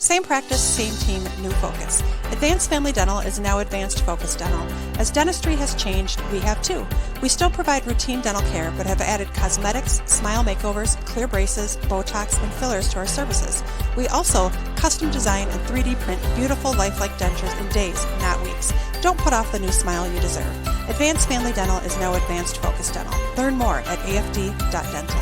Same practice, same team, new focus. Advanced Family Dental is now Advanced Focus Dental. As dentistry has changed, we have too. We still provide routine dental care, but have added cosmetics, smile makeovers, clear braces, Botox, and fillers to our services. We also custom design and 3D print beautiful lifelike dentures in days, not weeks. Don't put off the new smile you deserve. Advanced Family Dental is now Advanced Focus Dental. Learn more at afd.dental.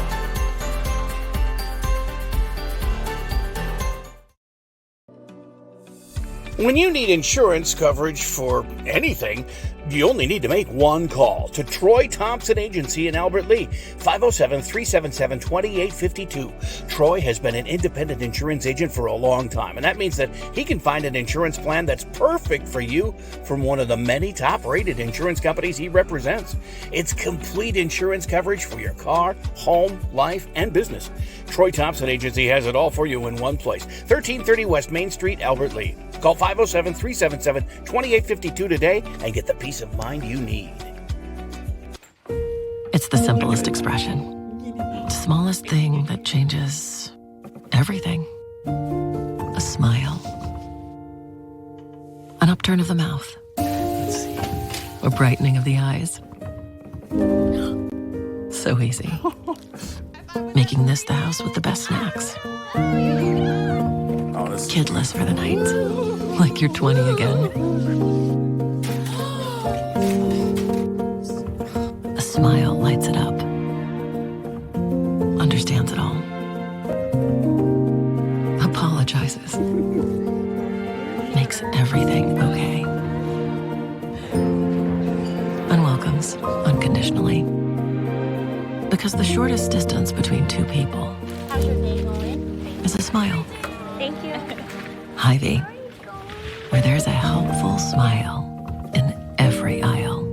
When you need insurance coverage for anything, you only need to make one call to Troy Thompson Agency in Albert Lea, 507-377-2852. Troy has been an independent insurance agent for a long time, and that means that he can find an insurance plan that's perfect for you from one of the many top-rated insurance companies he represents. It's complete insurance coverage for your car, home, life, and business. Troy Thompson Agency has it all for you in one place, 1330 West Main Street, Albert Lea. Call 507-377-2852 today and get the peace of mind you need. It's the simplest expression. Smallest thing that changes everything. A smile. An upturn of the mouth. A brightening of the eyes. So easy. Making this the house with the best snacks. Kidless for the night. Like you're 20 again. A smile lights it up. Understands it all. Apologizes. Makes everything okay. And welcomes unconditionally. Because the shortest distance between two people How's your day going? is a smile. Thank you. Hy-Vee, where there's a helpful smile in every aisle.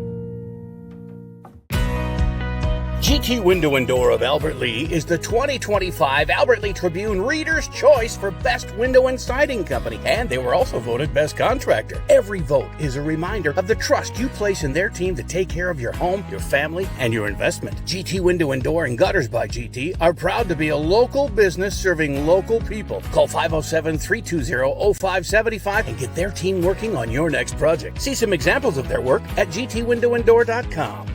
GT Window and Door of Albert Lea is the 2025 Albert Lea Tribune Reader's Choice for Best Window and Siding Company, and they were also voted Best Contractor. Every vote is a reminder of the trust you place in their team to take care of your home, your family, and your investment. GT Window and Door and Gutters by GT are proud to be a local business serving local people. Call 507-320-0575 and get their team working on your next project. See some examples of their work at gtwindowanddoor.com.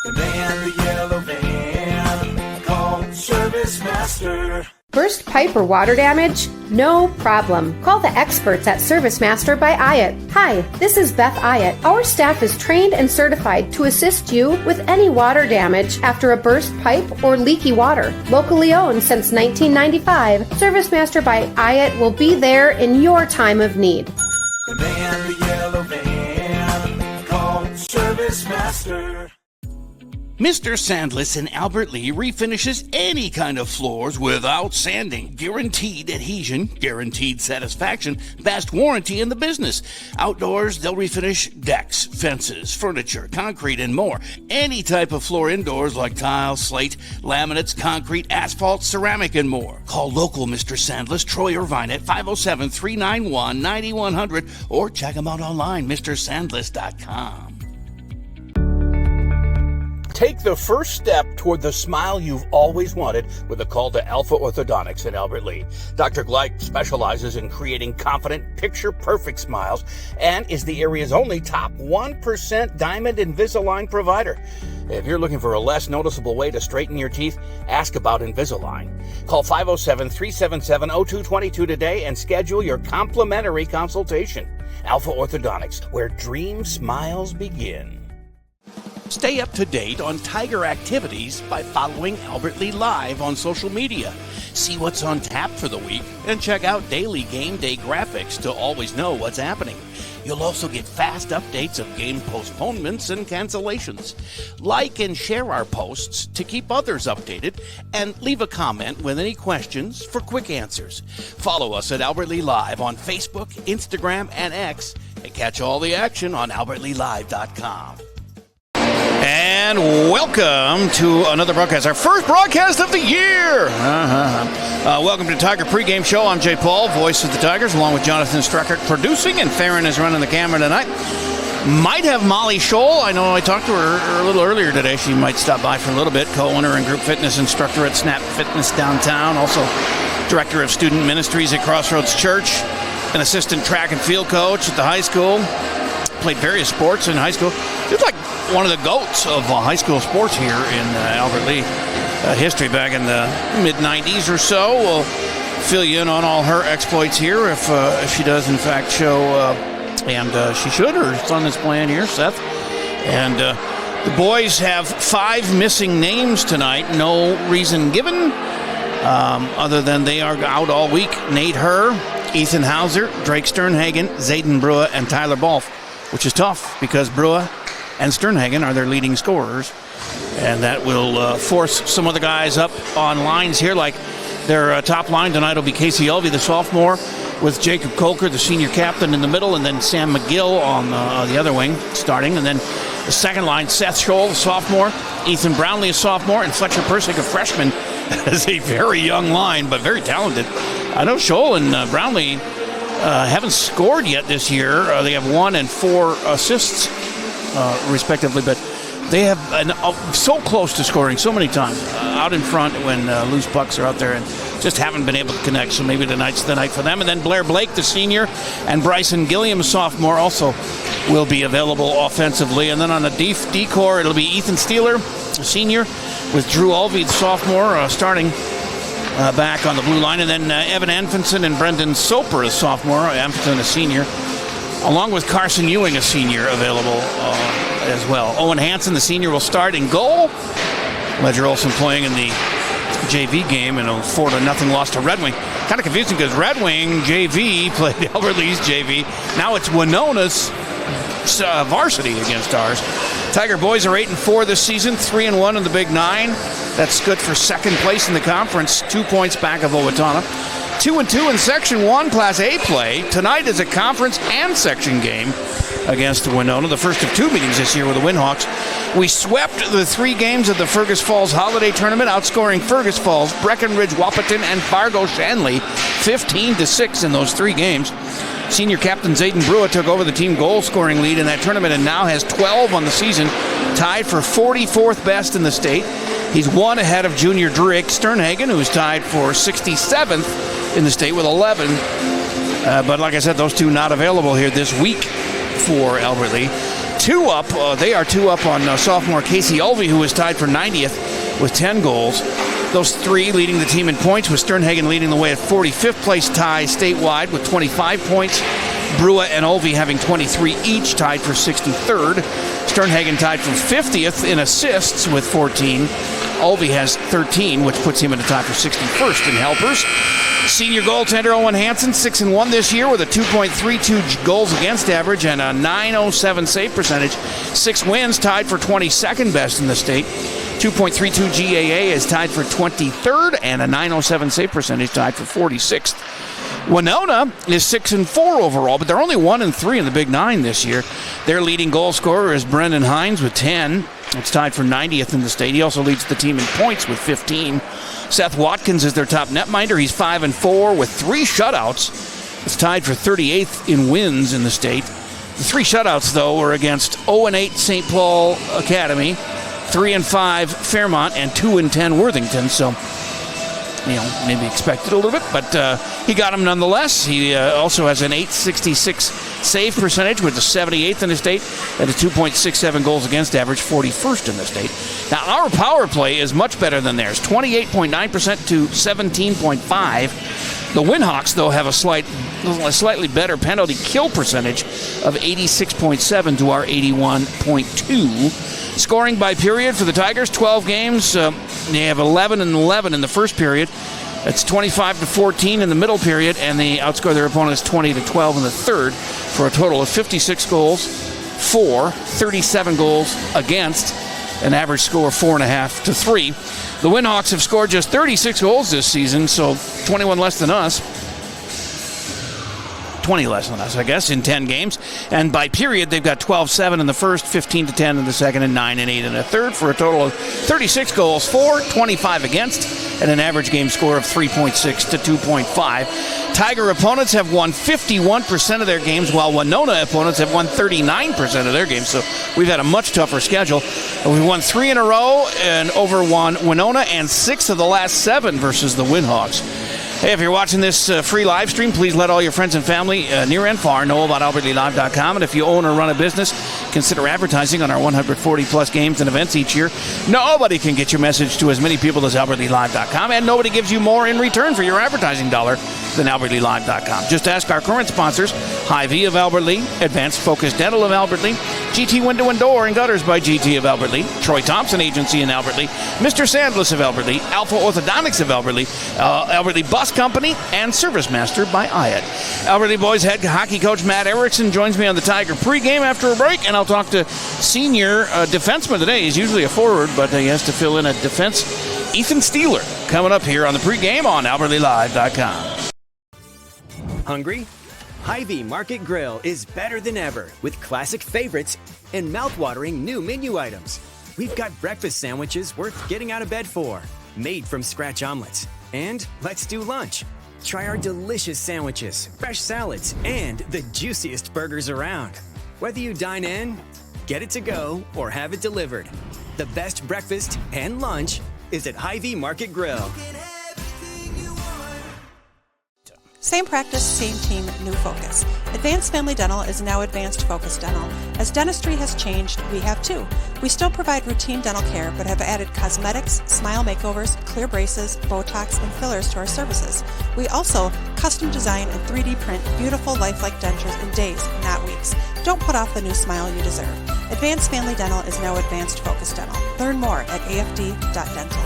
The man, the yellow van, called Service Master. Burst pipe or water damage? No problem. Call the experts at Service Master by Ayat. Hi, this is Beth Ayat. Our staff is trained and certified to assist you with any water damage after a burst pipe or leaky water. Locally owned since 1995, Service Master by Ayat will be there in your time of need. The man, the yellow van, called Service Master. Mr. Sandless in Albert Lea refinishes any kind of floors without sanding. Guaranteed adhesion, guaranteed satisfaction, best warranty in the business. Outdoors, they'll refinish decks, fences, furniture, concrete, and more. Any type of floor indoors like tile, slate, laminates, concrete, asphalt, ceramic, and more. Call local Mr. Sandless, Troy Irvine at 507-391-9100 or check him out online, MrSandless.com. Take the first step toward the smile you've always wanted with a call to Alpha Orthodontics in Albert Lea. Dr. Gleich specializes in creating confident, picture-perfect smiles and is the area's only top 1% Diamond Invisalign provider. If you're looking for a less noticeable way to straighten your teeth, ask about Invisalign. Call 507-377-0222 today and schedule your complimentary consultation. Alpha Orthodontics, where dream smiles begin. Stay up to date on Tiger activities by following Albert Lea Live on social media. See what's on tap for the week and check out daily game day graphics to always know what's happening. You'll also get fast updates of game postponements and cancellations. Like and share our posts to keep others updated and leave a comment with any questions for quick answers. Follow us at Albert Lea Live on Facebook, Instagram, and X, and catch all the action on albertlealive.com. And welcome to another broadcast, our first broadcast of the year. Welcome to Tiger Pregame Show. I'm Jay Paul, voice of the Tigers, along with Jonathan Struckert producing, and Farron is running the camera tonight. Might have Molly Scholl. I know I talked to her a little earlier today. She might stop by for a little bit. Co-owner and group fitness instructor at Snap Fitness downtown. Also director of student ministries at Crossroads Church, an assistant track and field coach at the high school, played various sports in high school. He was like one of the GOATs of high school sports here in Albert Lea history back in the mid-90s or so. We'll fill you in on all her exploits here if she does, in fact, show, and she should. Her son is playing here, Seth. And the boys have 5 missing names tonight. No reason given other than they are out all week. Nate Herr, Ethan Hauser, Drake Sternhagen, Zayden Brua, and Tyler Balf, which is tough because Brua and Sternhagen are their leading scorers. And that will force some of the guys up on lines here, like their top line tonight will be Casey Elvey, the sophomore, with Jacob Kolker, the senior captain, in the middle, and then Sam McGill on the other wing starting. And then the second line, Seth Scholl, the sophomore, Ethan Brownlee, a sophomore, and Fletcher Persick, a freshman. Is a very young line, but very talented. I know Scholl and Brownlee haven't scored yet this year. They have 1 and 4 assists, respectively, but they have so close to scoring so many times out in front when loose pucks are out there and just haven't been able to connect. So maybe tonight's the night for them. And then Blair Blake, the senior, and Bryson Gilliam, sophomore, also will be available offensively. And then on the D-core, it'll be Ethan Steeler, a senior, with Drew Ulvey, the sophomore, starting back on the blue line. And then Evan Anfinson and Brendan Soper, a sophomore, Anfinson, a senior, along with Carson Ewing, a senior, available as well. Owen Hansen, the senior, will start in goal. Ledger Olson playing in the JV game in a 4-0 loss to Red Wing. Kind of confusing because Red Wing JV played Albert Lea's JV. Now it's Winona's varsity against ours. Tiger boys are 8-4 this season, 3-1 in the Big Nine. That's good for second place in the conference, 2 points back of Owatonna. 2-2 in Section 1 Class A play. Tonight is a conference and section game against Winona, the first of 2 meetings this year with the Windhawks. We swept the 3 games of the Fergus Falls Holiday Tournament, outscoring Fergus Falls, Breckenridge, Wahpeton, and Fargo Shanley 15-6 in those 3 games. Senior captain Zayden Brua took over the team goal-scoring lead in that tournament and now has 12 on the season, tied for 44th best in the state. He's 1 ahead of junior Drake Sternhagen, who's tied for 67th in the state with 11. But like I said, those 2 not available here this week for Albert Lea. 2 up, they are 2 up on sophomore Casey Ulvey, who is tied for 90th with 10 goals. Those 3 leading the team in points, with Sternhagen leading the way at 45th place tie statewide with 25 points. Brua and Ulvey having 23 each, tied for 63rd. Sternhagen tied for 50th in assists with 14. Ulvey has 13, which puts him in a tie for 61st in helpers. Senior goaltender Owen Hansen, 6-1 this year with a 2.32 goals against average and a .907 save percentage. 6 wins, tied for 22nd best in the state. 2.32 GAA is tied for 23rd, and a .907 save percentage tied for 46th. Winona is 6-4 overall, but they're only 1-3 in the Big Nine this year. Their leading goal scorer is Brendan Hines with 10. It's tied for 90th in the state. He also leads the team in points with 15. Seth Watkins is their top netminder. He's 5-4 with 3 shutouts. It's tied for 38th in wins in the state. The 3 shutouts, though, were against 0-8 St. Paul Academy, 3-5 Fairmont, and 2-10 Worthington. So, maybe expected a little bit, but he got him nonetheless. He also has an .866 save percentage with the 78th in the state and a 2.67 goals against average, 41st in the state. Now, our power play is much better than theirs, 28.9% to 17.5. The Windhawks, though, have a slightly better penalty kill percentage of 86.7 to our 81.2. Scoring by period for the Tigers, 12 games. They have 11-11 in the first period. That's 25-14 in the middle period, and they outscore their opponents 20-12 in the third for a total of 56 goals for, 37 goals against, an average score of 4.5 to 3. The Windhawks have scored just 36 goals this season, so 21 less than us. 20 less than us, I guess, in 10 games. And by period, they've got 12-7 in the first, 15-10 in the second, and 9-8 in the third for a total of 36 goals for, 25 against, and an average game score of 3.6 to 2.5. Tiger opponents have won 51% of their games, while Winona opponents have won 39% of their games. So we've had a much tougher schedule. We've won 3 in a row and over won Winona, and 6 of the last 7 versus the Windhawks. Hey, if you're watching this free live stream, please let all your friends and family near and far know about AlbertLeaLive.com. And if you own or run a business, consider advertising on our 140-plus games and events each year. Nobody can get your message to as many people as AlbertLeaLive.com, and nobody gives you more in return for your advertising dollar than AlbertLeaLive.com. Just ask our current sponsors, Hy-Vee of Albert Lea, Advanced Focus Dental of Albert Lea, GT Window and Door and Gutters by GT of Albert Lea, Troy Thompson Agency in Albert Lea, Mr. Sandless of Albert Lea, Alpha Orthodontics of Albert Lea, Albert Lea Bus Company, and Service Master by IAT. Albert Lea boys head hockey coach Matt Erickson joins me on the Tiger pregame after a break, and I'll talk to senior defenseman today. He's usually a forward, but he has to fill in a defense. Ethan Steeler coming up here on the pregame on AlbertLeaLive.com. Hungry? Hy-Vee Market Grill is better than ever with classic favorites and mouth-watering new menu items. We've got breakfast sandwiches worth getting out of bed for, made from scratch omelets. And let's do lunch. Try our delicious sandwiches, fresh salads, and the juiciest burgers around. Whether you dine in, get it to go, or have it delivered, the best breakfast and lunch is at Hy-Vee Market Grill. Same practice, same team, new focus. Advanced Family Dental is now Advanced Focus Dental. As dentistry has changed, we have too. We still provide routine dental care, but have added cosmetics, smile makeovers, clear braces, Botox, and fillers to our services. We also custom design and 3D print beautiful lifelike dentures in days, not weeks. Don't put off the new smile you deserve. Advanced Family Dental is now Advanced Focus Dental. Learn more at afd.dental.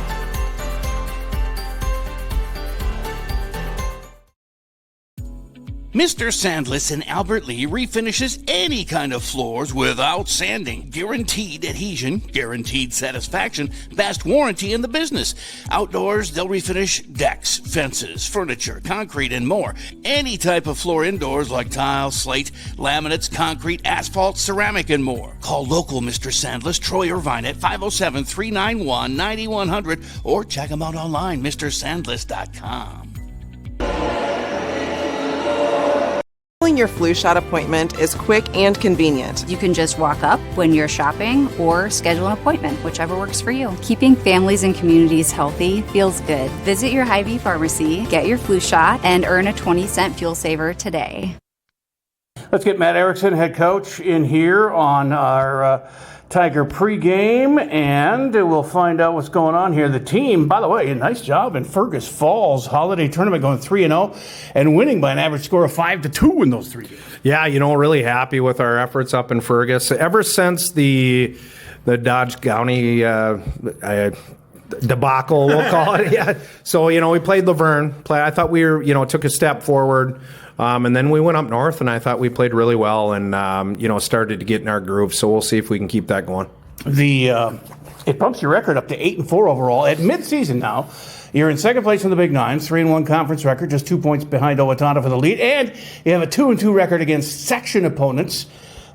Mr. Sandless in Albert Lea refinishes any kind of floors without sanding. Guaranteed adhesion, guaranteed satisfaction, best warranty in the business. Outdoors, they'll refinish decks, fences, furniture, concrete, and more. Any type of floor indoors like tile, slate, laminates, concrete, asphalt, ceramic, and more. Call local Mr. Sandless, Troy Irvine at 507-391-9100 or check him out online, mrsandless.com. Your flu shot appointment is quick and convenient. You can just walk up when you're shopping or schedule an appointment, whichever works for you. Keeping families and communities healthy feels good. Visit your Hy-Vee pharmacy, get your flu shot, and earn a 20-cent fuel saver today. Let's get Matt Erickson, head coach, in here on our Tiger pregame, and we'll find out what's going on here. The team, by the way, a nice job in Fergus Falls Holiday Tournament, going 3-0 and winning by an average score of 5-2 in those 3 games. Yeah, really happy with our efforts up in Fergus. Ever since the Dodge County debacle, we'll call it. Yeah. So, we played Laverne. I thought we were, took a step forward. And then we went up north, and I thought we played really well and, started to get in our groove. So we'll see if we can keep that going. It bumps your record up to 8-4 overall. At midseason now, you're in second place in the Big Nines, 3-1 conference record, just 2 points behind Owatonna for the lead. And you have a 2-2 record against section opponents.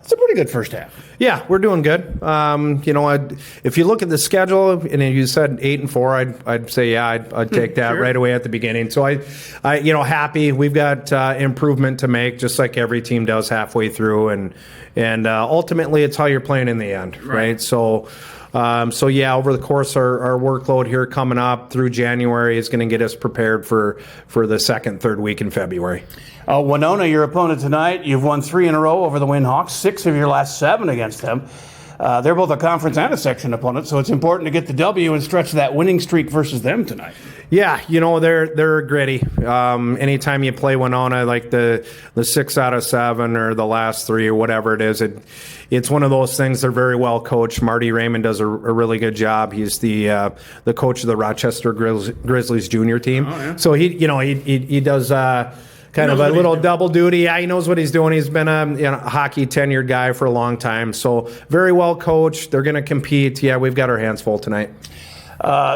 It's a pretty good first half. Yeah, we're doing good. If you look at the schedule, and you said 8-4, I'd say I'd take that right away at the beginning. So I happy. We've got improvement to make, just like every team does halfway through, and ultimately it's how you're playing in the end, right? So over the course our workload here coming up through January is going to get us prepared for the second, third week in February. Winona, your opponent tonight, you've won 3 in a row over the Windhawks, 6 of your last 7 against them. They're both a conference and a section opponent, so it's important to get the W and stretch that winning streak versus them tonight. Yeah, they're gritty. Anytime you play Winona, like the 6 out of 7 or the last 3 or whatever it is, it's one of those things. They're very well coached. Marty Raymond does a really good job. He's the coach of the Rochester Grizzlies junior team. Oh, yeah. So he does kind of a little double duty. Yeah, he knows what he's doing. He's been a hockey tenured guy for a long time. So very well coached. They're going to compete. Yeah, we've got our hands full tonight.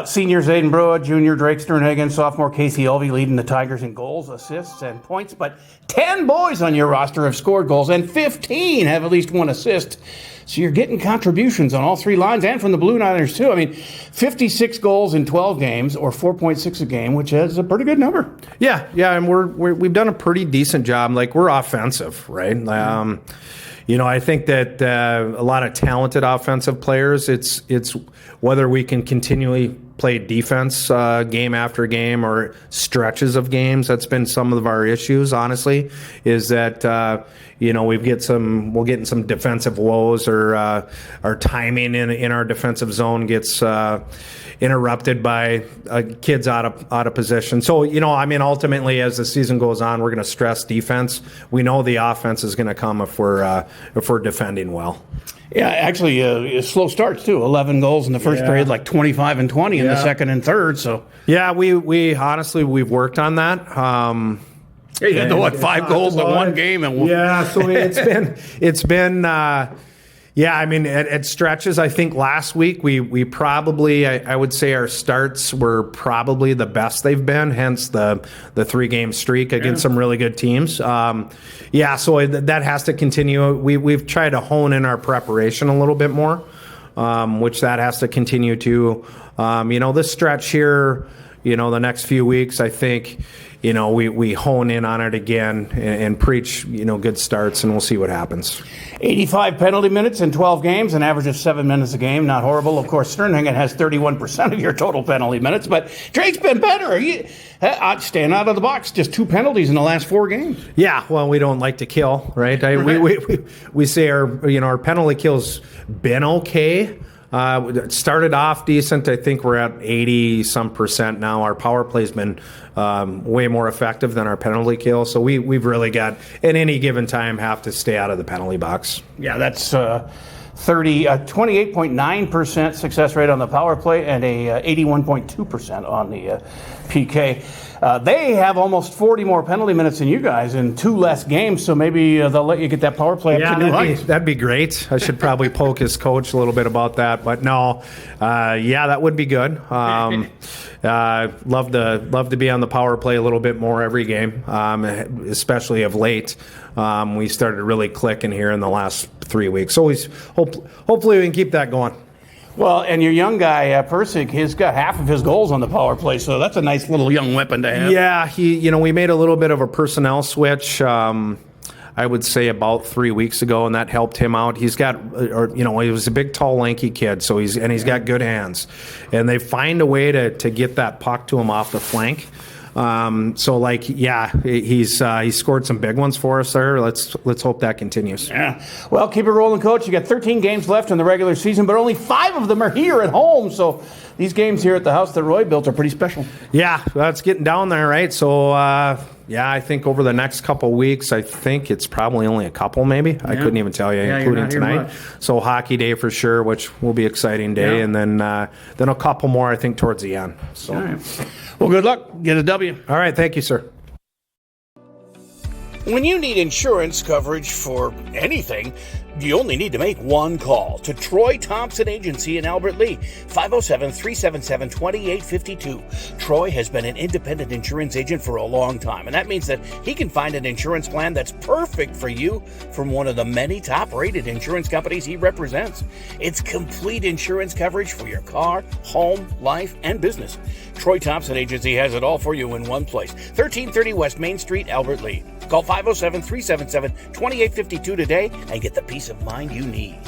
Seniors Aiden Brewer, junior Drake Sternhagen, sophomore Casey Elvey leading the Tigers in goals, assists, and points. But 10 boys on your roster have scored goals, and 15 have at least 1 assist. So you're getting contributions on all 3 lines and from the Blue Niners, too. I mean, 56 goals in 12 games, or 4.6 a game, which is a pretty good number. Yeah, and we've done a pretty decent job. Like, we're offensive, right? I think that a lot of talented offensive players, it's whether we can continually played defense game after game or stretches of games. That's been some of our issues, honestly, is that, we'll get in some defensive woes, or our timing in our defensive zone gets interrupted by kids out of position. So, ultimately, as the season goes on, we're going to stress defense. We know the offense is going to come if we're defending well. Yeah, actually, slow starts too. 11 goals in the first period, like 25 and 20 in the second and third. So yeah, we honestly we've worked on that. You had 5 goals in one game, and so it's been. At stretches, I think last week we probably, I would say our starts were probably the best they've been, hence the 3-game streak against some really good teams. So that has to continue. We've tried to hone in our preparation a little bit more, which that has to continue to. This stretch here, the next few weeks, I think, we hone in on it again and preach, good starts, and we'll see what happens. 85 penalty minutes in 12 games, an average of 7 minutes a game. Not horrible. Of course, Sternhagen has 31% of your total penalty minutes, but Drake's been better. Staying out of the box, just 2 penalties in the last 4 games. Yeah, well, we don't like to kill, right? We say our penalty kill's been okay. It started off decent. I think we're at 80% now. Our power play's been way more effective than our penalty kill. So we've really got, at any given time, have to stay out of the penalty box. Yeah, that's 28.9% success rate on the power play and a 81.2% on the PK. They have almost 40 more penalty minutes than you guys in 2 less games, so maybe they'll let you get that power play up to new heights. That'd be great. I should probably poke his coach a little bit about that, but no, that would be good. Love to be on the power play a little bit more every game, especially of late. We started really clicking here in the last 3 weeks. So hopefully we can keep that going. Well, and your young guy, Persig, he's got half of his goals on the power play, so that's a nice little young weapon to have. Yeah, we made a little bit of a personnel switch, I would say about 3 weeks ago, and that helped him out. He's got, he was a big, tall, lanky kid, so he's got good hands, and they find a way to get that puck to him off the flank. He's scored some big ones for us there. Let's hope that continues. Yeah. Well, keep it rolling, Coach. You got 13 games left in the regular season, but only 5 of them are here at home. So these games here at the house that Roy built are pretty special. Yeah, that's getting down there, right? So, I think over the next couple weeks, I think it's probably only a couple, maybe. Yeah. I couldn't even tell you, including tonight. So hockey day for sure, which will be an exciting day, and then a couple more, I think, towards the end. So. All right. Well, good luck. Get a W. All right. Thank you, sir. When you need insurance coverage for anything, you only need to make one call to Troy Thompson Agency in Albert Lea, 507-377-2852. Troy has been an independent insurance agent for a long time, and that means that he can find an insurance plan that's perfect for you from one of the many top-rated insurance companies he represents. It's complete insurance coverage for your car, home, life, and business. Troy Thompson Agency has it all for you in one place, 1330 West Main Street, Albert Lea. Call 507-377-2852 today and get the peace of mind you need.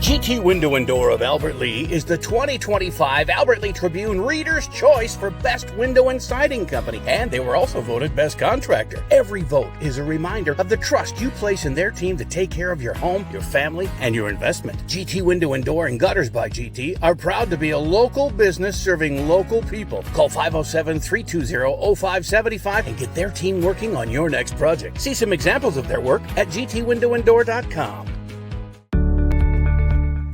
GT Window and Door of Albert Lea is the 2025 Albert Lea Tribune Reader's Choice for Best Window and Siding Company, and they were also voted Best Contractor. Every vote is a reminder of the trust you place in their team to take care of your home, your family, and your investment. GT Window and Door and Gutters by GT are proud to be a local business serving local people. Call 507-320-0575 and get their team working on your next project. See some examples of their work at gtwindowanddoor.com.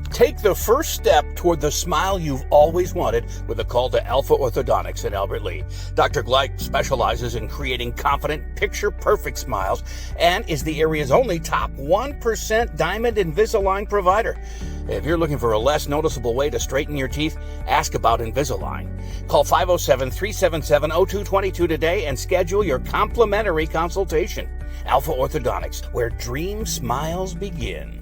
Take the first step toward the smile you've always wanted with a call to Alpha Orthodontics in Albert Lea. Dr. Gleich specializes in creating confident, picture-perfect smiles and is the area's only top 1% Diamond Invisalign provider. If you're looking for a less noticeable way to straighten your teeth, ask about Invisalign. Call 507-377-0222 today and schedule your complimentary consultation. Alpha Orthodontics, where dream smiles begin.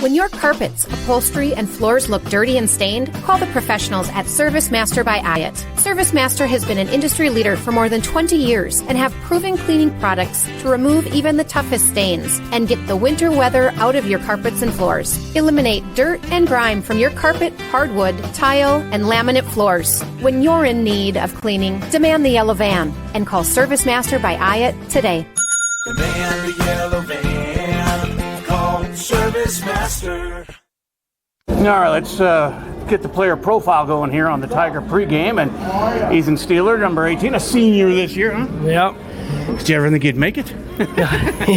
When your carpets, upholstery, and floors look dirty and stained, call the professionals at Service Master by Hyatt. Service Master has been an industry leader for more than 20 years and have proven cleaning products to remove even the toughest stains and get the winter weather out of your carpets and floors. Eliminate dirt and grime from your carpet, hardwood, tile, and laminate floors. When you're in need of cleaning, demand the yellow van and call Service Master by Hyatt today. Demand the yellow van. Call Service Master. All right, let's get the player profile going here on the Tiger pregame. And Ethan Steeler, number 18, a senior this year, huh? Yep. Did you ever think you'd make it?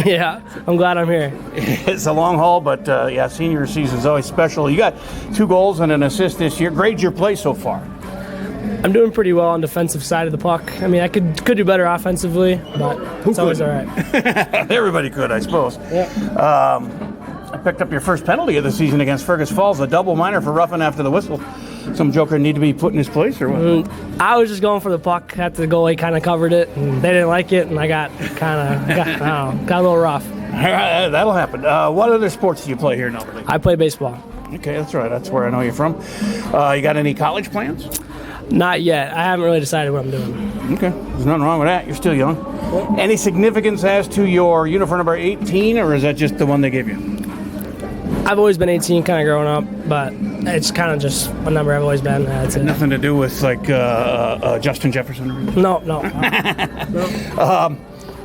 Yeah, I'm glad I'm here. It's a long haul, but yeah, senior season's always special. You got 2 goals and an assist this year. Grade your play so far? I'm doing pretty well on the defensive side of the puck. I mean, I could do better offensively, but it's always all right. Everybody could, I suppose. Yeah. I picked up your first penalty of the season against Fergus Falls, a double minor for roughing after the whistle. Some joker need to be put in his place, or what? I was just going for the puck after the goalie kind of covered it, and they didn't like it, and I got a little rough. All right, that'll happen. What other sports do you play here in Albert Lea? I play baseball. Okay, that's right. That's where I know you're from. You got any college plans? Not yet. I haven't really decided what I'm doing. Okay, there's nothing wrong with that. You're still young. Yep. Any significance as to your uniform number 18, or is that just the one they gave you? I've always been 18 kind of growing up, but it's kind of just a number I've always been. That's it. Nothing to do with like Justin Jefferson or anything? No.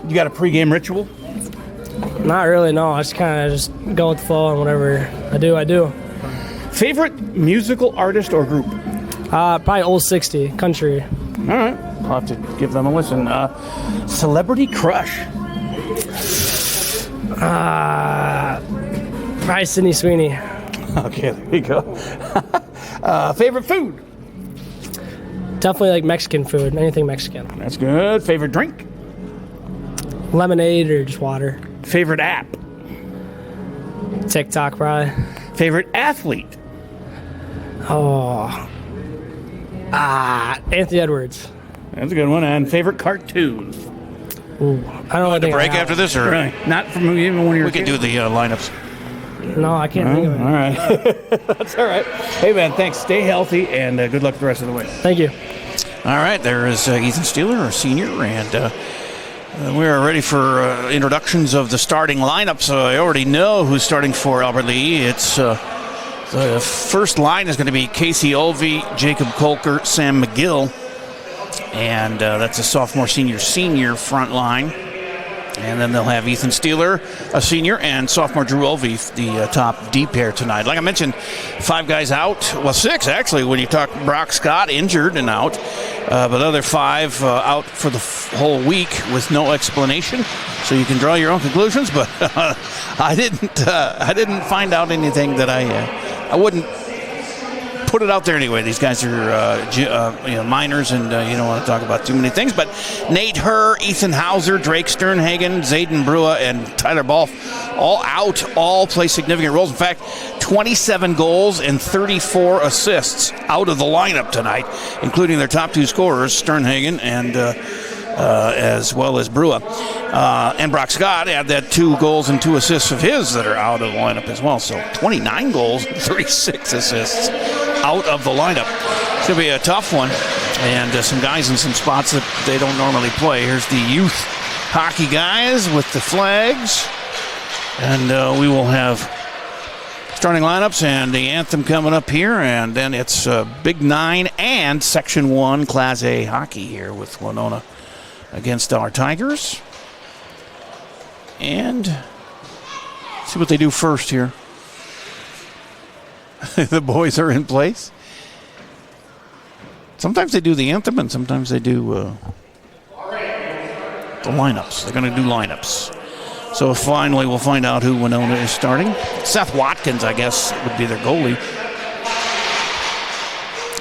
You got a pregame ritual? Not really, no. I just kind of just go with the flow, and whatever I do. Favorite musical artist or group? Probably Old 60, country. All right. I'll have to give them a listen. Celebrity crush? Probably Sydney Sweeney. Okay, there you go. Favorite food? Definitely like Mexican food, anything Mexican. That's good. Favorite drink? Lemonade or just water. Favorite app? TikTok, probably. Favorite athlete? Anthony Edwards. That's a good one. And favorite cartoon? Ooh, I don't know. To break after this, or not from even when you're. We can do the lineups. No, I can't think of it. All right, that's all right. Hey man, thanks. Stay healthy and good luck the rest of the way. Thank you. All right, there is Ethan Steeler, our senior, and we are ready for introductions of the starting lineup. So I already know who's starting for Albert Lea. It's the first line is going to be Casey Olvey, Jacob Kolker, Sam McGill, and that's a sophomore, senior front line. And then they'll have Ethan Steeler, a senior, and sophomore Drew Olvey, the top D pair tonight. Like I mentioned, 5 guys out. Well, 6 actually when you talk Brock Scott injured and out. But the other 5 out for the whole week with no explanation. So you can draw your own conclusions. But I didn't find out anything that I wouldn't put it out there anyway. These guys are minors, and you don't want to talk about too many things. But Nate Herr, Ethan Hauser, Drake Sternhagen, Zayden Brua, and Tyler Balf all out, all play significant roles. In fact, 27 goals and 34 assists out of the lineup tonight, including their top 2 scorers, Sternhagen and as well as Brua. And Brock Scott had that 2 goals and 2 assists of his that are out of the lineup as well. So 29 goals and 36 assists out of the lineup. It's going to be a tough one. And some guys in some spots that they don't normally play. Here's the youth hockey guys with the flags. And we will have starting lineups and the anthem coming up here. And then it's Big 9 and Section 1 Class A hockey here with Winona against our Tigers. And see what they do first here. The boys are in place. Sometimes they do the anthem and sometimes they do the lineups. They're going to do lineups. So finally we'll find out who Winona is starting. Seth Watkins, I guess, would be their goalie.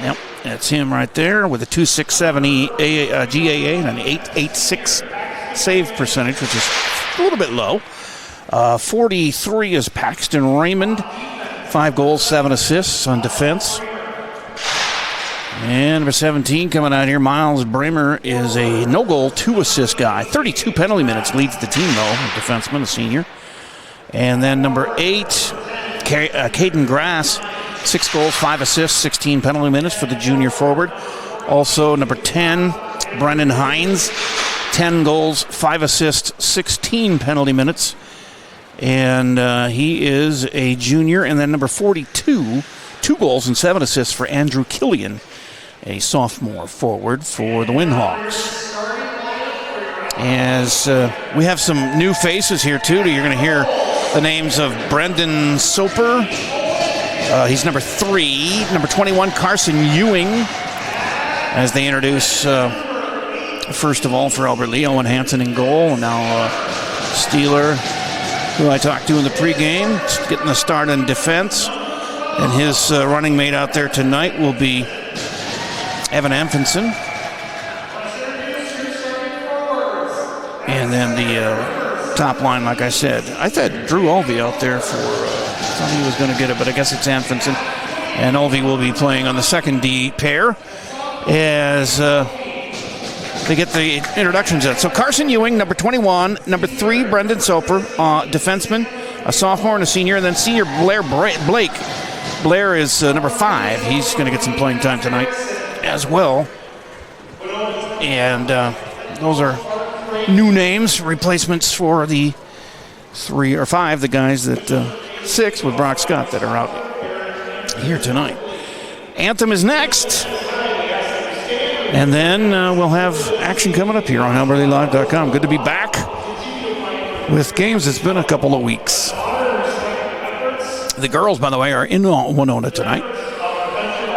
Yep, that's him right there with a .267 GAA and an .886 save percentage, which is a little bit low. 43 is Paxton Raymond. 5 goals, 7 assists on defense. And number 17 coming out here, Miles Bramer, is a no-goal, 2-assist guy. 32 penalty minutes leads the team, though, a defenseman, a senior. And then number 8, Caden Grass, 6 goals, 5 assists, 16 penalty minutes for the junior forward. Also, number 10, Brendan Hines, 10 goals, 5 assists, 16 penalty minutes. And he is a junior. And then number 42, 2 goals and 7 assists for Andrew Killian, a sophomore forward for the Windhawks. As we have some new faces here, too. You're going to hear the names of Brendan Soper. He's number 3. Number 21, Carson Ewing, as they introduce, first of all, for Albert Lea, Owen Hansen in goal. And now Steeler, who I talked to in the pregame, getting the start in defense. And his running mate out there tonight will be Evan Amfinson. And then the top line, like I said, I thought Drew Olvey out there for, thought he was going to get it, but I guess it's Amfinson. And Olvey will be playing on the second D pair as they get the introductions in. So Carson Ewing, number 21, number 3, Brendan Soper, defenseman, a sophomore and a senior, and then senior Blair Blake. Blair is number 5. He's going to get some playing time tonight as well. And those are new names, replacements for the 3 or 5, the guys that 6 with Brock Scott that are out here tonight. Anthem is next. And then we'll have action coming up here on AlbertLeaLive.com. Good to be back with games. It's been a couple of weeks. The girls, by the way, are in Winona tonight.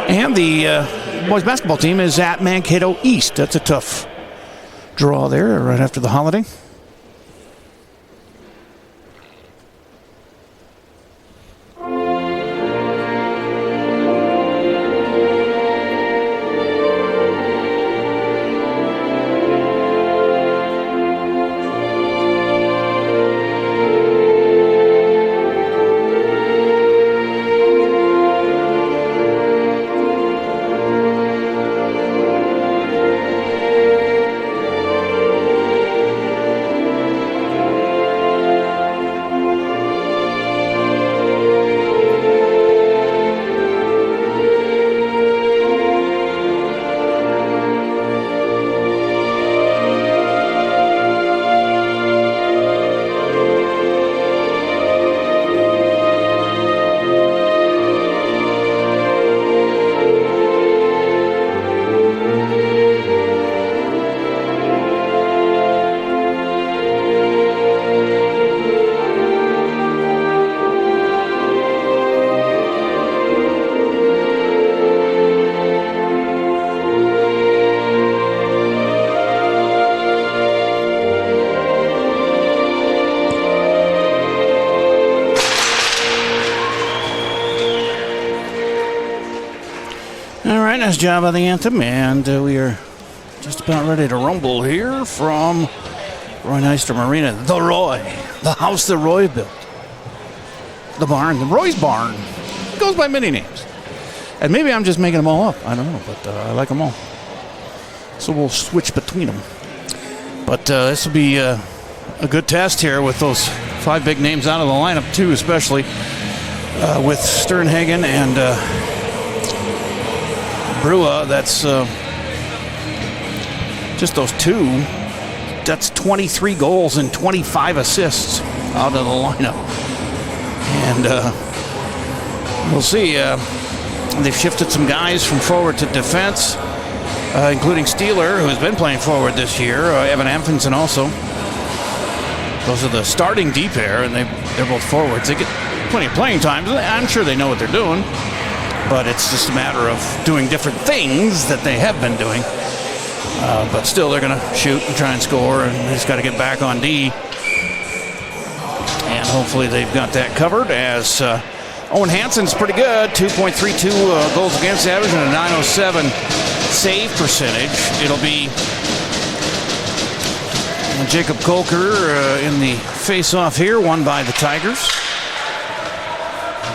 And the boys basketball team is at Mankato East. That's a tough draw there right after the holiday. Nice job of the anthem, and we are just about ready to rumble here from Roy Nystrom Arena. The Roy, the house that Roy built. The barn, the Roy's barn. It goes by many names. And maybe I'm just making them all up. I don't know, but I like them all. So we'll switch between them. But this will be a good test here with those 5 big names out of the lineup, too, especially with Sternhagen and Brua. That's just those 2. That's 23 goals and 25 assists out of the lineup. And we'll see. They've shifted some guys from forward to defense, including Steeler, who's been playing forward this year. Evan Amfinson also. Those are the starting D pair, and they're both forwards. They get plenty of playing time. I'm sure they know what they're doing. But it's just a matter of doing different things that they have been doing. But still, they're going to shoot and try and score, and they just got to get back on D. And hopefully they've got that covered, as Owen Hansen's pretty good. 2.32 goals against average and a .907 save percentage. It'll be Jacob Kolker in the face-off here, won by the Tigers.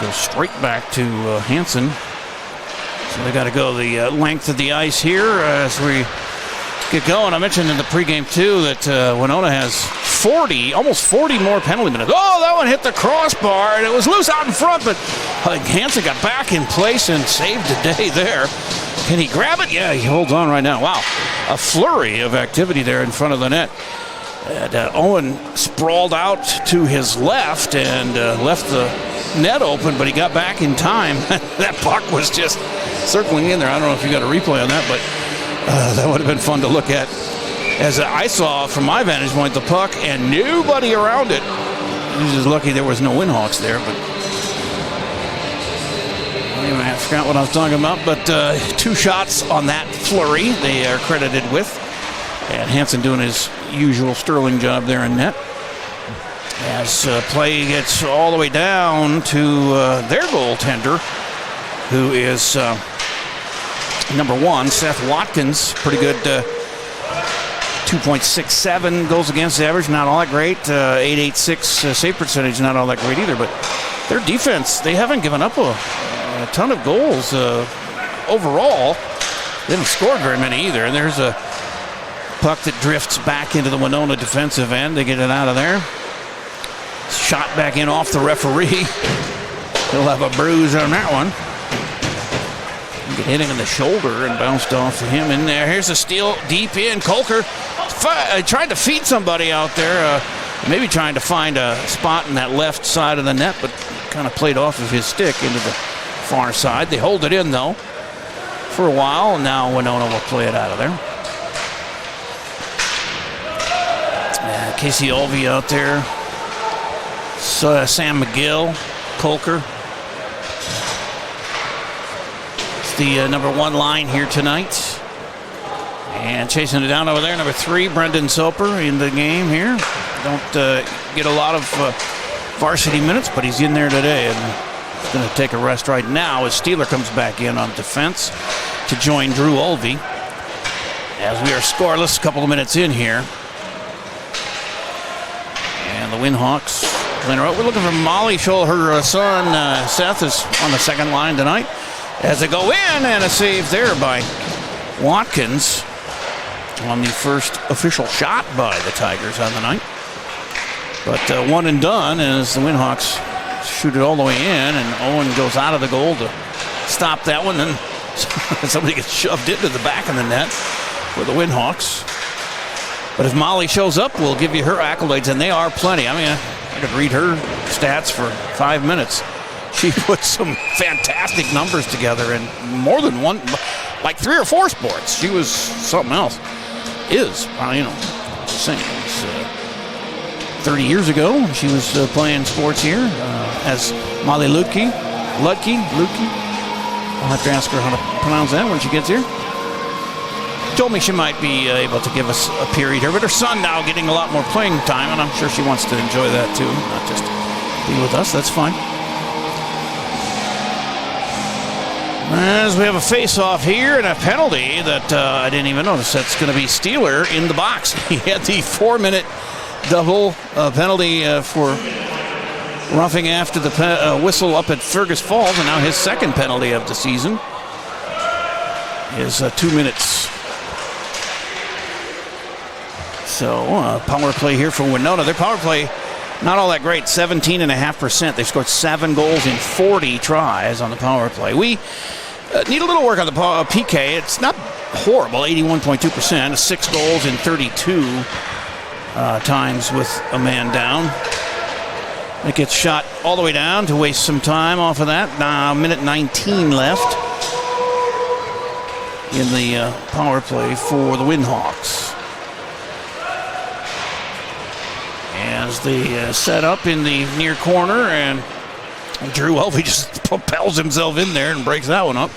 Go straight back to Hansen. So they got to go the length of the ice here as we get going. I mentioned in the pregame, too, that Winona has 40, almost 40 more penalty minutes. Oh, that one hit the crossbar, and it was loose out in front, but Hansen got back in place and saved the day there. Can he grab it? Yeah, he holds on right now. Wow, a flurry of activity there in front of the net. And Owen sprawled out to his left and left the net open, but he got back in time. That puck was just circling in there. I don't know if you got a replay on that, but that would have been fun to look at. As I saw from my vantage point, the puck and nobody around it. He was just lucky there was no Winhawks there. But anyway, I forgot what I was talking about. But 2 shots on that flurry they are credited with. And Hansen doing his usual sterling job there in net. As play gets all the way down to their goaltender, who is number 1, Seth Watkins. Pretty good 2.67 goals against average, not all that great. 8.86 save percentage, not all that great either. But their defense, they haven't given up a ton of goals overall. They haven't scored very many either. And there's a puck that drifts back into the Winona defensive end. They get it out of there. Shot back in off the referee. He'll have a bruise on that one. Get hitting in the shoulder and bounced off of him in there. Here's a steal deep in. Kolker tried to feed somebody out there. Maybe trying to find a spot in that left side of the net, but kind of played off of his stick into the far side. They hold it in, though, for a while. Now Winona will play it out of there. Casey Olvey out there. Sam McGill, Kolker. It's the number 1 line here tonight. And chasing it down over there, number 3, Brendan Soper in the game here. Don't get a lot of varsity minutes, but he's in there today. And he's going to take a rest right now as Steeler comes back in on defense to join Drew Olvey. As we are scoreless, a couple of minutes in here. And the Winhawks. We're looking for Molly Scholl. Her son, Seth, is on the second line tonight. As they go in, and a save there by Watkins on the first official shot by the Tigers on the night. But one and done as the Winhawks shoot it all the way in, and Owen goes out of the goal to stop that one. Then somebody gets shoved into the back of the net for the Winhawks. But if Molly shows up, we'll give you her accolades, and they are plenty. I mean, I could read her stats for 5 minutes. She put some fantastic numbers together in more than one, like 3 or 4 sports. She was something else. Just saying. It was 30 years ago, she was playing sports here as Molly Ludke. I'll have to ask her how to pronounce that when she gets here. Told me she might be able to give us a period here, but her son now getting a lot more playing time, and I'm sure she wants to enjoy that too, not just be with us. That's fine. As we have a face-off here and a penalty that I didn't even notice. That's going to be Steeler in the box. He had the 4-minute double penalty for roughing after the whistle up at Fergus Falls, and now his second penalty of the season is 2 minutes. So, power play here for Winona. Their power play, not all that great, 17.5%. They've scored 7 goals in 40 tries on the power play. We need a little work on the PK. It's not horrible, 81.2%. 6 goals in 32 times with a man down. It gets shot all the way down to waste some time off of that. Now, minute 19 left in the power play for the Winhawks. As they set up in the near corner, and Drew Elvey just propels himself in there and breaks that one up.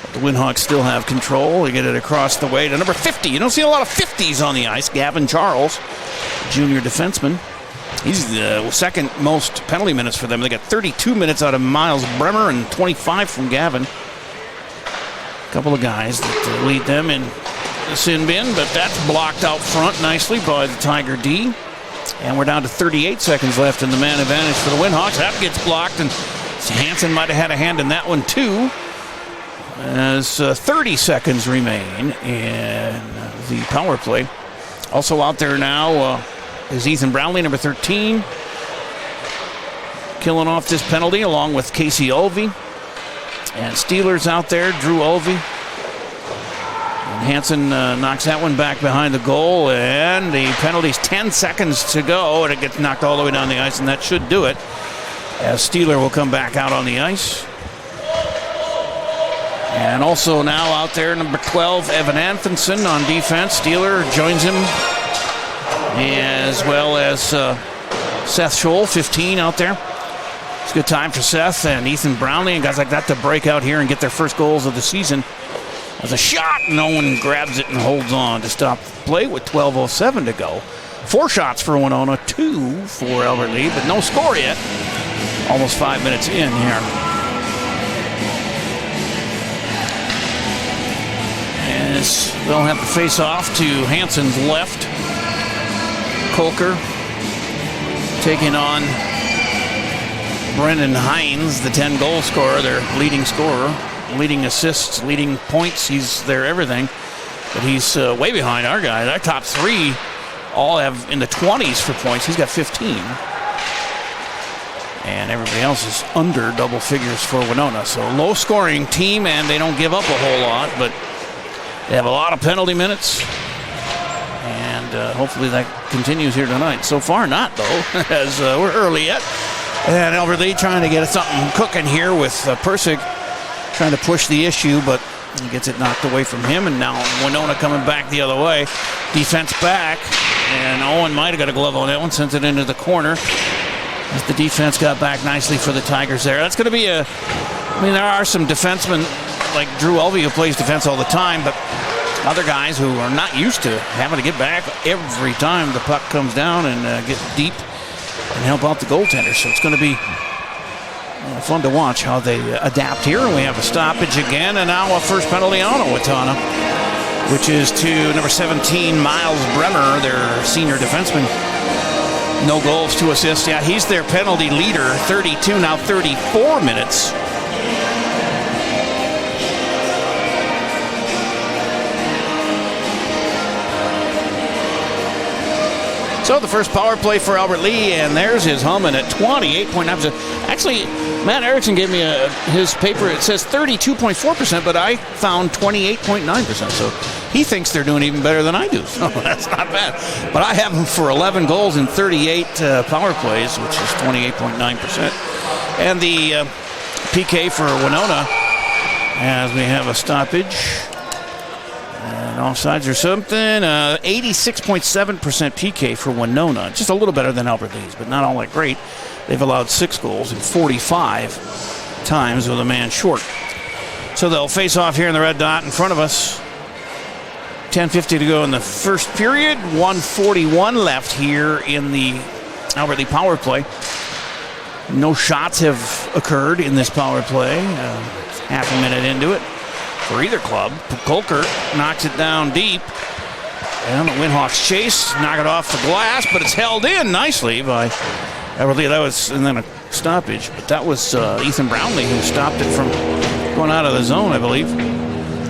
But the Winhawks still have control. They get it across the way to number 50. You don't see a lot of 50s on the ice. Gavin Charles, junior defenseman. He's the second most penalty minutes for them. They got 32 minutes out of Miles Bremer and 25 from Gavin. A couple of guys that lead them in the sin bin, but that's blocked out front nicely by the Tiger D. And we're down to 38 seconds left in the man advantage for the Winhawks. That gets blocked, and Hansen might have had a hand in that one too. As 30 seconds remain in the power play. Also out there now, is Ethan Brownlee, number 13. Killing off this penalty along with Casey Olvey. And Steelers out there, Drew Olvey. And Hansen knocks that one back behind the goal, and the penalty's 10 seconds to go, and it gets knocked all the way down the ice, and that should do it, as Steeler will come back out on the ice. And also now out there, number 12, Evan Anfinson on defense. Steeler joins him, as well as Seth Scholl, 15 out there. It's a good time for Seth and Ethan Brownlee and guys like that to break out here and get their first goals of the season. There's a shot, no one grabs it and holds on to stop the play with 12:07 to go. 4 shots for Winona, 2 for Albert Lea, but no score yet. Almost 5 minutes in here. As they'll have to face off to Hansen's left. Kolker taking on Brendan Hines, the 10-goal scorer, their leading scorer, leading assists, leading points. He's their everything, but he's way behind our guy. Our top 3 all have in the 20s for points. He's got 15. And everybody else is under double figures for Winona. So low-scoring team, and they don't give up a whole lot, but they have a lot of penalty minutes. And hopefully that continues here tonight. So far not, though, as we're early yet. And Albert Lea trying to get something cooking here with Persig trying to push the issue, but he gets it knocked away from him. And now Winona coming back the other way. Defense back, and Owen might have got a glove on that one, sent it into the corner. As the defense got back nicely for the Tigers there. That's going to be there are some defensemen like Drew Olvey who plays defense all the time, but other guys who are not used to having to get back every time the puck comes down and get deep and help out the goaltender. So it's going to be fun to watch how they adapt here. And we have a stoppage again, and now a first penalty on Owatonna, which is to number 17, Miles Bremer, their senior defenseman. No goals, 2 assists. Yeah, he's their penalty leader, 32, now 34 minutes. So the first power play for Albert Lea, and there's his humming at 28.9%. Actually, Matt Erickson gave me his paper. It says 32.4%, but I found 28.9%. So he thinks they're doing even better than I do. So that's not bad. But I have him for 11 goals in 38 power plays, which is 28.9%. And the PK for Winona, as we have a stoppage. And offsides or something. 86.7% PK for Winona. Just a little better than Albert Lea's, but not all that great. They've allowed 6 goals in 45 times with a man short. So they'll face off here in the red dot in front of us. 10:50 to go in the first period. 1:41 left here in the Albert Lea power play. No shots have occurred in this power play. Half a minute into it for either club. Kolker knocks it down deep. And the Windhawks chase, knock it off the glass, but it's held in nicely by Albert Lea. That was, and then a stoppage. But that was Ethan Brownlee who stopped it from going out of the zone, I believe.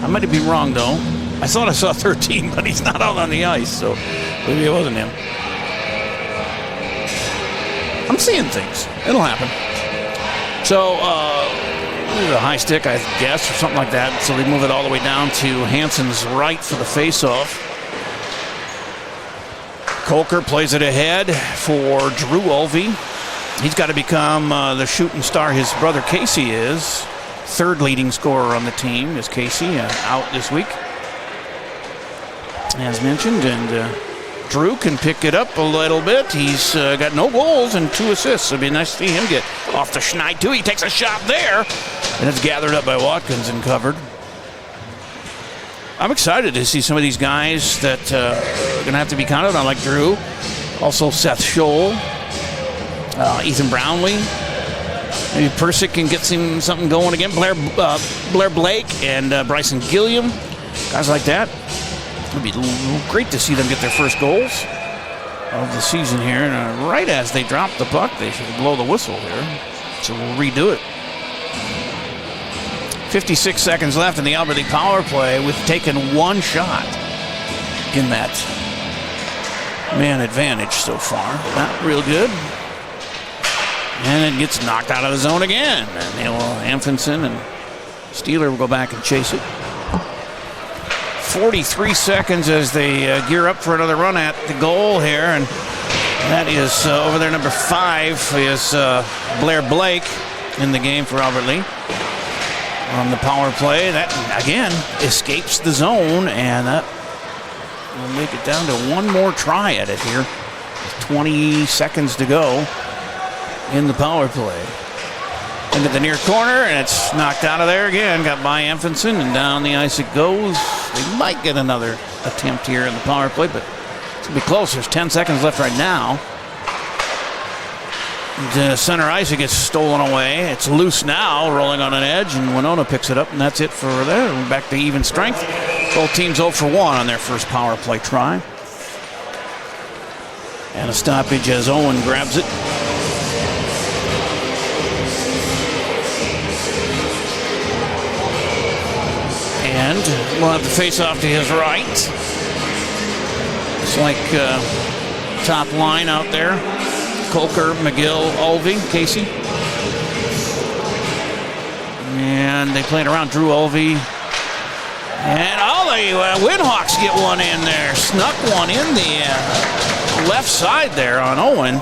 I might be wrong, though. I thought I saw 13, but he's not out on the ice, so maybe it wasn't him. I'm seeing things. It'll happen. So, a high stick, I guess, or something like that. So they move it all the way down to Hansen's right for the face-off. Kolker plays it ahead for Drew Olvey. He's got to become the shooting star his brother Casey is. 3rd leading scorer on the team is Casey, out this week, as mentioned. And Drew can pick it up a little bit. He's got no goals and 2 assists. It'd be nice to see him get off the schneid, too. He takes a shot there, and it's gathered up by Watkins and covered. I'm excited to see some of these guys that are going to have to be counted on, like Drew. Also Seth Scholl, Ethan Brownlee. Maybe Persik can get something going again. Blair Blake and Bryson Gilliam. Guys like that. It would be great to see them get their first goals of the season here. And right as they drop the puck, they should blow the whistle here. So we'll redo it. 56 seconds left in the Albert Lea power play with taking 1 shot in that man advantage so far. Not real good. And it gets knocked out of the zone again. And Anfinson and Steeler will go back and chase it. 43 seconds as they gear up for another run at the goal here. And that is over there, number 5 is Blair Blake in the game for Albert Lea. On the power play, that again escapes the zone, and that will make it down to one more try at it here. 20 seconds to go in the power play. Into the near corner, and it's knocked out of there again. Got by Anfinson, and down the ice it goes. They might get another attempt here in the power play, but it's going to be close. There's 10 seconds left right now. The center ice, it gets stolen away. It's loose now, rolling on an edge, and Winona picks it up, and that's it for there. We're back to even strength. Both teams 0 for 1 on their first power play try. And a stoppage as Owen grabs it. And we'll have the face-off to his right. It's like top line out there. Colker, McGill, Ulvey, Casey. And they played around Drew Ulvey. And the Windhawks get one in there. Snuck one in the left side there on Owen.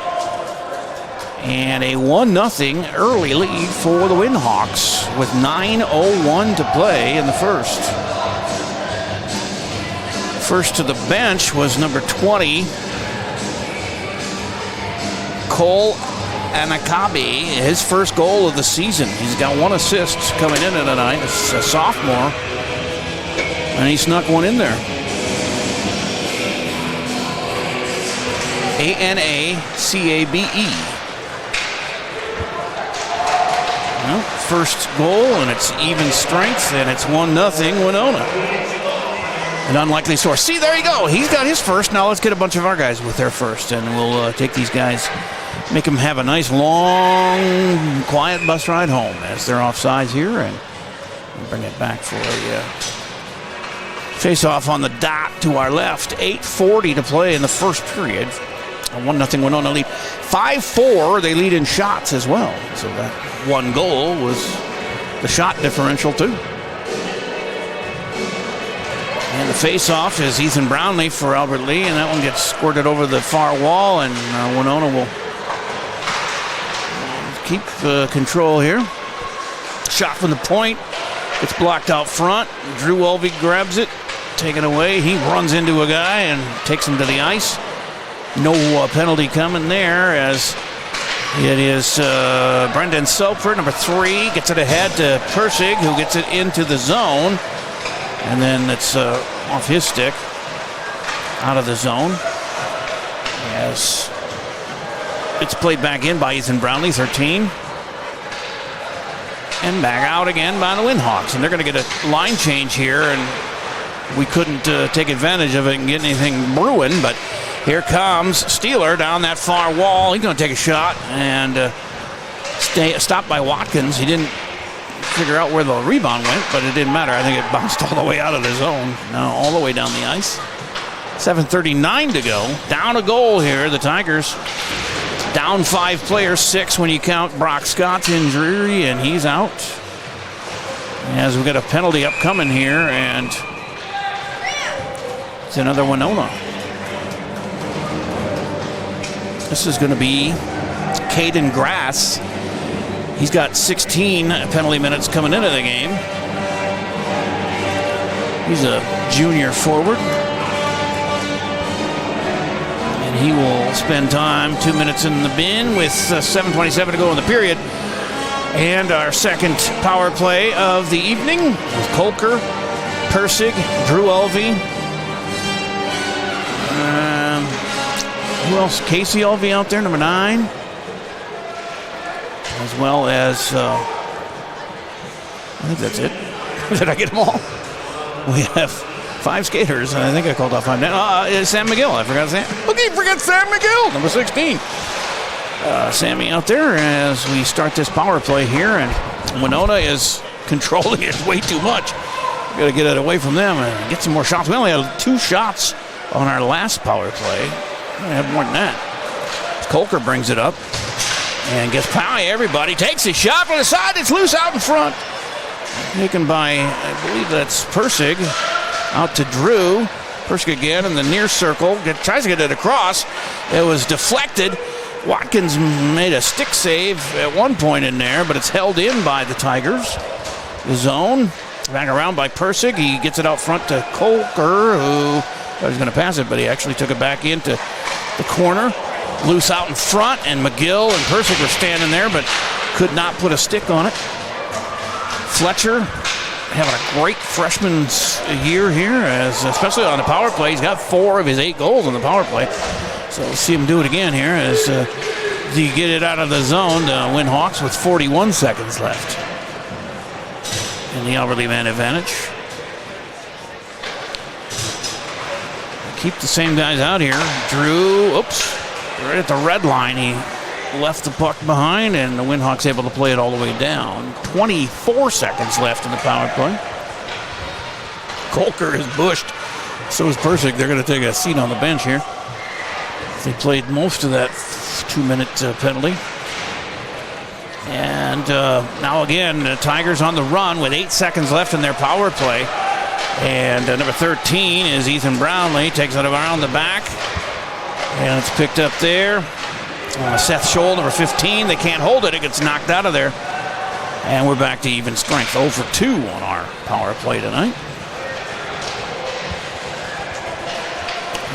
And a 1-0 early lead for the Windhawks with 9:01 to play in the first. First to the bench was number 20, Cole Anakabi, his first goal of the season. He's got 1 assist coming in tonight. It's a sophomore, and he snuck one in there. Anacabe. Well, first goal, and it's even strength, and it's 1-0 Winona. An unlikely source. See, there you go. He's got his first. Now let's get a bunch of our guys with their first, and we'll take these guys, make them have a nice, long, quiet bus ride home as they're offsides here, and we'll bring it back for a face-off on the dot to our left. 8:40 to play in the first period. A 1-0 Winona lead. 5-4, they lead in shots as well. So that one goal was the shot differential, too. And the face-off is Ethan Brownlee for Albert Lea, and that one gets squirted over the far wall, and Winona will keep control here. Shot from the point. It's blocked out front. Drew Ulvey grabs it, taken away. He runs into a guy and takes him to the ice. No penalty coming there, as it is Brendan Soper, number 3, gets it ahead to Persig, who gets it into the zone. And then it's off his stick, out of the zone. As it's played back in by Ethan Brownlee, 13. And back out again by the Windhawks. And they're going to get a line change here, and we couldn't take advantage of it and get anything brewing, but here comes Steeler down that far wall. He's going to take a shot and stopped by Watkins. He didn't figure out where the rebound went, but it didn't matter. I think it bounced all the way out of the zone. Now all the way down the ice. 7:39 to go. Down a goal here, the Tigers. Down 5 players, 6 when you count Brock Scott's injury, and he's out. As we got a penalty upcoming here, and it's another Winona. This is going to be Caden Grass. He's got 16 penalty minutes coming into the game. He's a junior forward. And he will spend time, 2 minutes in the bin with 7:27 to go in the period. And our second power play of the evening with Colker, Persig, Drew Ulvey. Who else? Casey Ulvey out there, number 9. As well as, I think that's it. Did I get them all? We have 5 skaters, and I think I called off 5. Sam McGill. I forgot Sam. Okay, forget Sam McGill, number 16. Sammy out there as we start this power play here, and Winona is controlling it way too much. Got to get it away from them and get some more shots. We only had 2 shots on our last power play. I have more than that. Colker brings it up and gets by everybody. Takes a shot from the side. It's loose out in front. Taken by, I believe that's Persig. Out to Drew. Persig again in the near circle. Tries to get it across. It was deflected. Watkins made a stick save at one point in there, but it's held in by the Tigers. The zone. Back around by Persig. He gets it out front to Colker, who thought he was going to pass it, but he actually took it back into the corner. Loose out in front, and McGill and Persig were standing there, but could not put a stick on it. Fletcher having a great freshman year here, as especially on the power play. He's got 4 of his 8 goals on the power play. So we'll see him do it again here as you get it out of the zone to win Hawks with 41 seconds left. In the Albert Lea man advantage. Keep the same guys out here. Drew, right at the red line. He left the puck behind, and the Windhawks able to play it all the way down. 24 seconds left in the power play. Colker is bushed. So is Persig. They're going to take a seat on the bench here. They played most of that 2-minute penalty. And now again, the Tigers on the run with 8 seconds left in their power play. And number 13 is Ethan Brownlee. Takes it around the back. And it's picked up there. Seth Scholl, number 15. They can't hold it. It gets knocked out of there. And we're back to even strength. 0 for 2 on our power play tonight.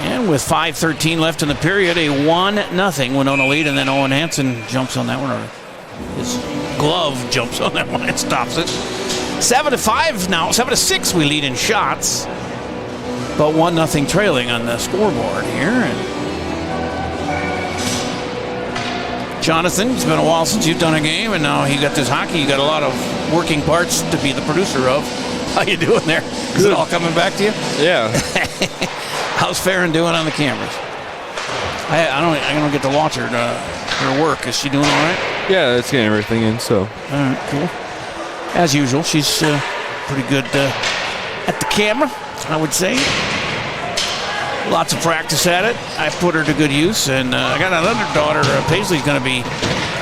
And with 5:13 left in the period, a 1-0 Winona lead. And then Owen Hansen jumps on that one. Or his glove jumps on that one and stops it. 7-5 now. 7-6 we lead in shots. But 1-0 trailing on the scoreboard here. And Jonathan, it's been a while since you've done a game, and now you got this hockey. You got a lot of working parts to be the producer of. How you doing there? Is it all coming back to you? Yeah. How's Farron doing on the cameras? I don't get to watch her work. Is she doing all right? Yeah, it's getting everything in. So. All right, cool. As usual, she's pretty good at the camera, I would say. Lots of practice at it. I put her to good use, and I got another daughter. Paisley's going to be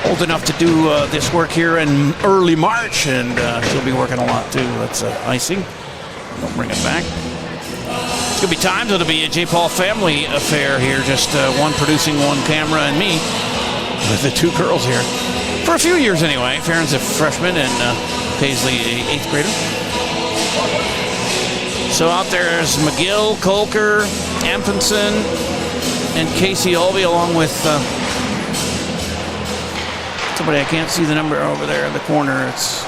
old enough to do this work here in early March, and she'll be working a lot too. That's icing. Don't bring it back. It's going to be times it'll be a J. Paul family affair here, just one producing, one camera, and me with the 2 girls here. For a few years anyway. Farron's a freshman, and Paisley a 8th grader. So out there is McGill, Colker, Amundsen, and Casey Olby, along with somebody I can't see the number over there in the corner. It's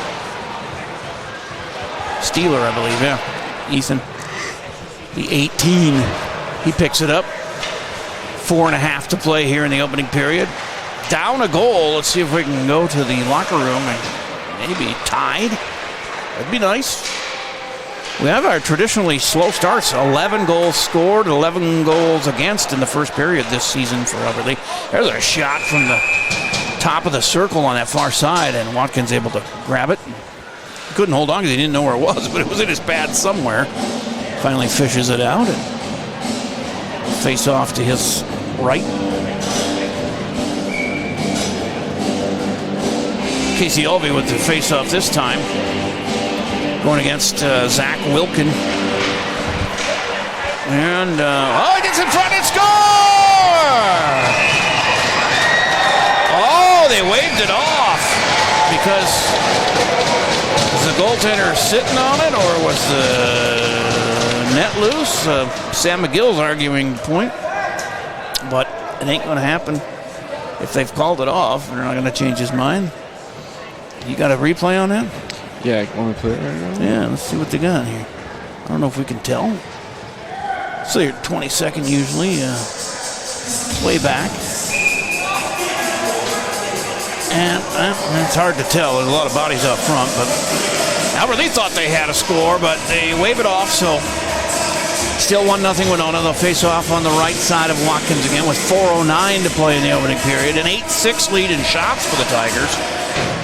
Steeler, I believe. Yeah, Ethan, the 18. He picks it up. 4.5 to play here in the opening period. Down a goal. Let's see if we can go to the locker room and maybe tied. That'd be nice. We have our traditionally slow starts. 11 goals scored, 11 goals against in the first period this season for Albert Lea. There's a shot from the top of the circle on that far side, and Watkins able to grab it. Couldn't hold on because he didn't know where it was, but it was in his pad somewhere. Finally fishes it out and face off to his right. Casey Olby with the face off this time. Going against Zach Wilkin. And, he gets in front and score! Oh, they waved it off because was the goaltender sitting on it, or was the net loose? Sam McGill's arguing the point, but it ain't going to happen if they've called it off. They're not going to change his mind. You got a replay on that? Yeah, I want to play it right now. Yeah, let's see what they got here. I don't know if we can tell. So you're 22nd usually, way back. And it's hard to tell. There's a lot of bodies up front, but Albert Lea thought they had a score, but they wave it off, so still 1-0 Winona. They'll face off on the right side of Watkins again with 4:09 to play in the opening period. An 8-6 lead in shots for the Tigers.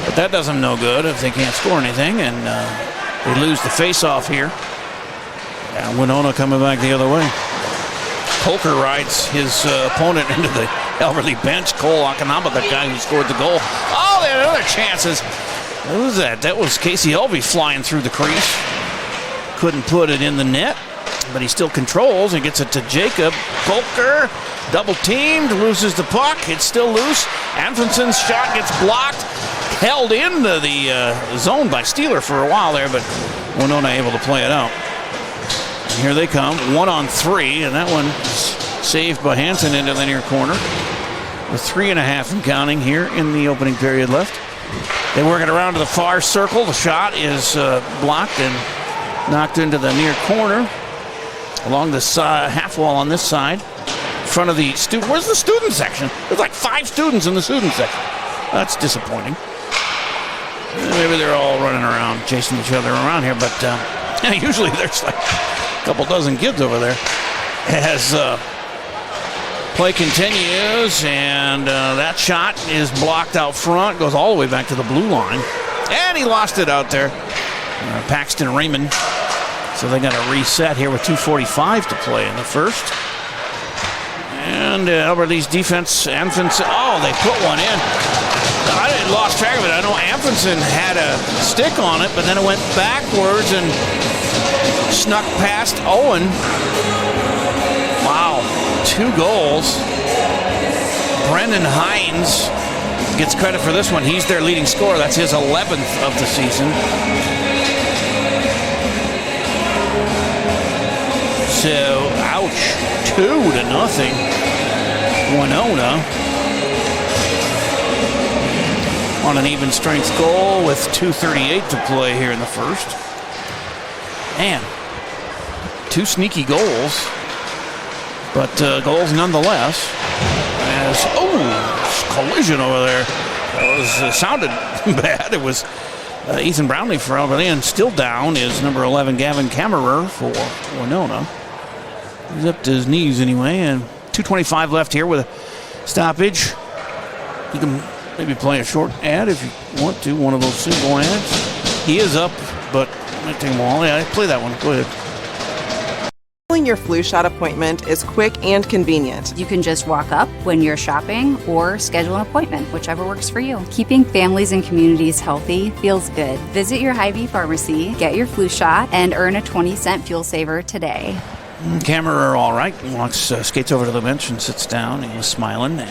But that does them no good if they can't score anything, and they lose the face-off here. And Winona coming back the other way. Coker rides his opponent into the Alberley bench. Cole Akanaba, the guy who scored the goal. Oh, they had other chances. What was that? That was Casey Elvey flying through the crease. Couldn't put it in the net, but he still controls and gets it to Jacob. Coker, double teamed, loses the puck. It's still loose. Anfonson's shot gets blocked. Held into the zone by Steeler for a while there, but Winona able to play it out. And here they come, 1-on-3, and that one saved by Hansen into the near corner. With 3.5 and counting here in the opening period left. They work it around to the far circle. The shot is blocked and knocked into the near corner along the half wall on this side. In front of the student. Where's the student section? There's like 5 students in the student section. That's disappointing. Maybe they're all running around, chasing each other around here, but usually there's like a couple dozen kids over there. As play continues, and that shot is blocked out front, goes all the way back to the blue line, and he lost it out there. Paxton Raymond. So they got to reset here with 2:45 to play in the first. And Albertlee's defense, Anfonson, they put one in. I lost track of it. I know Anfonson had a stick on it, but then it went backwards and snuck past Owen. Wow, 2 goals. Brendan Hines gets credit for this one. He's their leading scorer. That's his 11th of the season. So, ouch, 2-0. Winona on an even strength goal with 2:38 to play here in the first. Man, 2 sneaky goals, but goals nonetheless. As collision over there. It sounded bad. It was Ethan Brownlee for Alberley, and still down is number 11 Gavin Kammerer for Winona. He's up to his knees anyway, and 2:25 left here with a stoppage. You can maybe play a short ad if you want to, one of those single ads. He is up, but might take him a while. Yeah, play that one. Go ahead. Scheduling your flu shot appointment is quick and convenient. You can just walk up when you're shopping or schedule an appointment, whichever works for you. Keeping families and communities healthy feels good. Visit your Hy-Vee pharmacy, get your flu shot, and earn a 20-cent fuel saver today. Kammerer all right. Skates over to the bench and sits down. He was smiling. And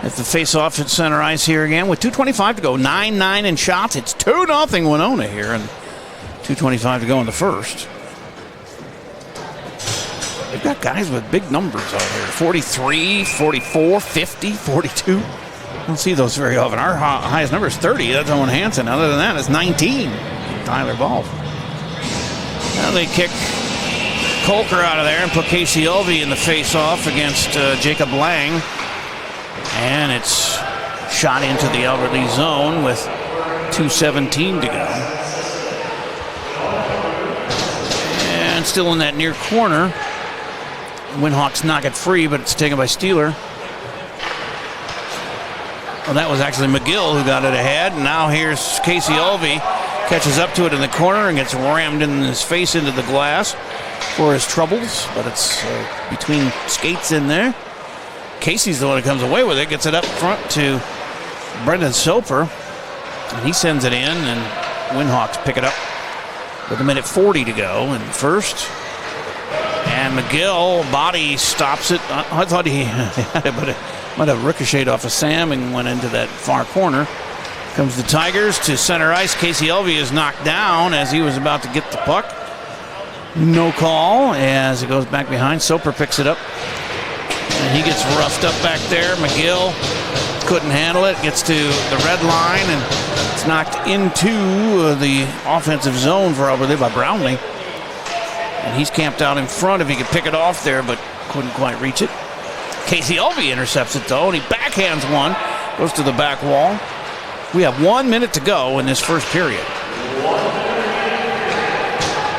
at the face-off at center ice here again with 2:25 to go. 9-9 in shots. It's 2-0 Winona here, and 2:25 to go in the first. They've got guys with big numbers out here. 43, 44, 50, 42. I don't see those very often. Our highest number is 30. That's Owen Hansen. Other than that, it's 19. Tyler Ball. Now they kick Colker out of there and put Casey Elvey in the face-off against Jacob Lang. And it's shot into the Alberley zone with 2:17 to go. And still in that near corner. Winhawks knock it free, but it's taken by Steeler. Well, that was actually McGill who got it ahead. And now here's Casey Elvey. Catches up to it in the corner and gets rammed in his face into the glass for his troubles. But it's between skates in there. Casey's the one who comes away with it. Gets it up front to Brendan Soper. And he sends it in, and Winhawks pick it up with 1:40 to go in the first. And McGill, body stops it. I thought he had it, but it might have ricocheted off of Sam and went into that far corner. Comes the Tigers to center ice. Casey Elvey is knocked down as he was about to get the puck. No call as it goes back behind. Soper picks it up. And he gets roughed up back there. McGill couldn't handle it. Gets to the red line, and it's knocked into the offensive zone for Alberley by Brownlee. And he's camped out in front if he could pick it off there, but couldn't quite reach it. Casey Elvey intercepts it, though, and he backhands one. Goes to the back wall. We have 1 minute to go in this first period.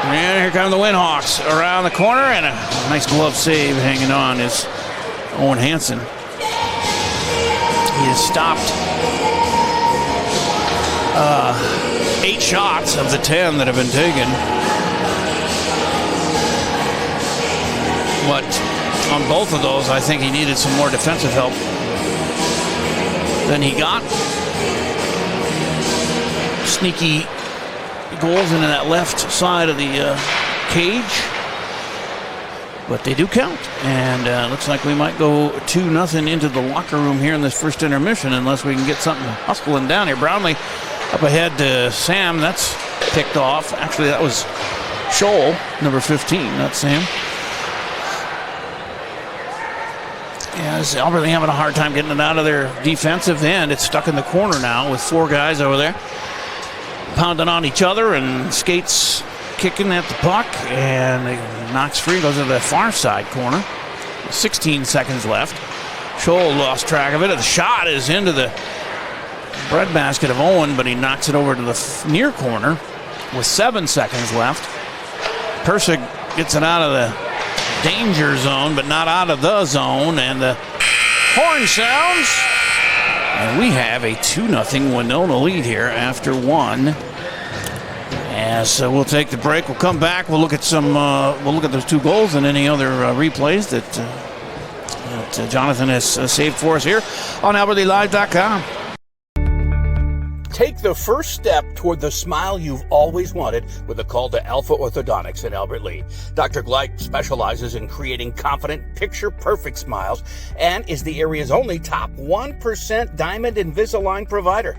And here come the Winhawks around the corner, and a nice glove save hanging on is Owen Hansen. He has stopped 8 shots of the 10 that have been taken. But on both of those, I think he needed some more defensive help than he got. Sneaky goals into that left side of the cage. But they do count. And looks like we might go 2-0 into the locker room here in this first intermission unless we can get something hustling down here. Brownlee up ahead to Sam. That's picked off. Actually, that was Scholl, number 15, not Sam. Yes, Albert Lee having a hard time getting it out of their defensive end. It's stuck in the corner now with 4 guys over there pounding on each other, and Skates kicking at the puck, and it knocks free, goes to the far side corner. 16 seconds left. Scholl lost track of it. The shot is into the breadbasket of Owen, but he knocks it over to the near corner with 7 seconds left. Persick gets it out of the danger zone, but not out of the zone, and the horn sounds, and we have a 2-0 Winona lead here after 1. So we'll take the break. We'll come back. We'll look at we'll look at those 2 goals and any other replays that Jonathan has saved for us here on AlbertLeeLive.com. Take the first step toward the smile you've always wanted with a call to Alpha Orthodontics in Albert Lea. Dr. Gleich specializes in creating confident, picture-perfect smiles and is the area's only top 1% Diamond Invisalign provider.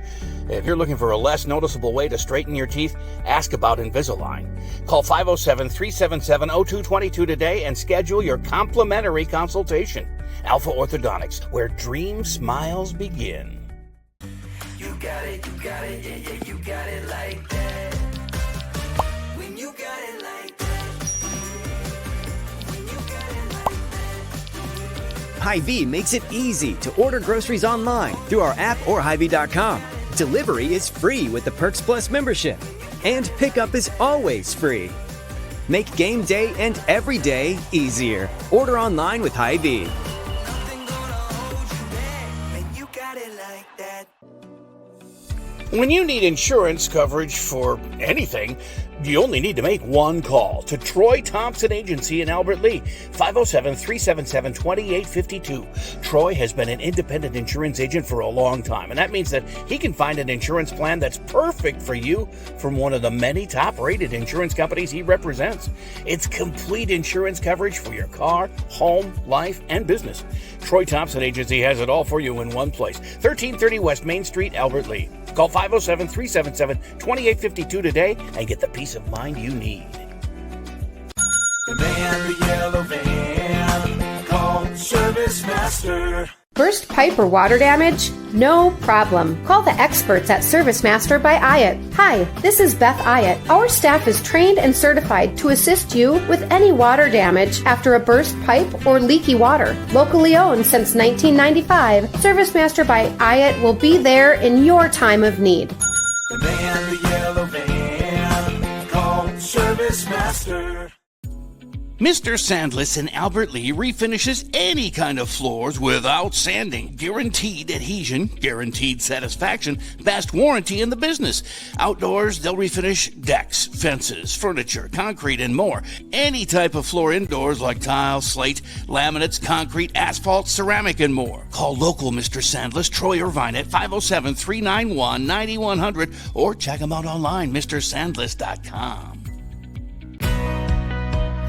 If you're looking for a less noticeable way to straighten your teeth, ask about Invisalign. Call 507-377-0222 today and schedule your complimentary consultation. Alpha Orthodontics, where dream smiles begin. You got it, yeah, you got it like that. When you got it like that. When you got it like that. Hy-Vee makes it easy to order groceries online through our app or Hy-Vee.com. Delivery is free with the Perks Plus membership, and pickup is always free. Make game day and every day easier. Order online with Hy-Vee. Nothing gonna hold you back when you got it like that. When you need insurance coverage for anything, you only need to make one call to Troy Thompson Agency in Albert Lea, 507-377-2852. Troy has been an independent insurance agent for a long time, and that means that he can find an insurance plan that's perfect for you from one of the many top-rated insurance companies he represents. It's complete insurance coverage for your car, home, life, and business. Troy Thompson Agency has it all for you in one place, 1330 West Main Street, Albert Lea. Call 507-377-2852 today and get the peace of mind you need. The man, the yellow van, call Service Master. Burst pipe or water damage? No problem. Call the experts at Service Master by Ayat. Hi, this is Beth Ayat. Our staff is trained and certified to assist you with any water damage after a burst pipe or leaky water. Locally owned since 1995, Service Master by Ayat will be there in your time of need. The man, the yellow van, call Service Master. Mr. Sandless in Albert Lea refinishes any kind of floors without sanding. Guaranteed adhesion, guaranteed satisfaction, best warranty in the business. Outdoors, they'll refinish decks, fences, furniture, concrete, and more. Any type of floor indoors like tile, slate, laminates, concrete, asphalt, ceramic, and more. Call local Mr. Sandless, Troy Irvine at 507-391-9100 or check him out online, MrSandless.com.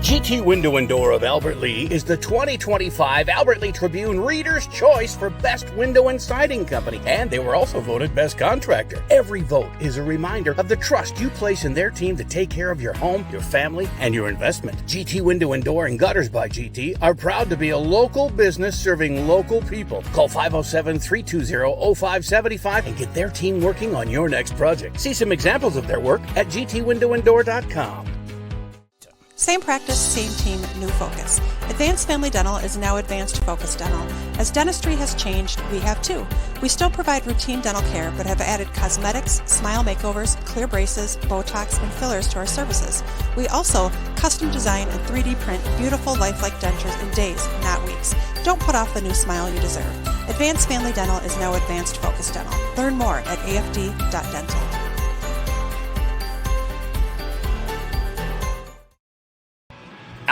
GT Window and Door of Albert Lea is the 2025 Albert Lea Tribune Reader's Choice for Best Window and Siding Company, and they were also voted Best Contractor. Every vote is a reminder of the trust you place in their team to take care of your home, your family, and your investment. GT Window and Door and Gutters by GT are proud to be a local business serving local people. Call 507-320-0575 and get their team working on your next project. See some examples of their work at gtwindowanddoor.com. Same practice, same team, new focus. Advanced Family Dental is now Advanced Focus Dental. As dentistry has changed, we have too. We still provide routine dental care, but have added cosmetics, smile makeovers, clear braces, Botox, and fillers to our services. We also custom design and 3D print beautiful lifelike dentures in days, not weeks. Don't put off the new smile you deserve. Advanced Family Dental is now Advanced Focus Dental. Learn more at afd.dental.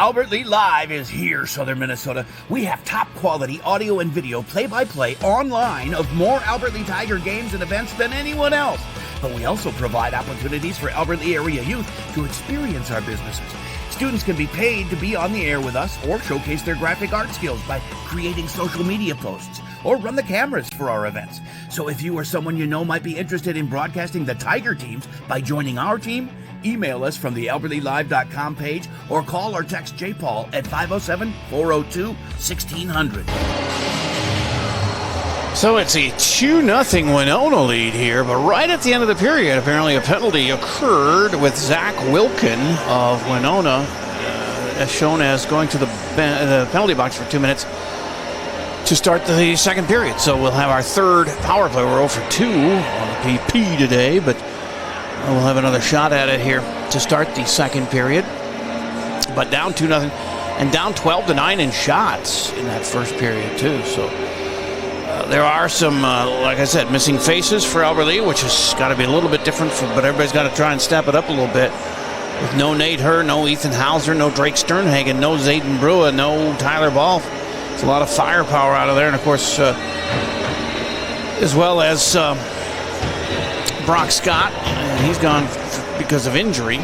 Albert Lee Live is here, Southern Minnesota. We have top quality audio and video play-by-play online of more Albert Lee Tiger games and events than anyone else. But we also provide opportunities for Albert Lee area youth to experience our businesses. Students can be paid to be on the air with us or showcase their graphic art skills by creating social media posts or run the cameras for our events. So if you or someone you know might be interested in broadcasting the Tiger teams by joining our team, email us from the AlbertLeeLive.com page or call or text J. Paul at 507-402-1600. So it's a 2-0 Winona lead here, but right at the end of the period, apparently a penalty occurred with Zach Wilkin of Winona, as shown as going to the penalty box for 2 minutes to start the second period. So we'll have our third power play. We're 0 for 2 on the PP today, but we'll have another shot at it here to start the second period. But down 2-0 and down 12-9 in shots in that first period too. So there are some, like I said, missing faces for Albert Lee, which has got to be a little bit different, but everybody's got to try and step it up a little bit. With no Nate Herr, no Ethan Hauser, no Drake Sternhagen, no Zayden Brua, no Tyler Ball. It's a lot of firepower out of there. And, of course, as well as Brock Scott, he's gone because of injury.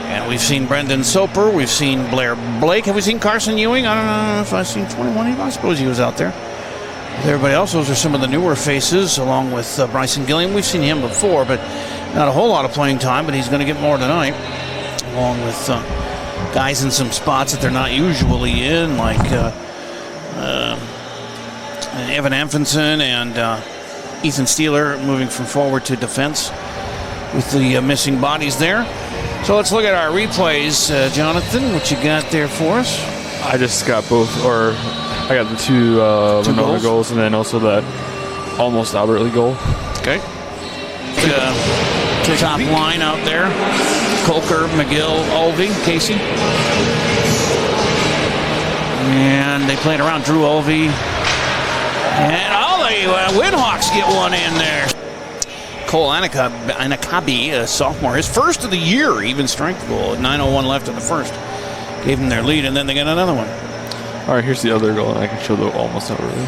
And we've seen Brendan Soper. We've seen Blair Blake. Have we seen Carson Ewing? I don't know if I've seen 21. I suppose he was out there. With everybody else, those are some of the newer faces, along with Bryson Gilliam. We've seen him before, but not a whole lot of playing time, but he's going to get more tonight, along with guys in some spots that they're not usually in, like Evan Amfinson and Ethan Steeler moving from forward to defense with the missing bodies there. So let's look at our replays. Jonathan, what you got there for us? I just got both, or I got the two Winona goals and then also that almost Albert Lee goal. Okay. The top line out there. Colker, McGill, Ulvey, Casey. And they played around Drew Ulvey. And the Windhawks get one in there. Cole Anakabi, a sophomore, his first of the year, even strength goal at 9:01 left in the first. Gave them their lead, and then they got another one. All right, here's the other goal, and I can show the almost Albert Lee.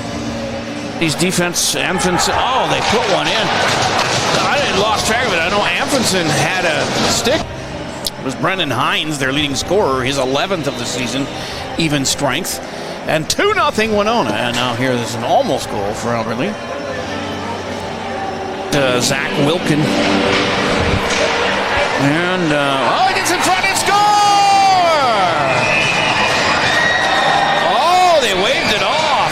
These defense, Amfinson, they put one in. I lost track of it. I know Amfinson had a stick. It was Brendan Hines, their leading scorer, his 11th of the season, even strength. And 2-0 Winona. And now here there's an almost goal for Albert Lee. Zach Wilkin. And, he gets in front and scores! Oh, they waved it off.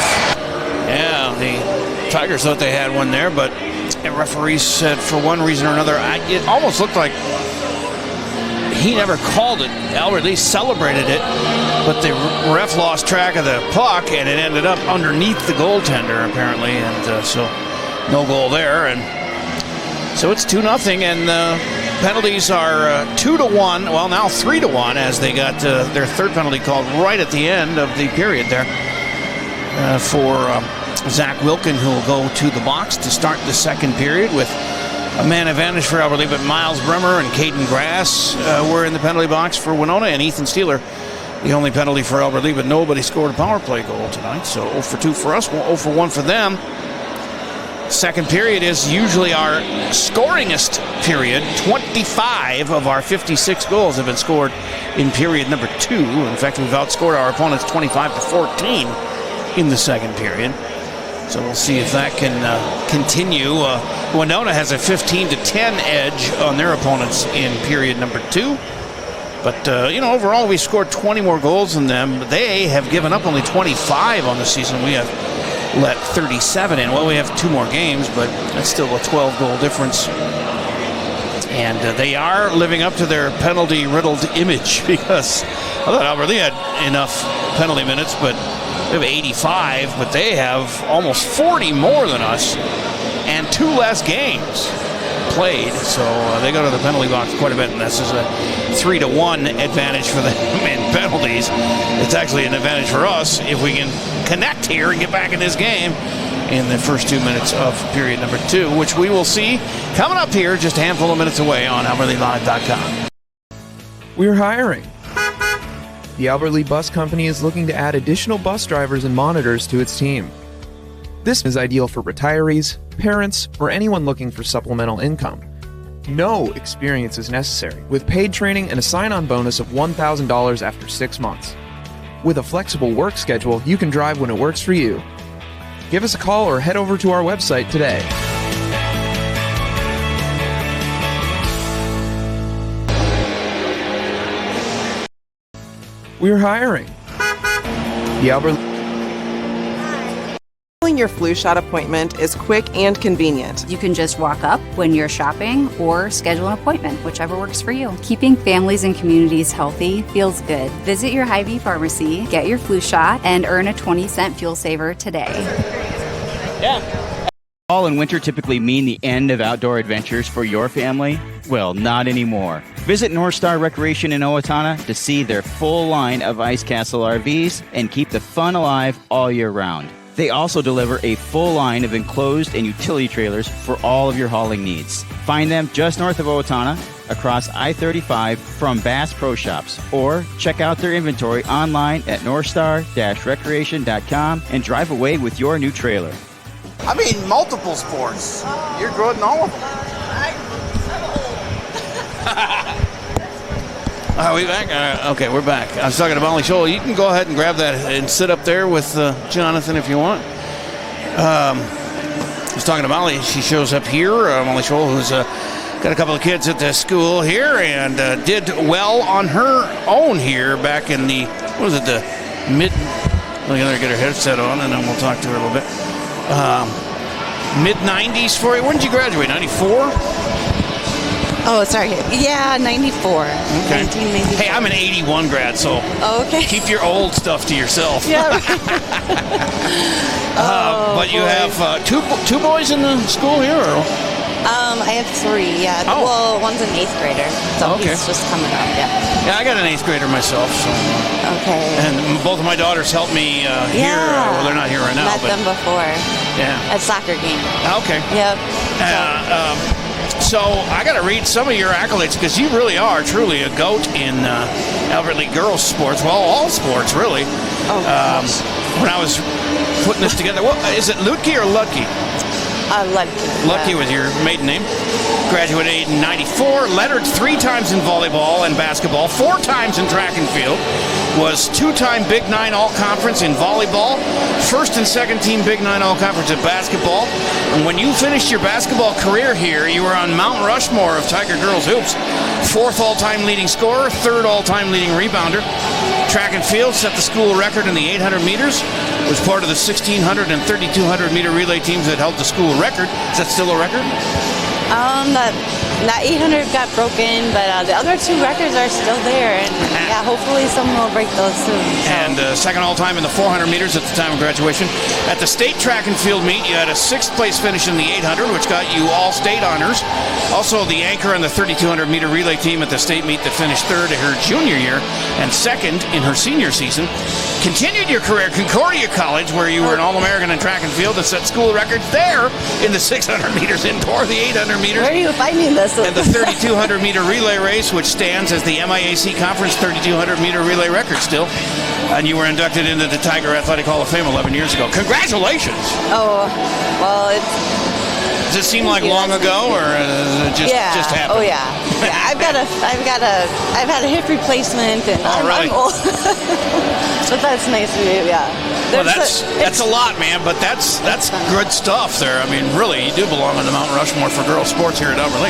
Yeah, the Tigers thought they had one there, but the referee said for one reason or another, it almost looked like he never called it. Albert Lee celebrated it, but the ref lost track of the puck, and it ended up underneath the goaltender, apparently, and so no goal there. And so it's 2-0, and penalties are 2-1. Well, now 3-1, as they got their third penalty called right at the end of the period there for Zach Wilkin, who will go to the box to start the second period with a man advantage for Albert Lee. But Miles Bremer and Caden Grass were in the penalty box for Winona, and Ethan Steeler the only penalty for Albert Lee, but nobody scored a power play goal tonight. So 0 for 2 for us, 0 for 1 for them. Second period is usually our scoringest period. 25 of our 56 goals have been scored in period number 2. In fact, we've outscored our opponents 25-14 in the second period. So we'll see if that can continue. Winona has a 15-10 edge on their opponents in period number 2. But, overall, we scored 20 more goals than them. They have given up only 25 on the season. We have let 37 in. Well, we have 2 more games, but that's still a 12-goal difference. And they are living up to their penalty-riddled image, because I thought Albert Lee had enough penalty minutes, but they have 85, but they have almost 40 more than us and 2 less games played. So they go to the penalty box quite a bit, and this is a 3-1 advantage for them in penalties. It's actually an advantage for us if we can connect here and get back in this game in the first 2 minutes of period number 2, which we will see coming up here just a handful of minutes away on AlbertLeeLive.com. We're hiring. the Albert Lea Bus Company is looking to add additional bus drivers and monitors to its team. This is ideal for retirees, parents, or anyone looking for supplemental income. No experience is necessary, with paid training and a sign-on bonus of $1,000 after 6 months. With a flexible work schedule, you can drive when it works for you. Give us a call or head over to our website today. We're hiring. The Albert Your flu shot appointment is quick and convenient. You can just walk up when you're shopping or schedule an appointment, whichever works for you. Keeping families and communities healthy feels good. Visit your Hy-Vee pharmacy, get your flu shot, and earn a 20-cent fuel saver today. Fall and winter typically mean the end of outdoor adventures for your family. Well, not anymore. Visit North Star Recreation in Owatonna to see their full line of Ice Castle RVs and keep the fun alive all year round. They also deliver a full line of enclosed and utility trailers for all of your hauling needs. Find them just north of Owatonna, across I-35 from Bass Pro Shops, or check out their inventory online at northstar-recreation.com and drive away with your new trailer. I mean, multiple sports. You're good in all of them. Are we back? Okay, we're back. I was talking to Molly Scholl. You can go ahead and grab that and sit up there with Jonathan if you want. I was talking to Molly. She shows up here. Molly Scholl, who's got a couple of kids at the school here and did well on her own here back in the, the mid... Let me get her headset on and then we'll talk to her a little bit. Mid-90s for you. When did you graduate? 94? Oh, sorry. Yeah, 94. Okay. 1994. Hey, I'm an 81 grad, so okay. Keep your old stuff to yourself. Yeah. But you have two boys in the school here, or? I have 3, yeah. Oh. Well, one's an 8th grader, so he's just coming up, yeah. Yeah, I got an 8th grader myself, so. Okay. And both of my daughters helped me here. Well, they're not here right now. Met them before. Yeah. At soccer game. Okay. Yep. So I got to read some of your accolades because you really are truly a goat in Albert Lea girls sports. Well, all sports, really. When I was putting this together, is it Lutke or Lutke? Lutke. Lutke was your maiden name. Graduated in 94, lettered 3 times in volleyball and basketball, 4 times in track and field. Was 2-time Big 9 All-Conference in volleyball, 1st and 2nd team Big 9 All-Conference in basketball. And when you finished your basketball career here, you were on Mount Rushmore of Tiger Girls Hoops. 4th all-time leading scorer, 3rd all-time leading rebounder. Track and field set the school record in the 800 meters. Was part of the 1,600 and 3,200 meter relay teams that held the school record. Is that still a record? That 800 got broken, but the other 2 records are still there, and yeah, hopefully someone will break those soon. So. And second all-time in the 400 meters at the time of graduation. At the state track and field meet, you had a 6th place finish in the 800, which got you all state honors. Also, the anchor on the 3,200 meter relay team at the state meet that finished 3rd in her junior year and 2nd in her senior season. Continued your career at Concordia College, where you were an All-American in track and field and set school records there in the 600 meters indoor, the 800 meters. Where are you finding this? And the 3,200 meter relay race, which stands as the MIAC Conference 3,200 meter relay record still. And you were inducted into the Tiger Athletic Hall of Fame 11 years ago. Congratulations! Oh, well, Does it seem like long ago, or just happened? Oh yeah. I've had a hip replacement, and I'm old. But that's nice of you, yeah. Well, that's a lot, man. But that's good stuff there. I mean, really, you do belong on the Mount Rushmore for girls sports here at Albert Lea.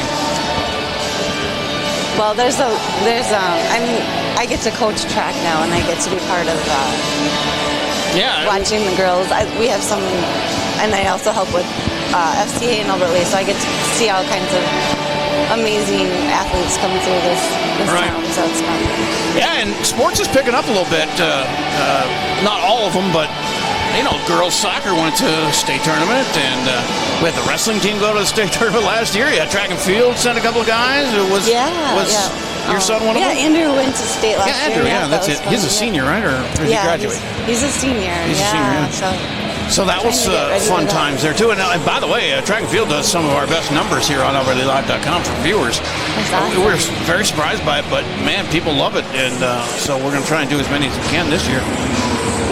Well, I get to coach track now, and I get to be part of watching the girls. We have some, and I also help with FCA in Albert Lea, so I get to see all kinds of amazing athletes come through this town, so it's fun. Yeah, and sports is picking up a little bit. Not all of them, but girls soccer went to a state tournament, and we had the wrestling team go to the state tournament last year. Yeah, track and field sent a couple of guys. Was your son one of them? Yeah, Andrew went to state last year. Yeah, Andrew, that's it. He's a senior, right? Or did he graduate? He's a senior. He's a senior, yeah. So So that was fun times there, too. And by the way, track and field does some of our best numbers here on AlbertLeeLive.com for viewers. Awesome. We're very surprised by it, but, man, people love it. And so we're going to try and do as many as we can this year.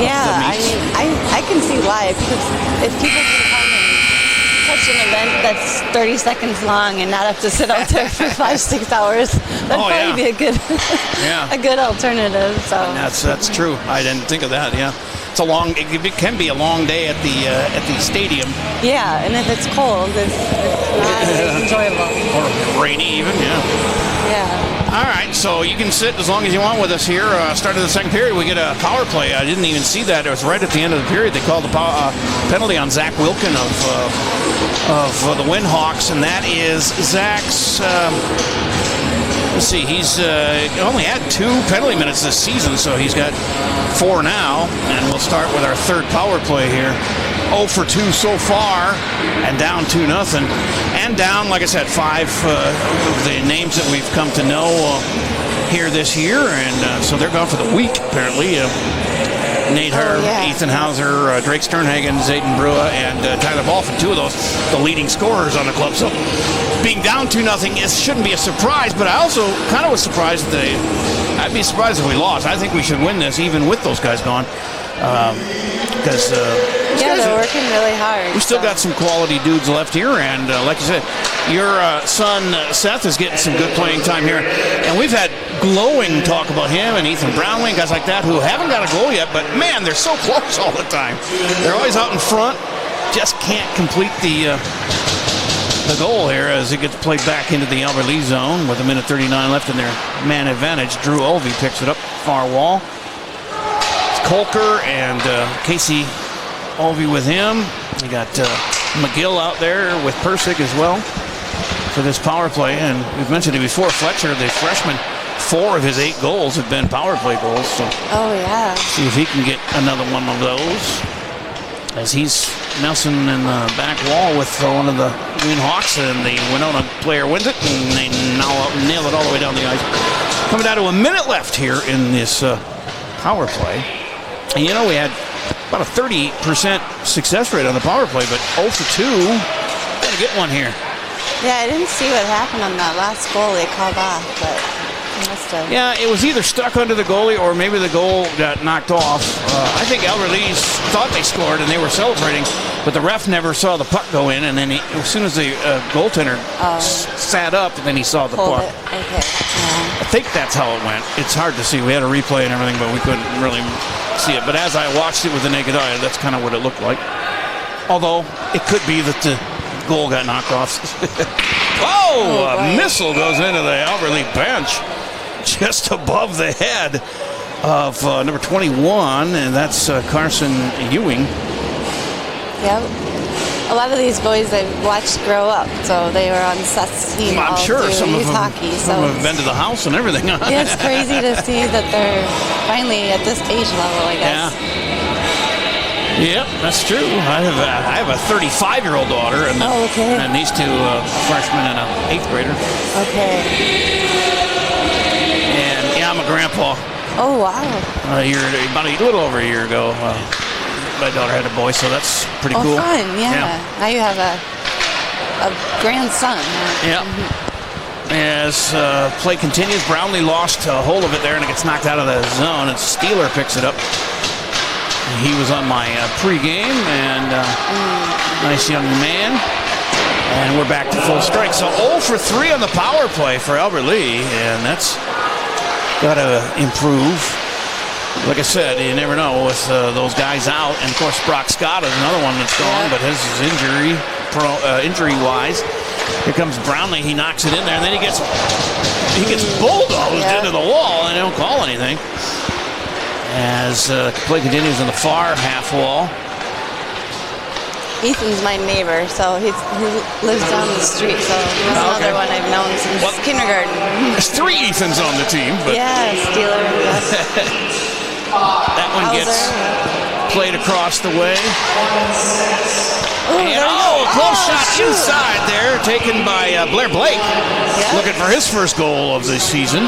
Yeah, I can see why. Because if people can come and catch an event that's 30 seconds long and not have to sit out there for 5-6 hours, that'd probably be a good a good alternative. So that's true. I didn't think of that. Yeah. It's it can be a long day at the stadium. Yeah, and if it's cold, it's not very enjoyable. Or rainy even, Yeah. All right, so you can sit as long as you want with us here. Start of the second period, we get a power play. I didn't even see that. It was right at the end of the period. They called the penalty on Zach Wilkin of the Windhawks, and that is Zach's... let's see, he's only had 2 penalty minutes this season, so he's got 4 now. And we'll start with our third power play here. 0 for 2 so far, and down 2-0. And down, like I said, 5 of the names that we've come to know here this year. And so they're gone for the week, apparently. Nate Herb, Ethan Hauser, Drake Sternhagen, Zayden Brua, and Tyler Balfin, 2 of those, the leading scorers on the club. So being down 2-0, it shouldn't be a surprise, but I also kind of was surprised I'd be surprised if we lost. I think we should win this even with those guys gone. Because they're working really hard. We still got some quality dudes left here, and like you said, your son Seth is getting some good playing time here, and we've had glowing talk about him and Ethan Brownlee, guys like that who haven't got a goal yet, but man, they're so close all the time. They're always out in front, just can't complete the goal here as it gets played back into the Albert Lee zone with 1:39 left in their man advantage. Drew Olvey picks it up far wall. It's Kolker and Casey Olvey with him. We got McGill out there with Persig as well for this power play. And we've mentioned it before, Fletcher, the freshman, 4 of his 8 goals have been power play goals. So see if he can get another one of those. As he's Nelson in the back wall with one of the Windhawks, and the Winona player wins it, and they nail it all the way down the ice. Coming down to a minute left here in this power play. And you know, we had about a 30% success rate on the power play, but 0 for 2. Gotta get one here. Yeah, I didn't see what happened on that last goal they called off, but it must have. Yeah, it was either stuck under the goalie or maybe the goal got knocked off. I think Albert Lee's thought they scored and they were celebrating, but the ref never saw the puck go in, and then as soon as the goaltender sat up, then he saw the puck. Okay. I think that's how it went. It's hard to see. We had a replay and everything, but we couldn't really see it. But as I watched it with the naked eye, that's kind of what it looked like. Although, it could be that the goal got knocked off. A missile goes into the Albert Lee bench just above the head of number 21, and that's Carson Ewing. Yep. A lot of these boys I've watched grow up, so they were on Seth's team I'm all sure through some of youth them hockey. So have been to the house and everything. yeah, it's crazy to see that they're finally at this age level, I guess. Yep, that's true. I have a 35-year-old daughter, and and these 2 freshmen and an 8th grader. Okay. And I'm a grandpa. Oh wow. About a little over a year ago, my daughter had a boy, so that's pretty cool. Fun, yeah. Now you have a grandson. Yeah. As play continues, Brownlee lost hold of it there, and it gets knocked out of the zone, and Steeler picks it up. He was on my pregame, and nice young man. And we're back to full strike. So 0 for 3 on the power play for Albert Lee, and that's got to improve. Like I said, you never know with those guys out. And, of course, Brock Scott is another one that's gone, but his is injury-wise. Here comes Brownlee. He knocks it in there, and then he gets bulldozed into the wall, and they don't call anything. As play continues on the far half wall. Ethan's my neighbor, so he lives down the street, so he's another one I've known since kindergarten. There's 3 Ethans on the team. But yeah, Steeler. That one gets played across the way. Close shot inside there, taken by Blair Blake. Looking for his first goal of the season.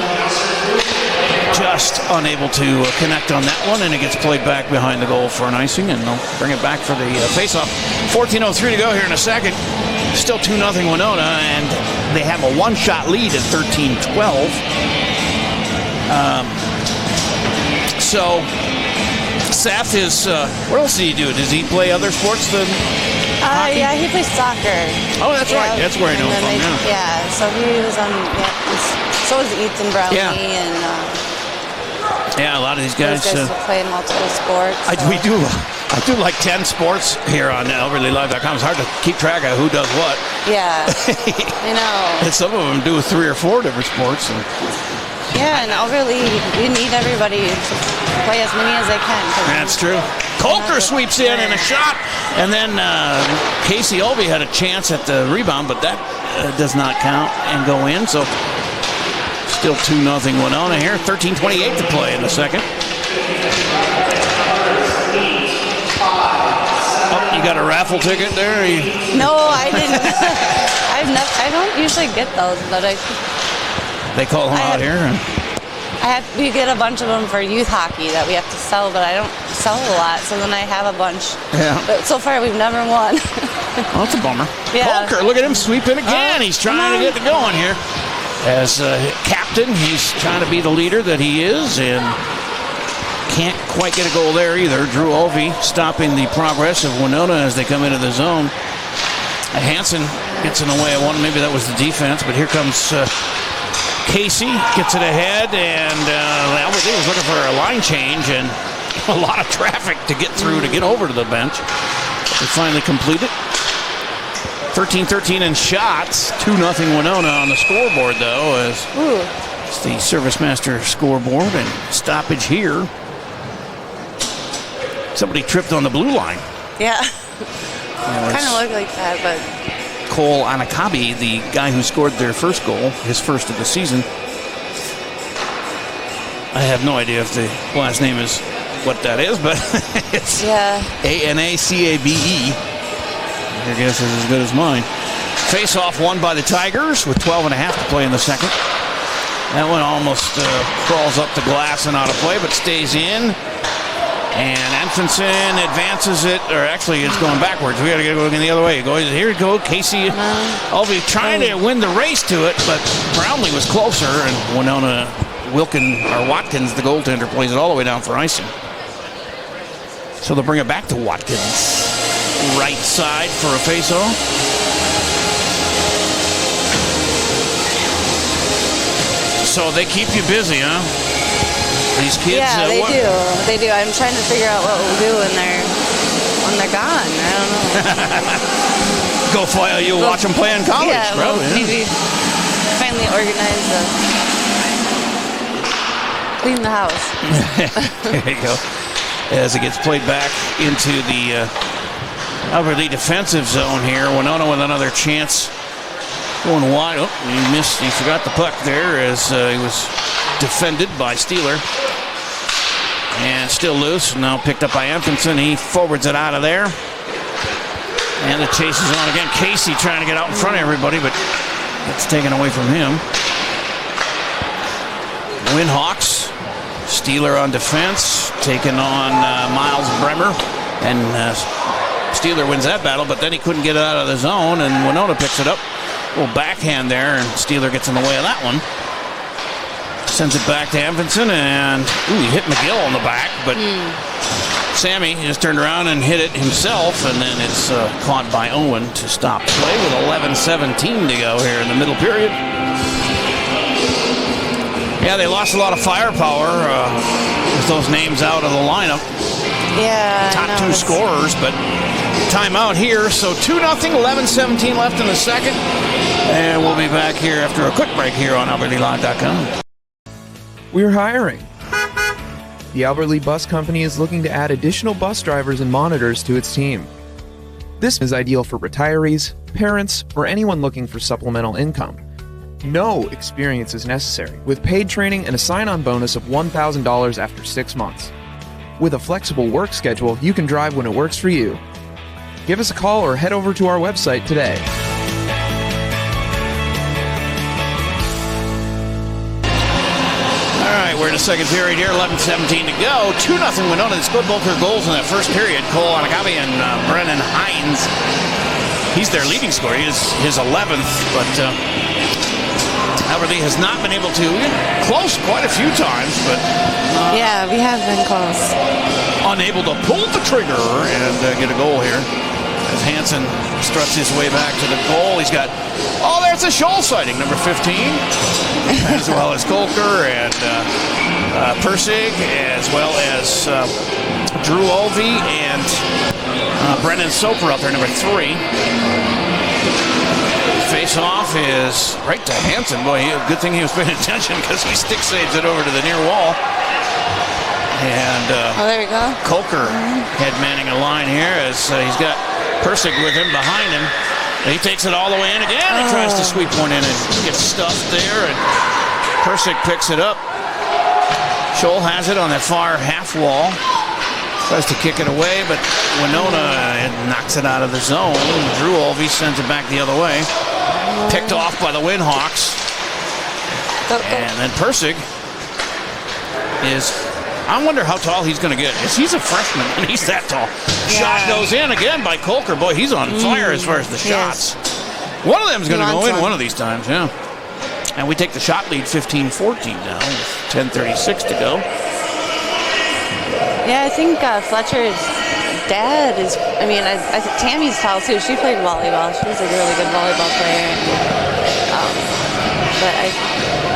just unable to connect on that one, and it gets played back behind the goal for an icing, and they'll bring it back for the face-off. 14:03 to go here in a second. Still 2-0 Winona, and they have a one-shot lead at 13-12. So Seth is, what else does he do? Does he play other sports than hockey? Yeah, he plays soccer. Oh, that's right. That's where I know him from, Yeah, so he was on, so was Ethan Brownlee, and yeah, a lot of these guys play multiple sports. I do like 10 sports here on AlbertLeeLive.com. It's hard to keep track of who does what. Yeah, I know. And some of them do 3 or 4 different sports. Yeah, and Albertlee, you need everybody to play as many as they can. That's true. Coulter sweeps in and a shot, and then Casey Olby had a chance at the rebound, but that does not count and go in. So still 2-0 Winona here. 13:28 to play in the second. Oh, you got a raffle ticket there? No, I didn't. I don't usually get those, but they call them out here. We get a bunch of them for youth hockey that we have to sell, but I don't sell a lot, so then I have a bunch. Yeah. But so far we've never won. Well, that's a bummer. Yeah. Coulter, look at him sweeping again. He's trying to get it going here. As captain, he's trying to be the leader that he is, and can't quite get a goal there either. Drew Olvey stopping the progress of Winona as they come into the zone. Hansen gets in the way of one. Maybe that was the defense, but here comes Casey, gets it ahead, and Albert Lee was looking for a line change, and a lot of traffic to get through to get over to the bench. They finally complete it. 13-13 in shots. 2-0 Winona on the scoreboard, though, as it's the Service Master scoreboard, and stoppage here. Somebody tripped on the blue line. Yeah. Kind of looked like that, but Cole Anakabi, the guy who scored their first goal, his first of the season. I have no idea if the last name is what that is, but it's Anacabe. Your guess is as good as mine. Face-off won by the Tigers with 12.5 to play in the second. That one almost crawls up the glass and out of play, but stays in. And Anfinson advances it, or actually it's going backwards. We got to get it going the other way. Here we go, Casey Olvey trying to win the race to it, but Brownlee was closer, and Winona Watkins, the goaltender, plays it all the way down for icing. So they'll bring it back to Watkins. Right side for a face-off. So they keep you busy, huh? These kids? Yeah, they do. They do. I'm trying to figure out what we'll do when they're gone. I don't know. You'll watch them play in college, yeah, bro. Well, maybe finally organize clean the house. There you go. As it gets played back into the Albert Lee defensive zone here. Winona with another chance. Going wide. Oh, he forgot the puck there as he was defended by Steeler. And still loose. Now picked up by Anfinson. He forwards it out of there. And the chase is on again. Casey trying to get out in front of everybody, but it's taken away from him. Windhawks. Steeler on defense. Taking on Miles Bremer. And Steeler wins that battle, but then he couldn't get it out of the zone, and Winona picks it up. A little backhand there, and Steeler gets in the way of that one. Sends it back to Anfinson, and he hit McGill on the back, but Sammy just turned around and hit it himself, and then it's caught by Owen to stop play with 11:17 to go here in the middle period. Yeah, they lost a lot of firepower with those names out of the lineup. Yeah. Top two scorers, but timeout here. So 2-0, 11:17 left in the second. And we'll be back here after a quick break here on AlbertLeeLive.com. We're hiring. The Albert Lee Bus Company is looking to add additional bus drivers and monitors to its team. This is ideal for retirees, parents, or anyone looking for supplemental income. No experience is necessary, with paid training and a sign-on bonus of $1,000 after 6 months. With a flexible work schedule, you can drive when it works for you. Give us a call or head over to our website today. All right, we're in the second period here, 11:17 to go. 2-0 Winona. They scored both their goals in that first period. Cole Anagabi and Brennan Hines. He's their leading scorer. He is his 11th, but Albert Lea has not been able to get close quite a few times, but yeah, we have been close. Unable to pull the trigger and get a goal here. As Hansen struts his way back to the goal. He's got, there's a Scholl sighting, number 15, as well as Kolker and Persig, as well as Drew Olvey and Brendan Soper out there, number 3. Face-off is right to Hansen. Boy, good thing he was paying attention because he stick saves it over to the near wall. And there we go. Kolker head manning a line here as he's got Persig with him behind him. He takes it all the way in again and tries to sweep one in and gets stuffed there. And Persig picks it up. Scholl has it on that far half wall. Tries to kick it away, but Winona knocks it out of the zone. Drew Olvey sends it back the other way. Picked off by the Windhawks. And then Persig is... I wonder how tall he's going to get. He's a freshman, and he's that tall. Yeah. Shot goes in again by Kolker. Boy, he's on fire as far as the shots. One of them's going to go in one of these times, yeah. And we take the shot lead 15-14 now, with 10:36 to go. Yeah, I think Fletcher's dad is, I think Tammy's tall too. She played volleyball. She was a really good volleyball player. But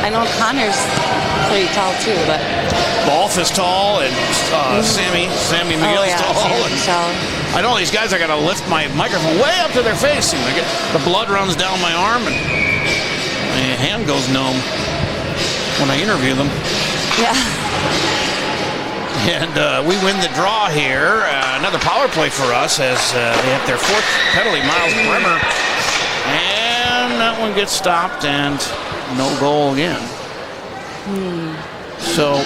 I know Connor's pretty tall too, but... Balf is tall, and Sammy McGill's tall. I know these guys, I got to lift my microphone way up to their face. And the blood runs down my arm, and my hand goes numb when I interview them. Yeah. And we win the draw here. Another power play for us as they have their 4th penalty, Miles Bremer. And that one gets stopped, and no goal again. So...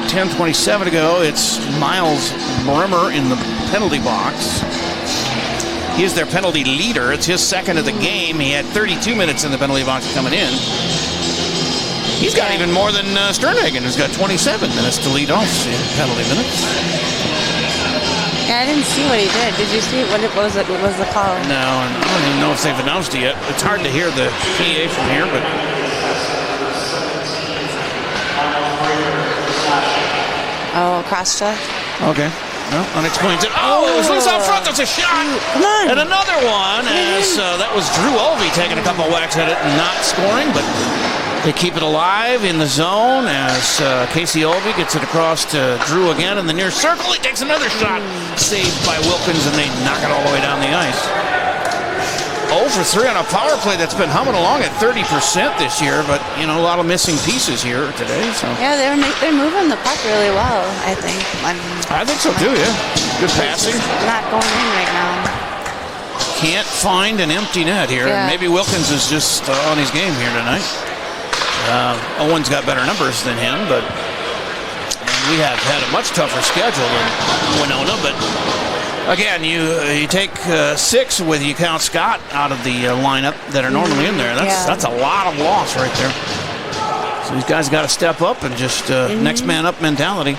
10:27 to go. It's Miles Bremer in the penalty box. He is their penalty leader. It's his second of the game. He had 32 minutes in the penalty box coming in. He's got even more than Sternhagen, who's got 27 minutes to lead off in penalty minutes. Yeah, I didn't see what he did. Did you see what was the call? No, and I don't even know if they've announced it yet. It's hard to hear the PA from here, but... Cross check. Okay. Well, unexplained it. It was loose out front. There's a shot. Come on. And another one as that was Drew Olvey taking a couple whacks at it and not scoring, but they keep it alive in the zone as Casey Olvey gets it across to Drew again in the near circle. He takes another shot, saved by Wilkins, and they knock it all the way down the ice. 0 for 3 on a power play that's been humming along at 30% this year, but a lot of missing pieces here today. So yeah, they're moving the puck really well. I think. I think so too. Yeah, good passing. Not going in right now. Can't find an empty net here. Yeah. Maybe Wilkins is just on his game here tonight. Owen's got better numbers than him, but we have had a much tougher schedule than Winona, but. Again, you take 6 with you count Scott out of the lineup that are normally in there. That's a lot of loss right there. So these guys got to step up and just next man up mentality.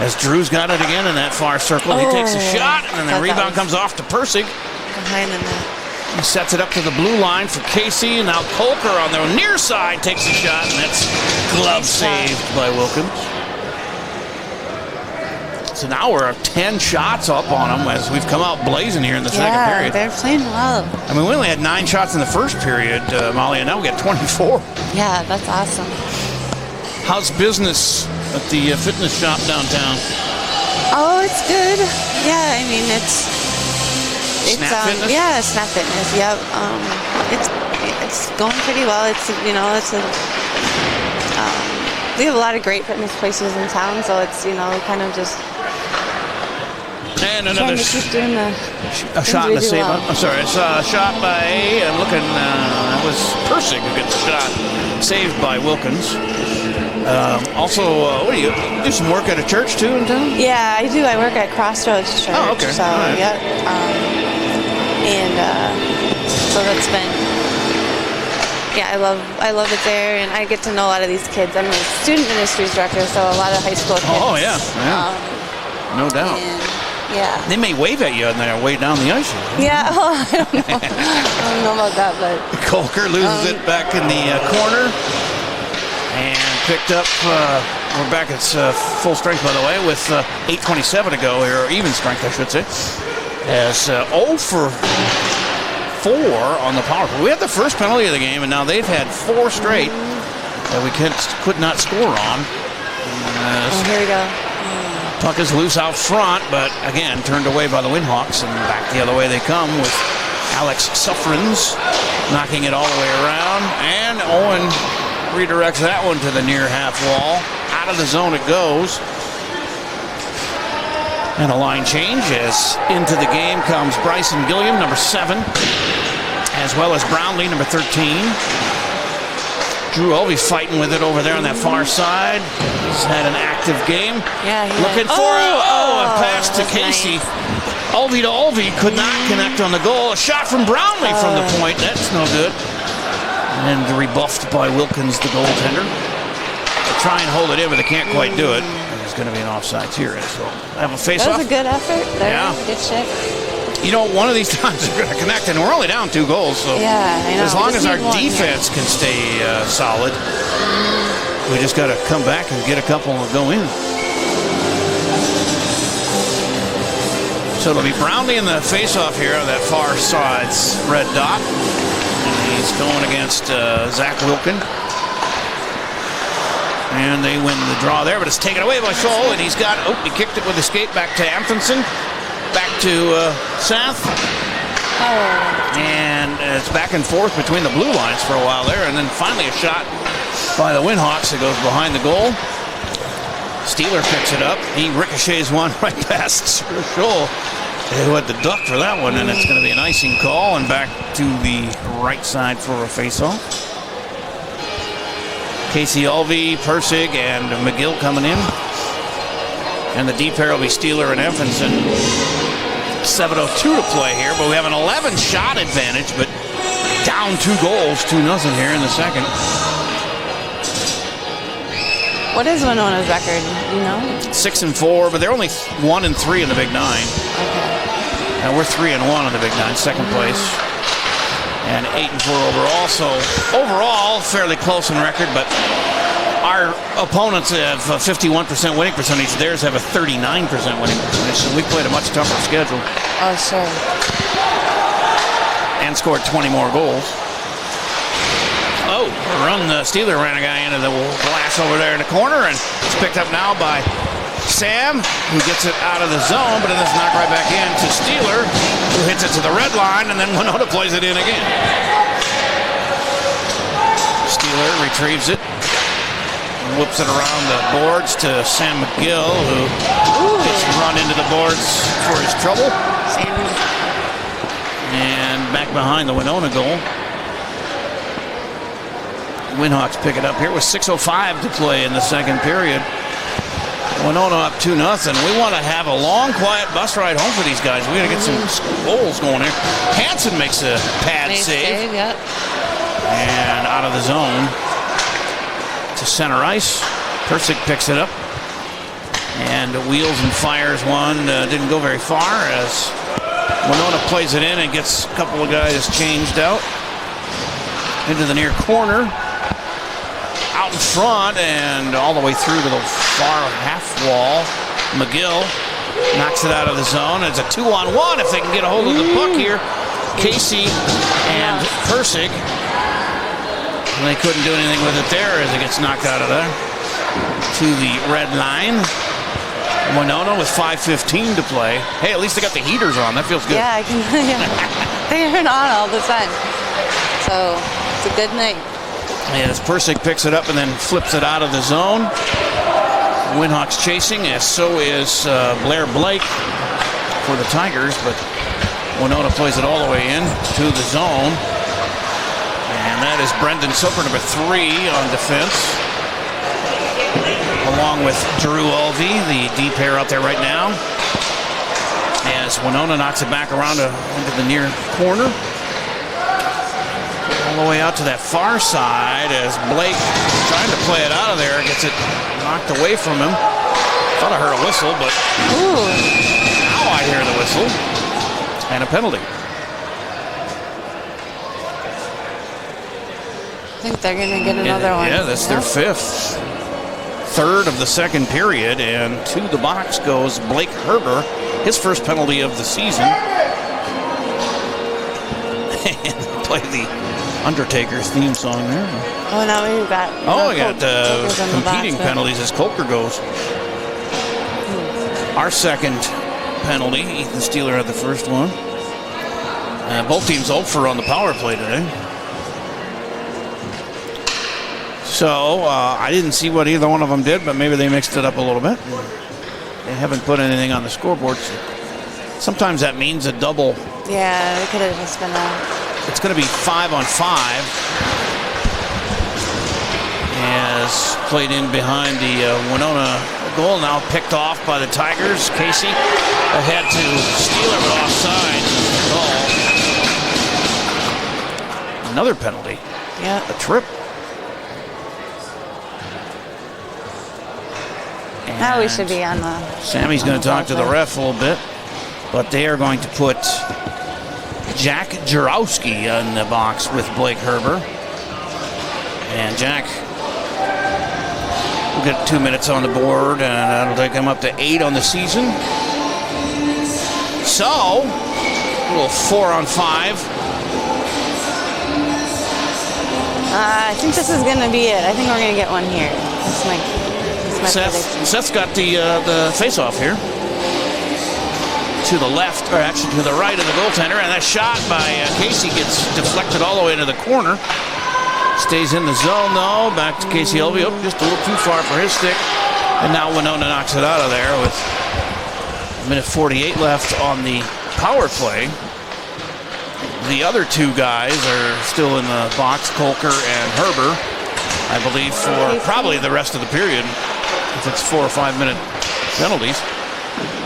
As Drew's got it again in that far circle. He takes a shot, and then the rebound comes off to Persig. Behind the net. He sets it up to the blue line for Casey. Now Kolker on the near side takes a shot, and that's glove saved by Wilkins. So now we're 10 shots up on them as we've come out blazing here in the second period. They're playing well. I mean, we only had 9 shots in the first period, Molly, and now we got 24. Yeah, that's awesome. How's business at the fitness shop downtown? Oh, it's good. Yeah, I mean, it's Snap Fitness? Yeah, Snap Fitness. Yep. It's going pretty well. We have a lot of great fitness places in town, so it's kind of just. And another keep doing a shot and a save. Well. I'm sorry, it's a shot by. I'm looking. That was Persig who gets the shot, saved by Wilkins. Also, what do you do? Some work at a church too in town? Yeah, I do. I work at Crossroads Church. Oh, okay. So yep. So that's been Yeah, I love it there, and I get to know a lot of these kids. I'm a student ministries director, so a lot of high school kids. Oh, yeah. No doubt. Yeah. They may wave at you on their way down the ice. Yeah, I don't know. I don't know about that, but... Colker loses it back in the corner. And picked up, we're back at full strength, by the way, with 8:27 to go here, or even strength, I should say. As 0 for 4 on the power play. We had the first penalty of the game, and now they've had 4 straight that we could not score on. Here we go. Puck is loose out front, but again, turned away by the Windhawks, and back the other way they come with Alex Suffrins knocking it all the way around, and Owen redirects that one to the near half wall. Out of the zone it goes. And a line change as into the game comes Bryson Gilliam, number 7, as well as Brownlee, number 13. Drew Olvey fighting with it over there on that far side. He's had an active game. Yeah, looking for a pass to Casey. Olvey to Olvey, could not connect on the goal. A shot from Brownlee from the point. That's no good. And rebuffed by Wilkins, the goaltender. They try and hold it in, but they can't quite do it. There's going to be an offsides here. So have a face-off. That was a good effort. There. Yeah. Good shit. You know, one of these times they're going to connect, and we're only down 2 goals. So yeah, I know. As long as our defense can stay solid, we just got to come back and get a couple and go in. So it'll be Brownlee in the face-off here on that far side's red dot. And he's going against Zach Wilkin. And they win the draw there, but it's taken away by Scholl, and he kicked it with a skate back to Antonsen. Back to Seth. And it's back and forth between the blue lines for a while there, and then finally a shot by the Windhawks that goes behind the goal. Steeler picks it up. He ricochets one right past Scholl, who had the duck for that one, and it's going to be an icing call, and back to the right side for a face-off. Casey Olvey, Persig, and McGill coming in. And the deep pair will be Steeler and Effinson. 7:02 to play here, but we have an 11-shot advantage, but down 2 goals, 2-0 here in the second. What is Winona's record? You know? 6-4, but they're only 1-3 in the Big Nine. Okay. And we're 3-1 in the Big Nine, second place. And 8-4 overall, so overall fairly close in record, but our opponents have a 51% winning percentage. Theirs have a 39% winning percentage, so we played a much tougher schedule. Oh, sure. And scored 20 more goals. Oh, Steeler ran a guy into the glass over there in the corner, and it's picked up now by Sam, who gets it out of the zone, but then it's knocked right back in to Steeler, who hits it to the red line, and then Winona plays it in again. Steeler retrieves it. Whips it around the boards to Sam McGill, who gets run into the boards for his trouble. And back behind the Winona goal. Windhawks pick it up here with 6:05 to play in the second period. Winona up 2-0. We want to have a long, quiet bus ride home for these guys. We're going to get some goals going here. Hansen makes a pad save. Yep. And out of the zone to center ice. Persig picks it up and wheels and fires one. Didn't go very far as Winona plays it in and gets a couple of guys changed out into the near corner. Out in front and all the way through to the far half wall. McGill knocks it out of the zone. It's a 2-on-1 if they can get a hold of the puck here. Casey and Persig. And they couldn't do anything with it there as it gets knocked out of there to the red line. Winona with 5:15 to play. Hey, at least they got the heaters on. That feels good. Yeah, they aren't on all the time. So it's a good night. And as Persig picks it up and then flips it out of the zone. Windhawks chasing, as so is Blair Blake for the Tigers, but Winona plays it all the way in to the zone. And that is Brendan Soper, number 3 on defense. Along with Drew Olvey, the D pair out there right now. As Winona knocks it back around into the near corner. all the way out to that far side as Blake trying to play it out of there, gets it knocked away from him. Thought I heard a whistle, but now I hear the whistle. And a penalty. I think they're going to get another one. Yeah, that's their fifth. Third of the second period, and to the box goes Blake Herber, his first penalty of the season. And play the Undertaker's theme song there. Oh, now we've got. We got competing penalties as Kolker goes. Our second penalty, Ethan Steeler had the first one. Both teams 0 for on the power play today. So I didn't see what either one of them did, but maybe they mixed it up a little bit. They haven't put anything on the scoreboard. So sometimes that means a double. Yeah, it could have just been a. It's going to be 5-on-5. As played in behind the Winona goal, now picked off by the Tigers. Casey ahead to Steeler, but offside. Goal. Another penalty. Yeah. A trip. Now we should be on the. Sammy's going to talk to the ref a little bit, but they are going to put Jack Jarowski in the box with Blake Herber. And Jack will get 2 minutes on the board, and that'll take him up to 8 on the season. So, a little 4-on-5. I think this is going to be it. I think we're going to get one here. That's my prediction. Seth's got the face-off here. To the left, or actually to the right of the goaltender, and that shot by Casey gets deflected all the way to the corner. Stays in the zone, though. Back to Casey Elvey. Just a little too far for his stick. And now Winona knocks it out of there with a minute 48 left on the power play. The other two guys are still in the box, Kolker and Herber, I believe, for probably the rest of the period, if it's 4 or 5 minute penalties.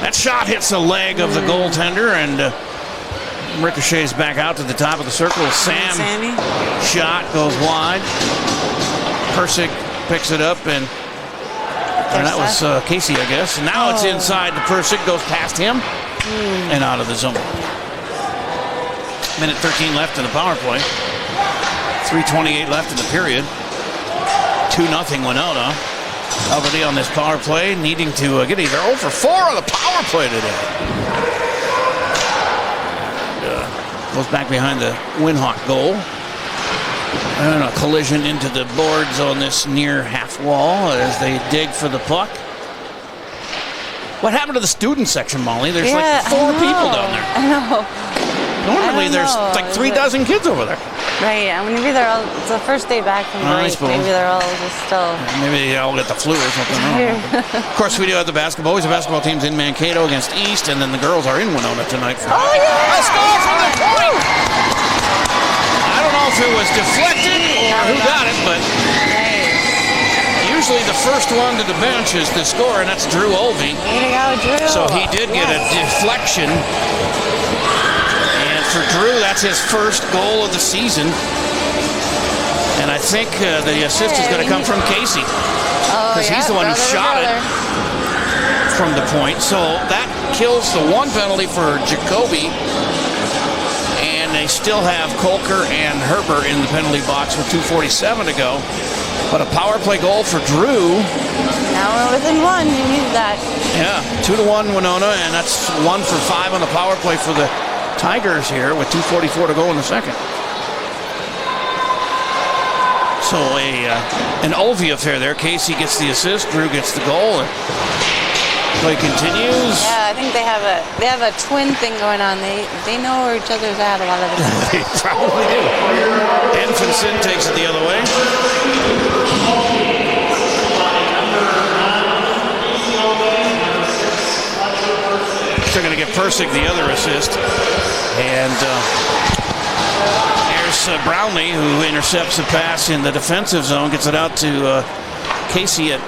That shot hits the leg of the goaltender and ricochets back out to the top of the circle. Sammy shot goes wide. Persick picks it up, and that was Casey, I guess. And now it's inside the Persick, goes past him and out of the zone. Minute 13 left in the power play. 3:28 left in the period. 2-0 Winona. Albany on this power play, needing to get either 0 for 4 on the power play today. And, goes back behind the Winhawk goal. And a collision into the boards on this near half wall as they dig for the puck. What happened to the student section, Molly? There's like 4 people down there. I know. Normally there's like 3 dozen kids over there. Right, and maybe they're all, it's the first day back from break. Maybe they're all just still. Maybe they all get the flu or something. Of course, we do have the basketball. Always the basketball team's in Mankato against East, and then the girls are in Winona tonight. Let's go from the point! I don't know if it was deflected or who got it, but usually the first one to the bench is the scorer, and that's Drew Olvey. Way to go, Drew. So he did get a deflection. For Drew, that's his first goal of the season. And I think the assist is going to come from Casey. Because he's the one who shot it from the point. So that kills the 1 penalty for Jacoby. And they still have Kolker and Herber in the penalty box with 2:47 to go. But a power play goal for Drew. Now we're within 1. You need that. Yeah, 2-1 Winona, and that's 1 for 5 on the power play for the Tigers here with 2:44 to go in the second. So an Olvey affair there. Casey gets the assist, Drew gets the goal, and play continues. Yeah, I think they have a twin thing going on. They know where each other's at a lot of the time. They probably do. Enfinson takes it the other way. They're going to get Persick the other assist. And there's Brownlee, who intercepts a pass in the defensive zone, gets it out to Casey at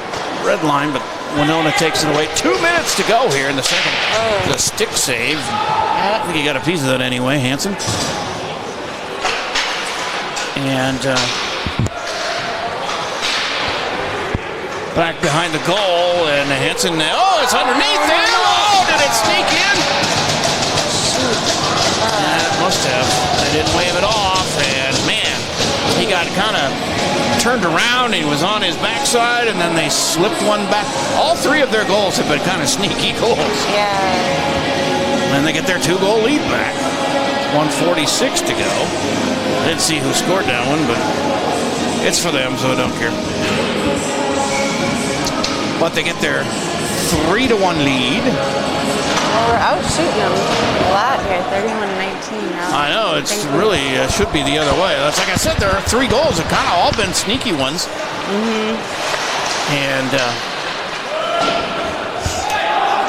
red line, but Winona takes it away. 2 minutes to go here in the second. The stick save. I think he got a piece of that anyway, Hansen. And back behind the goal, and Hansen, it's underneath there. Oh, did it sneak in? It must have. They didn't wave it off, and man, he got kind of turned around. He was on his backside, and then they slipped one back. All three of their goals have been kind of sneaky goals. Yeah. And they get their 2-goal lead back. 1:46 to go. Didn't see who scored that one, but it's for them, so I don't care. But they get their 3-1 lead. Well, we're out shooting them a lot here, 31-19 now. I know, it's really should be the other way. That's like I said, there are 3 goals that kind of all been sneaky ones. And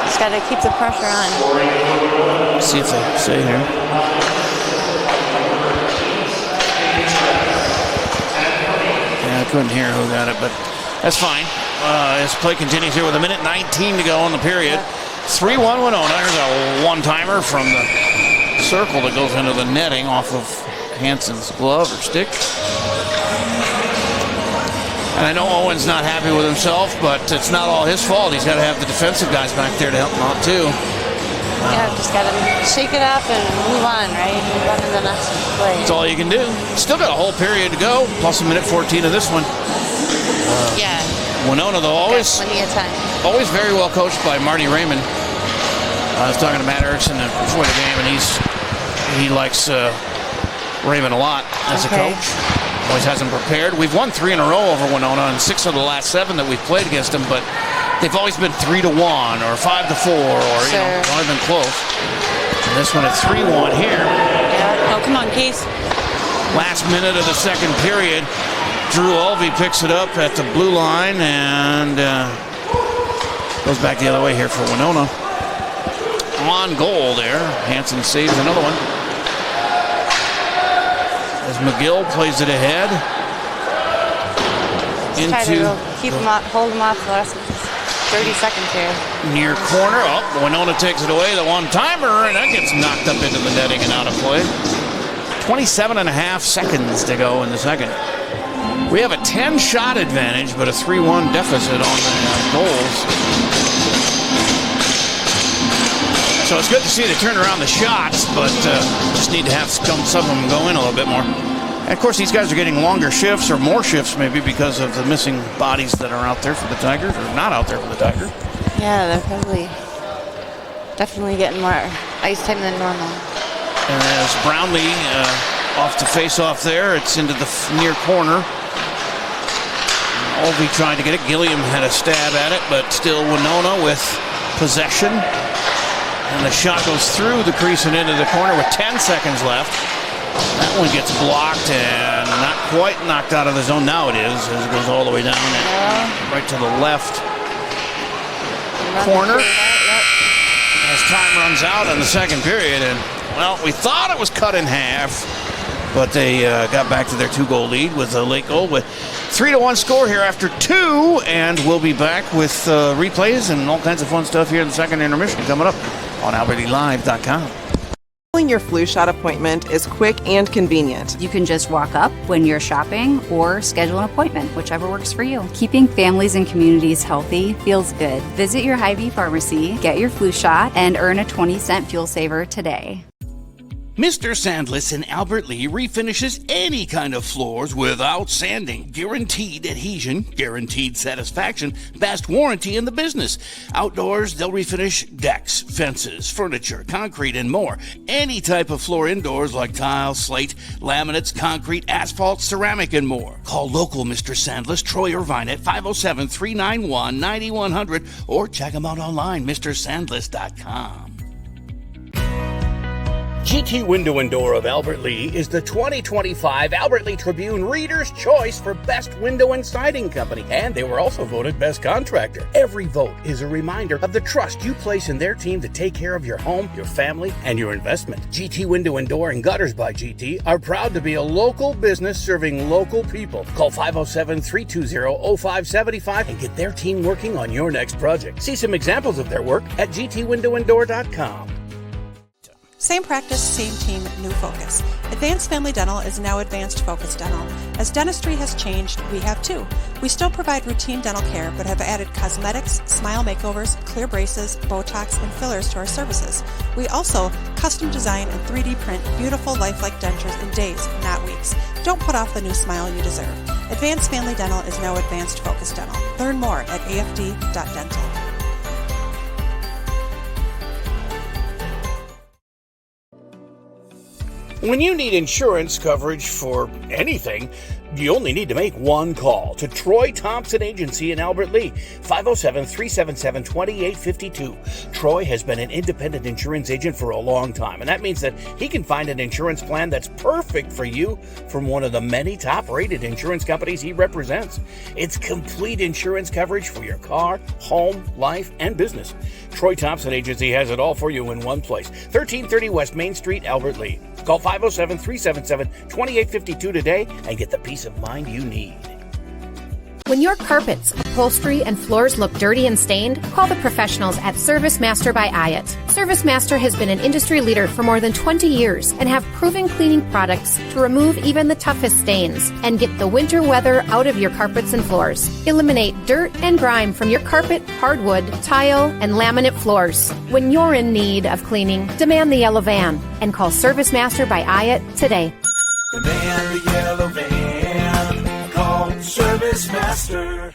just got to keep the pressure on. Let's see if they say here. I couldn't hear who got it, but that's fine. As play continues here with 1:19 to go in the period. 3-1 Winona. There's a one-timer from the circle that goes into the netting off of Hansen's glove or stick. And I know Owen's not happy with himself, but it's not all his fault. He's got to have the defensive guys back there to help him out, too. Yeah, just got to shake it up and move on, right? Move on to the next play. That's all you can do. Still got a whole period to go, plus 1:14 of this one. Yeah. Winona, though, always very well coached by Marty Raymond. I was talking to Matt Erickson before the game, and he likes Raymond a lot as a coach. Always has him prepared. We've won 3 in a row over Winona, and 6 of the last 7 that we've played against them, but they've always been 3-1 or 5-4, or it's only been close. And this one at 3-1 here. Yeah. Oh, come on, Case. Last minute of the second period. Drew Ulvey picks it up at the blue line and goes back the other way here for Winona. On goal there. Hansen saves another one. As McGill plays it ahead. Try to hold them off the last 30 seconds here. Near corner. Oh, Winona takes it away. The one-timer, and that gets knocked up into the netting and out of play. 27.5 seconds to go in the second. We have a 10-shot advantage, but a 3-1 deficit on the goals. So it's good to see they turn around the shots, but just need to have some of them go in a little bit more. And of course, these guys are getting longer shifts, or more shifts maybe, because of the missing bodies that are out there for the Tigers, or not out there for the Tigers. Yeah, they're definitely getting more ice time than normal. And as Brownlee off the face-off there, it's into the near corner. Olvey trying to get it. Gilliam had a stab at it, but still Winona with possession. And the shot goes through the crease and into the corner with 10 seconds left. That one gets blocked and not quite knocked out of the zone. Now it is, as it goes all the way down right to the left corner. As time runs out in the second period, and well, we thought it was cut in half, but they got back to their 2-goal lead with a late goal with 3-1 score here after 2, and we'll be back with replays and all kinds of fun stuff here in the second intermission coming up on AlbertLeeLive.com. Your flu shot appointment is quick and convenient. You can just walk up when you're shopping or schedule an appointment, whichever works for you. Keeping families and communities healthy feels good. Visit your Hy-Vee pharmacy, get your flu shot, and earn a 20-cent fuel saver today. Mr. Sandless in Albert Lea refinishes any kind of floors without sanding. Guaranteed adhesion, guaranteed satisfaction, best warranty in the business. Outdoors, they'll refinish decks, fences, furniture, concrete, and more. Any type of floor indoors like tile, slate, laminates, concrete, asphalt, ceramic, and more. Call local Mr. Sandless, Troy Irvine at 507-391-9100 or check them out online, MrSandless.com. GT Window and Door of Albert Lea is the 2025 Albert Lea Tribune Reader's Choice for Best Window and Siding Company, and they were also voted Best Contractor. Every vote is a reminder of the trust you place in their team to take care of your home, your family, and your investment. GT Window and Door and Gutters by GT are proud to be a local business serving local people. Call 507-320-0575 and get their team working on your next project. See some examples of their work at gtwindowanddoor.com. Same practice, same team, new focus. Advanced Family Dental is now Advanced Focus Dental. As dentistry has changed, we have too. We still provide routine dental care, but have added cosmetics, smile makeovers, clear braces, Botox, and fillers to our services. We also custom design and 3D print beautiful lifelike dentures in days, not weeks. Don't put off the new smile you deserve. Advanced Family Dental is now Advanced Focus Dental. Learn more at afd.dental. When you need insurance coverage for anything, you only need to make one call to Troy Thompson Agency in Albert Lea, 507-377-2852. Troy has been an independent insurance agent for a long time, and that means that he can find an insurance plan that's perfect for you from one of the many top-rated insurance companies he represents. It's complete insurance coverage for your car, home, life, and business. Troy Thompson Agency has it all for you in one place, 1330 West Main Street, Albert Lea. Call 507-377-2852 today and get the peace of mind you need. When your carpets, upholstery, and floors look dirty and stained, call the professionals at Service Master by Hyatt. Service Master has been an industry leader for more than 20 years and have proven cleaning products to remove even the toughest stains and get the winter weather out of your carpets and floors. Eliminate dirt and grime from your carpet, hardwood, tile, and laminate floors. When you're in need of cleaning, demand the yellow van and call Service Master by Hyatt today. Demand the yellow van. Call Service Master.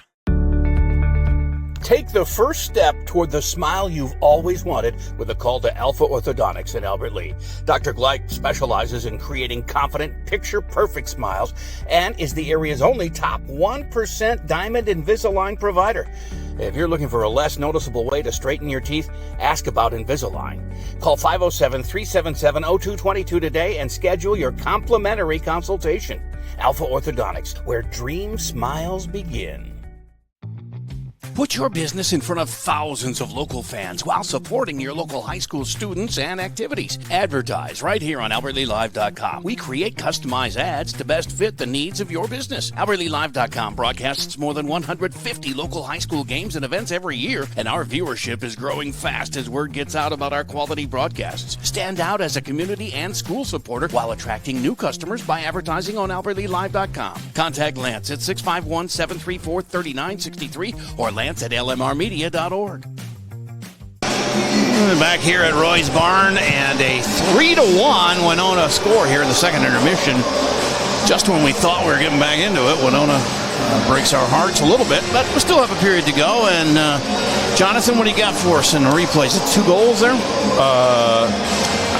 Take the first step toward the smile you've always wanted with a call to Alpha Orthodontics in Albert Lea. Dr. Gleich specializes in creating confident, picture-perfect smiles and is the area's only top 1% Diamond Invisalign provider. If you're looking for a less noticeable way to straighten your teeth, ask about Invisalign. Call 507-377-0222 today and schedule your complimentary consultation. Alpha Orthodontics, where dream smiles begin. Put your business in front of thousands of local fans while supporting your local high school students and activities. Advertise right here on AlbertLeeLive.com. We create customized ads to best fit the needs of your business. AlbertLeeLive.com broadcasts more than 150 local high school games and events every year, and our viewership is growing fast as word gets out about our quality broadcasts. Stand out as a community and school supporter while attracting new customers by advertising on AlbertLeeLive.com. Contact Lance at 651-734-3963 or Lance at lmrmedia.org. Back here at Roy's Barn, and a 3-1 Winona score here in the second intermission. Just when we thought we were getting back into it, Winona breaks our hearts a little bit, but we still have a period to go. And Jonathan, what do you got for us in the replays? Is it 2 goals there?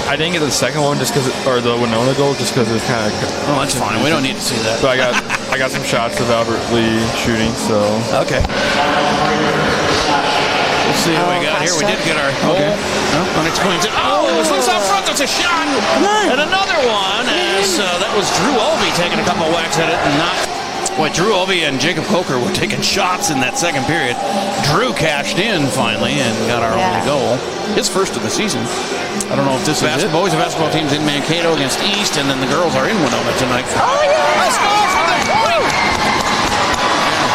I didn't get the second one or the Winona goal just because it's kind of. Oh, that's fine. We don't need to see that. But I got some shots of Albert Lea shooting. So okay. Let's see what we got here. We did get our goal. Okay. Oh, unexplained it. Oh, it was loose out front. That's a shot. And another one. As that was Drew Olvey taking a couple of whacks at it and not. Boy, Drew Olvey and Jacob Coker were taking shots in that second period. Drew cashed in finally and got our only goal. His first of the season. I don't know if this is it. Boys and basketball team's in Mankato against East, and then the girls are in Winona tonight. Oh, yeah! Let's go for the point!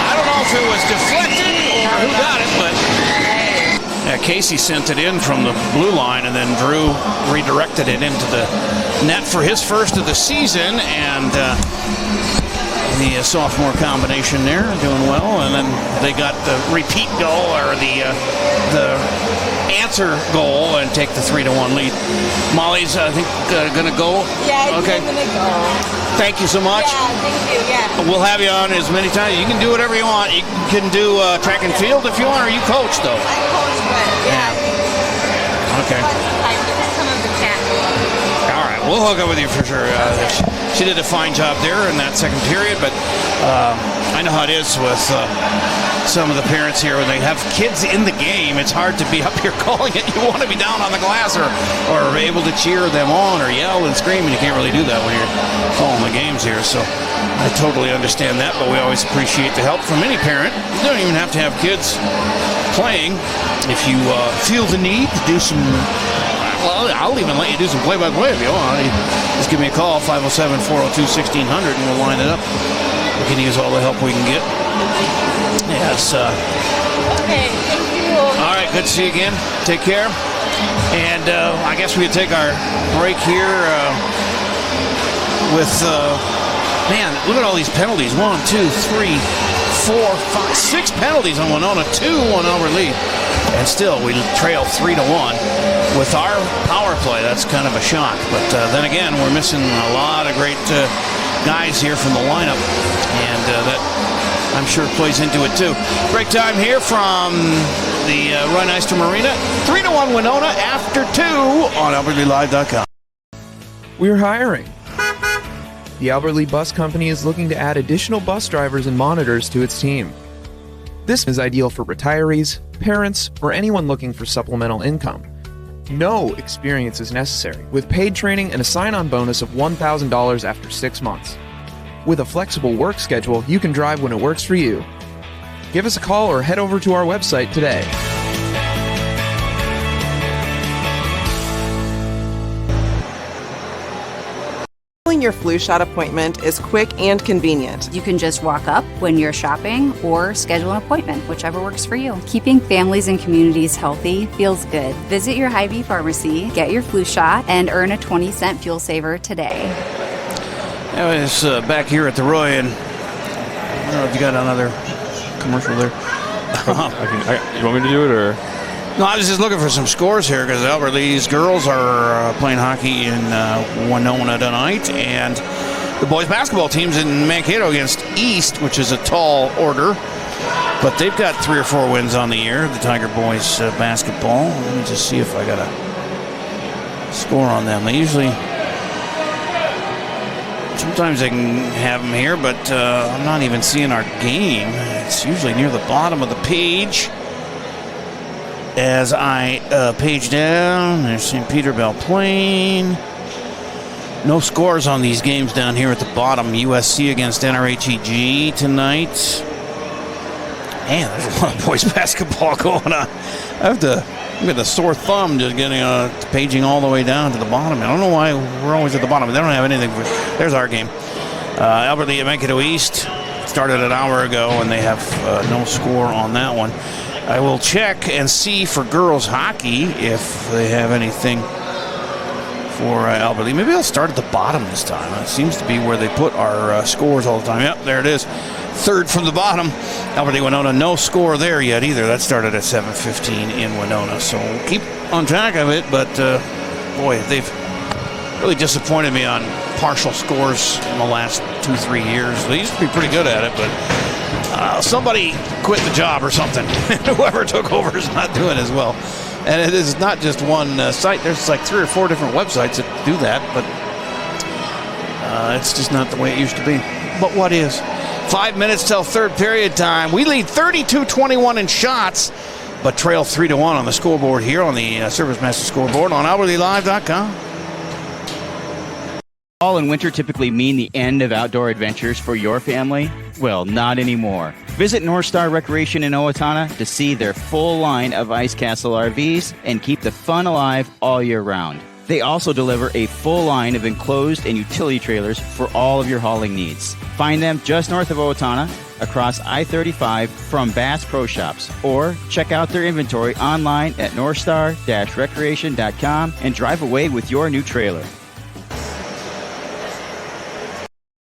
I don't know if it was deflected or who got it, but Casey sent it in from the blue line, and then Drew redirected it into the net for his first of the season, and the sophomore combination there doing well, and then they got the repeat goal or the answer goal and take the 3-1 lead. Molly's, I think, going to go. Yeah, okay. I'm going to go. Thank you so much. Yeah, thank you. Yeah. We'll have you on as many times. You can do whatever you want. You can do track and field if you want, or you coach though. I coach, but yeah. Okay. I just some of the chat. All right, we'll hook up with you for sure. She did a fine job there in that second period, but I know how it is with some of the parents here when they have kids in the game. It's hard to be up here calling it. You want to be down on the glass or able to cheer them on or yell and scream, and you can't really do that when you're calling the games here. So I totally understand that, but we always appreciate the help from any parent. You don't even have to have kids playing. If you feel the need to do some, well, I'll even let you do some play-by-play if you want. Just give me a call, 507-402-1600, and we'll line it up. We can use all the help we can get. Yes. Okay, thank you. All right, good to see you again. Take care. And I guess we could take our break here with, man, look at all these penalties. 1, 2, 3, 4, 5, 6 penalties on Winona, 2 on Albert Lea. And still, we trail 3-1 with our power play. That's kind of a shock. But then again, we're missing a lot of great guys here from the lineup. And that, I'm sure, plays into it, too. Break time here from the Rhineister Marina. 3-1 Winona after 2 on AlbertLeeLive.com. We're hiring. The Albert Lea Bus Company is looking to add additional bus drivers and monitors to its team. This is ideal for retirees, parents, or anyone looking for supplemental income. No experience is necessary, with paid training and a sign-on bonus of $1,000 after 6 months. With a flexible work schedule, you can drive when it works for you. Give us a call or head over to our website today. Your flu shot appointment is quick and convenient. You can just walk up when you're shopping or schedule an appointment, whichever works for you. Keeping families and communities healthy feels good. Visit your Hy-Vee pharmacy, get your flu shot, and earn a 20-cent fuel saver today. It's back here at the Roy, and I don't know if you got another commercial there. You want me to do it, or? No, I was just looking for some scores here because Albert Lea's girls are playing hockey in Winona tonight, and the boys basketball team's in Mankato against East, which is a tall order, but they've got 3 or 4 wins on the year, the Tiger boys basketball. Let me just see if I got a score on them. They usually, sometimes they can have them here, but I'm not even seeing our game. It's usually near the bottom of the page. As I page down, there's St. Peter Belle Plaine. No scores on these games down here at the bottom. USC against NRHEG tonight. Man, there's a lot of boys basketball going on. I get a sore thumb just getting paging all the way down to the bottom. I don't know why we're always at the bottom. They don't have anything. There's our game. Albert Lea at Mankato East started an hour ago, and they have no score on that one. I will check and see for girls hockey if they have anything for Albert Lea. Maybe I'll start at the bottom this time. It seems to be where they put our scores all the time. Yep, there it is. Third from the bottom. Albert Lea Winona, no score there yet either. That started at 7:15 in Winona. So we'll keep on track of it, but boy, they've really disappointed me on partial scores in the last 2-3 years. They used to be pretty good at it, but somebody quit the job or something. Whoever took over is not doing as well. And it is not just one site. There's like 3 or 4 different websites that do that, but it's just not the way it used to be. But what is? 5 minutes till third period time. We lead 32-21 in shots, but trail 3-1 on the scoreboard here on the Service Master scoreboard on AlbertLeeLive.com. Fall and winter typically mean the end of outdoor adventures for your family. Well, not anymore. Visit North Star Recreation in Owatonna to see their full line of Ice Castle RVs and keep the fun alive all year round. They also deliver a full line of enclosed and utility trailers for all of your hauling needs. Find them just north of Owatonna, across I-35 from Bass Pro Shops, or check out their inventory online at northstar-recreation.com and drive away with your new trailer.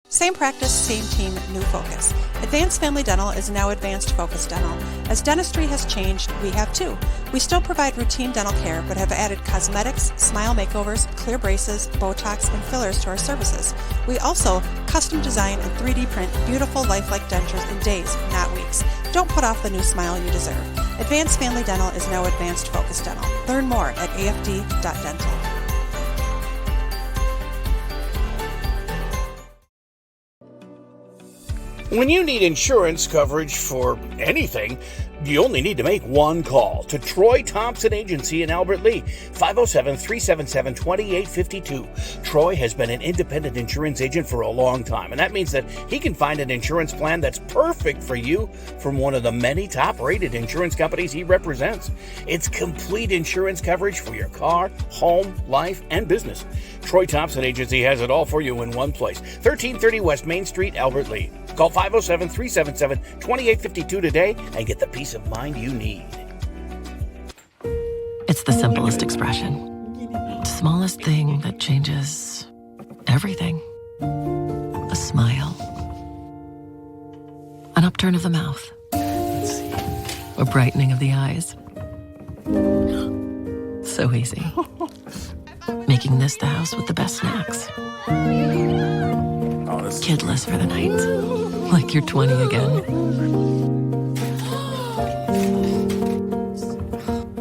Same practice, same team, new focus. Advanced Family Dental is now Advanced Focus Dental. As dentistry has changed, we have too. We still provide routine dental care, but have added cosmetics, smile makeovers, clear braces, Botox, and fillers to our services. We also custom design and 3D print beautiful lifelike dentures in days, not weeks. Don't put off the new smile you deserve. Advanced Family Dental is now Advanced Focus Dental. Learn more at afd.dental. When you need insurance coverage for anything, you only need to make one call to Troy Thompson Agency in Albert Lea, 507-377-2852. Troy has been an independent insurance agent for a long time, and that means that he can find an insurance plan that's perfect for you from one of the many top-rated insurance companies he represents. It's complete insurance coverage for your car, home, life, and business. Troy Thompson Agency has it all for you in one place, 1330 West Main Street, Albert Lea. Call 507-377-2852 today and get the peace of mind you need. It's the simplest expression. Smallest thing that changes everything. A smile. An upturn of the mouth. A brightening of the eyes. So easy. Making this the house with the best snacks. Kidless for the night. Like you're 20 again.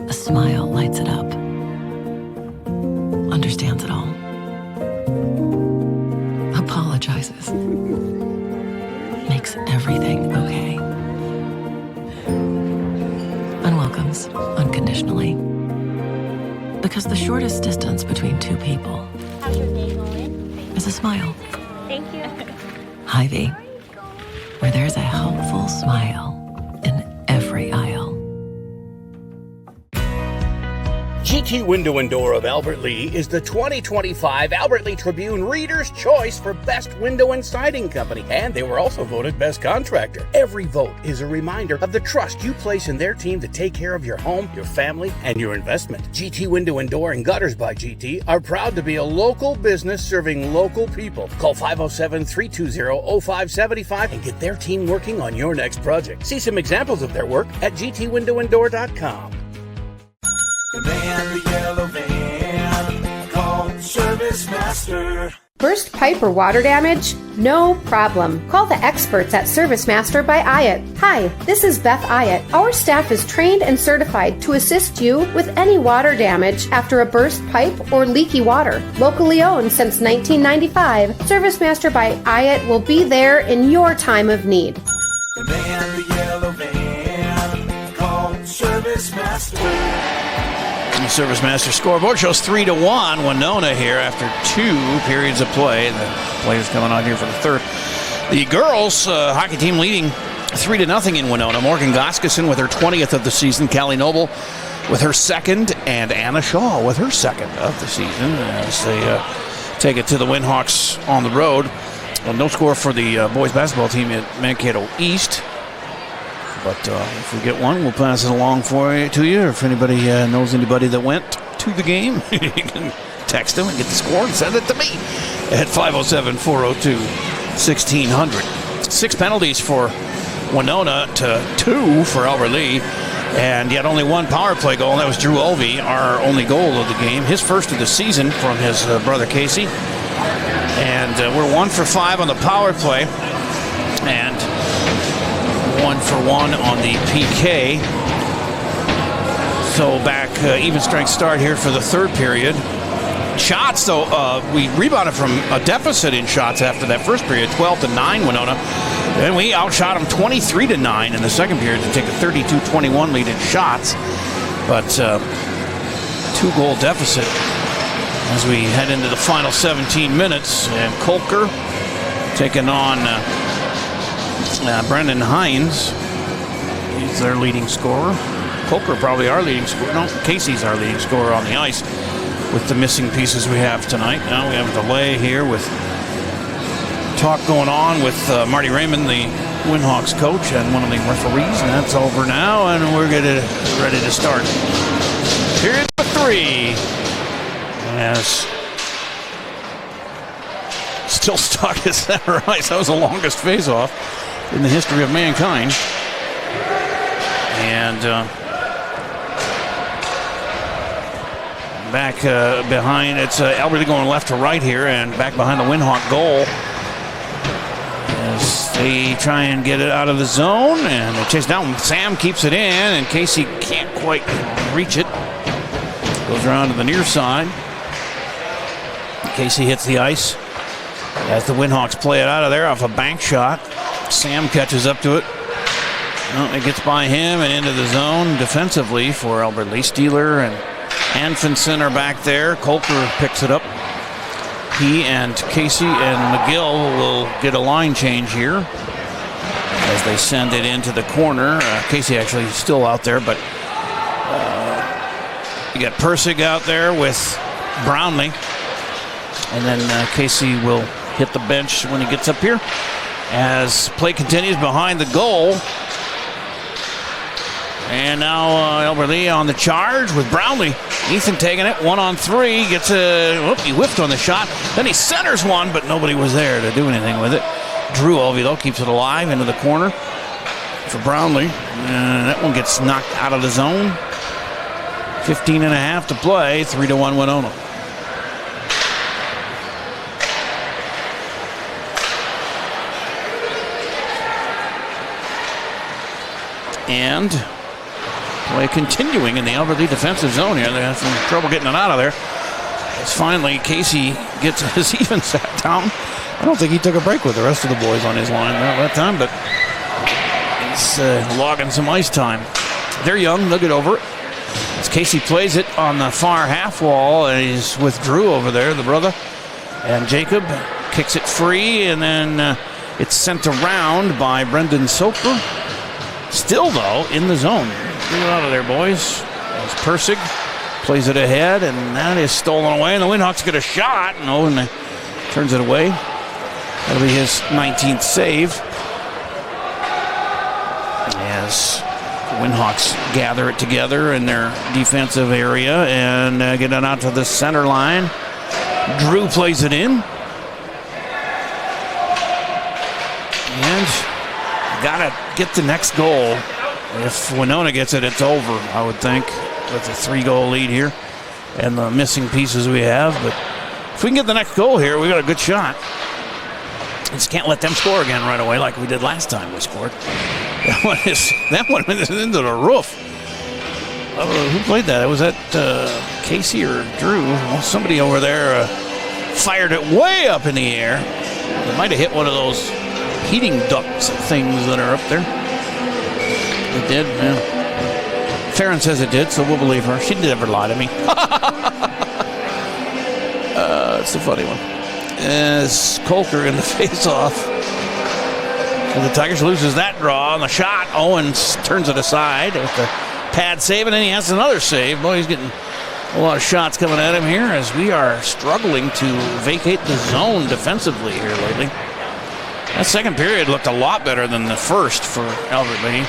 A smile lights it up. Understands it all. Apologizes. Makes everything okay. And welcomes unconditionally. Because the shortest distance between two people How's your day going? is a smile. Thank you. Hy-Vee, where there's a helpful smile in every aisle. GT Window and Door of Albert Lea is the 2025 Albert Lea Tribune Reader's Choice for Best Window and Siding Company, and they were also voted Best Contractor. Every vote is a reminder of the trust you place in their team to take care of your home, your family, and your investment. GT Window and Door and Gutters by GT are proud to be a local business serving local people. Call 507-320-0575 and get their team working on your next project. See some examples of their work at gtwindowanddoor.com. The man, the yellow van, call Service Master. Burst pipe or water damage? No problem. Call the experts at Service Master by Ayat. Hi, this is Beth Ayat. Our staff is trained and certified to assist you with any water damage after a burst pipe or leaky water. Locally owned since 1995, Service Master by Ayat will be there in your time of need. The man, the yellow van, call Service Master. The Service Master scoreboard shows 3-1 Winona here after 2 periods of play. The players coming on here for the third. The girls hockey team leading 3-0 in Winona. Morgan Goskison with her 20th of the season. Callie Noble with her second. And Anna Shaw with her second of the season as they take it to the Winhawks on the road. Well, no score for the boys basketball team at Mankato East. But if we get one, we'll pass it along to you. If anybody knows anybody that went to the game, you can text them and get the score and send it to me at 507-402-1600. 6 penalties for Winona to 2 for Albert Lea. And yet only 1 power play goal, and that was Drew Olvey, our only goal of the game. His first of the season from his brother Casey. And we're 1 for 5 on the power play. And 1 for 1 on the PK. So back even strength start here for the third period. Shots, though, we rebounded from a deficit in shots after that first period, 12-9 Winona. And we outshot them 23-9 in the second period to take a 32-21 lead in shots. But 2-goal deficit as we head into the final 17 minutes. And Kolker taking on Brendan Hines. He's their leading scorer. Kolker probably our leading scorer. No, Casey's our leading scorer on the ice with the missing pieces we have tonight. Now we have a delay here with talk going on with Marty Raymond, the Winhawks coach, and one of the referees, and that's over now, and we're ready to start. Period 3. As still stuck at center ice. That was the longest face-off in the history of mankind. And back behind, it's Albert going left to right here, and back behind the Winhawk goal as they try and get it out of the zone, and they chase down. Sam keeps it in, and Casey can't quite reach it. Goes around to the near side. Casey hits the ice as the Winhawks play it out of there off a bank shot. Sam catches up to it. Well, it gets by him and into the zone defensively for Albert Lea. Steeler and Anfinson are back there. Kolker picks it up. He and Casey and McGill will get a line change here as they send it into the corner. Casey actually still out there, but you got Persig out there with Brownlee. And then Casey will hit the bench when he gets up here as play continues behind the goal. And now Albert Lea on the charge with Brownlee. Ethan taking it 1-on-3. Gets he whiffed on the shot. Then he centers one, but nobody was there to do anything with it. Drew Olvey, though, keeps it alive into the corner for Brownlee. And that one gets knocked out of the zone. 15.5 to play. 3-1 Winona. And play continuing in the Albert Lea defensive zone here. They have some trouble getting it out of there. As finally Casey gets his even sat down. I don't think he took a break with the rest of the boys on his line that time, but he's logging some ice time. They're young. They'll get over it. As Casey plays it on the far half wall, and he's with Drew over there, the brother. And Jacob kicks it free, and then it's sent around by Brendan Soper. Still, though, in the zone. Get it out of there, boys. As Persig plays it ahead, and that is stolen away. And the Windhawks get a shot. And Owen turns it away. That'll be his 19th save. As the Windhawks gather it together in their defensive area and get it out to the center line. Drew plays it in. And gotta get the next goal. If Winona gets it, it's over, I would think. With a 3-goal lead here and the missing pieces we have. But if we can get the next goal here, we got a good shot. Just can't let them score again right away like we did last time we scored. That one is into the roof. Who played that? Was that Casey or Drew? Well, somebody over there fired it way up in the air. It might have hit one of those heating ducts things that are up there. It did, yeah. Farron says it did, so we'll believe her. She never lie to me. It's a funny one. As Colker in the face-off. And the Tigers loses that draw on the shot. Owens turns it aside with the pad save, and then he has another save. Boy, he's getting a lot of shots coming at him here as we are struggling to vacate the zone defensively here lately. That second period looked a lot better than the first for Albert Lea.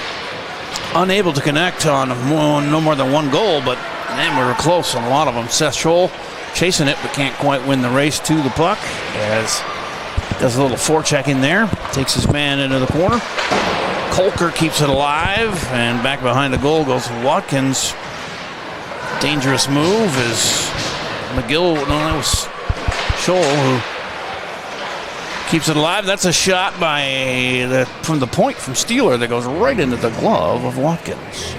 Unable to connect on no more than one goal, but man, we were close on a lot of them. Seth Scholl chasing it, but can't quite win the race to the puck. As does a little forecheck in there, takes his man into the corner. Colker keeps it alive, and back behind the goal goes Watkins. Dangerous move is McGill. No, that was Scholl who keeps it alive. That's a shot from the point from Steeler that goes right into the glove of Watkins.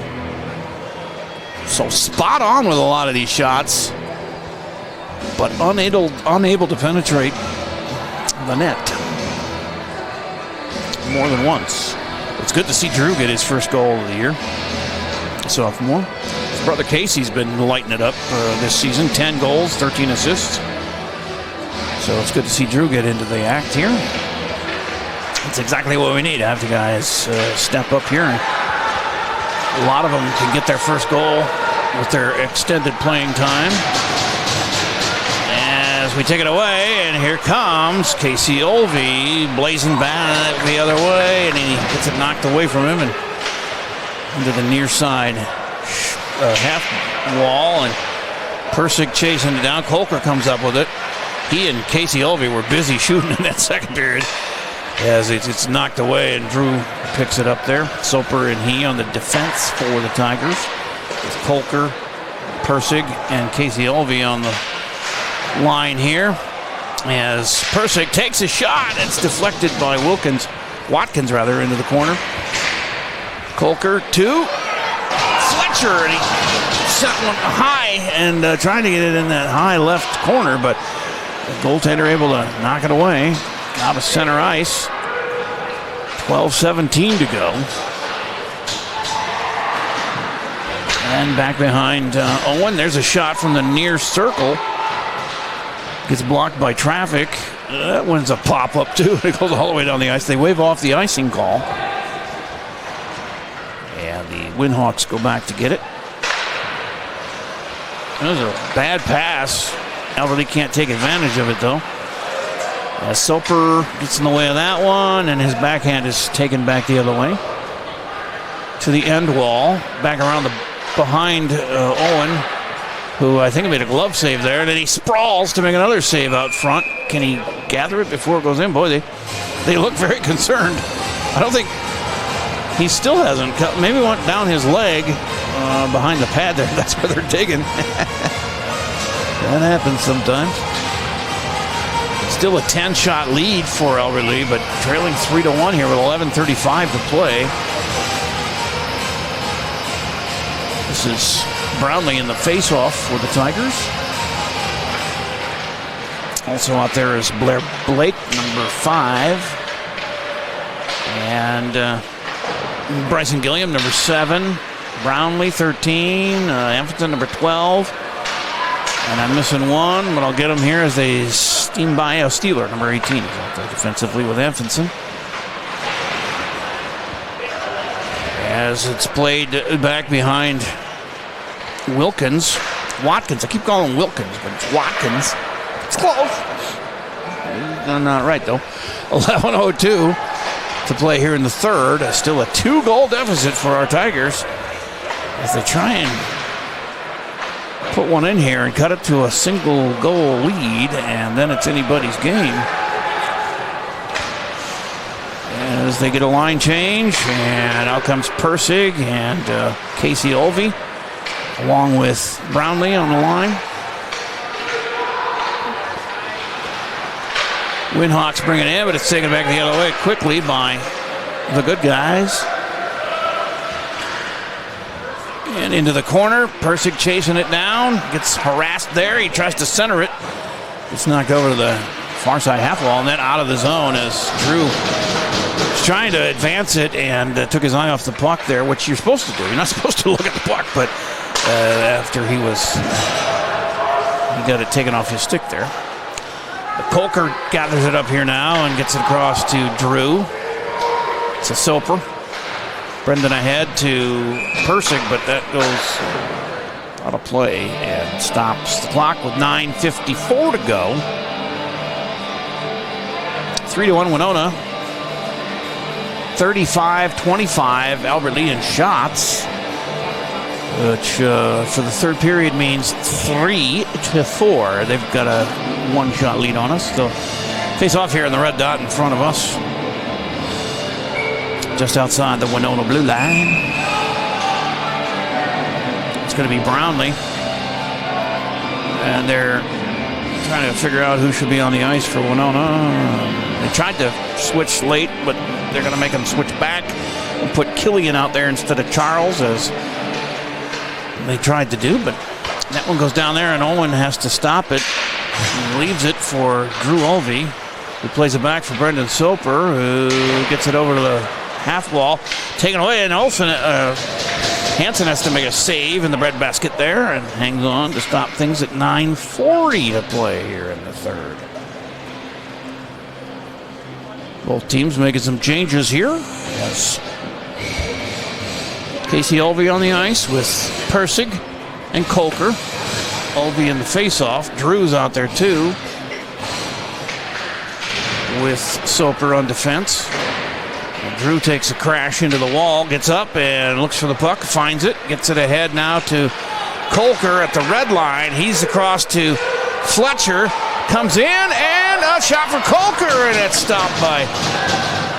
So spot on with a lot of these shots, but unable to penetrate the net more than once. It's good to see Drew get his first goal of the year. Sophomore. His brother Casey's been lighting it up this season. 10 goals, 13 assists. So it's good to see Drew get into the act here. It's exactly what we need to have the guys step up here. And a lot of them can get their first goal with their extended playing time. As we take it away, and here comes Casey Olvey blazing back the other way, and he gets it knocked away from him and into the near side half wall, and Persig chasing it down. Colker comes up with it. He and Casey Olvey were busy shooting in that second period as it's knocked away, and Drew picks it up there. Soper and he on the defense for the Tigers. It's Colker, Persig, and Casey Olvey on the line here. As Persig takes a shot, it's deflected by Watkins into the corner. Colker to Fletcher, and he sent one high and trying to get it in that high left corner, but the goaltender able to knock it away out of center ice. 12:17 to go. And back behind Owen. There's a shot from the near circle. Gets blocked by traffic. That one's a pop-up, too. It goes all the way down the ice. They wave off the icing call. And the Windhawks go back to get it. That was a bad pass. Albert Lea can't take advantage of it, though. Soper gets in the way of that one, and his backhand is taken back the other way. to the end wall, back around behind Owen, who I think made a glove save there, and then he sprawls to make another save out front. Can he gather it before it goes in? Boy, they look very concerned. I don't think he still hasn't cut. Maybe went down his leg behind the pad there. That's where they're digging. That happens sometimes. Still a 10-shot lead for Albert Lea, but trailing 3-1 here with 11:35 to play. This is Brownlee in the face-off for the Tigers. Also out there is Blair Blake, number 5. And Bryson Gilliam, number 7. Brownlee, 13. Ampleton, number 12. And I'm missing one, but I'll get him here as they steam by. Steeler, number 18, is out there defensively with Ampleton. As it's played back behind Watkins. I keep calling him Wilkins, but it's Watkins. It's close. Not right, though. 11:02 to play here in the third. Still a 2-goal deficit for our Tigers as they try and put one in here and cut it to a single-goal lead, and then it's anybody's game. As they get a line change, and out comes Persig and Casey Olvey, along with Brownlee on the line. Winhawks bring it in, but it's taken back the other way quickly by the good guys. And into the corner, Persig chasing it down, gets harassed there. He tries to center it. It's knocked over to the far side half wall, and then out of the zone as Drew was trying to advance it and took his eye off the puck there, which you're supposed to do. You're not supposed to look at the puck, but after he got it taken off his stick there. But Kolker gathers it up here now and gets it across to Drew. It's a Soper. Brendan ahead to Persig, but that goes out of play and stops the clock with 9:54 to go. 3-1 Winona. 35-25 Albert Lea in shots, which for the third period means 3-4. They've got a 1-shot lead on us. So face off here in the red dot in front of us, just outside the Winona blue line. It's going to be Brownlee, and they're trying to figure out who should be on the ice for Winona. They tried to switch late, but they're going to make them switch back and put Killian out there instead of Charles, as they tried to do, but that one goes down there, and Owen has to stop it. He leaves it for Drew Olvey, who plays it back for Brendan Soper, who gets it over to the half wall, taken away, and Hansen has to make a save in the breadbasket there and hangs on to stop things at 9:40 to play here in the third. Both teams making some changes here. Yes. Casey Olvey on the ice with Persig and Kolker. Olvey in the face-off. Drew's out there too, with Soper on defense. And Drew takes a crash into the wall, gets up and looks for the puck, finds it, gets it ahead now to Kolker at the red line. He's across to Fletcher, comes in, and a shot for Kolker, and it's stopped by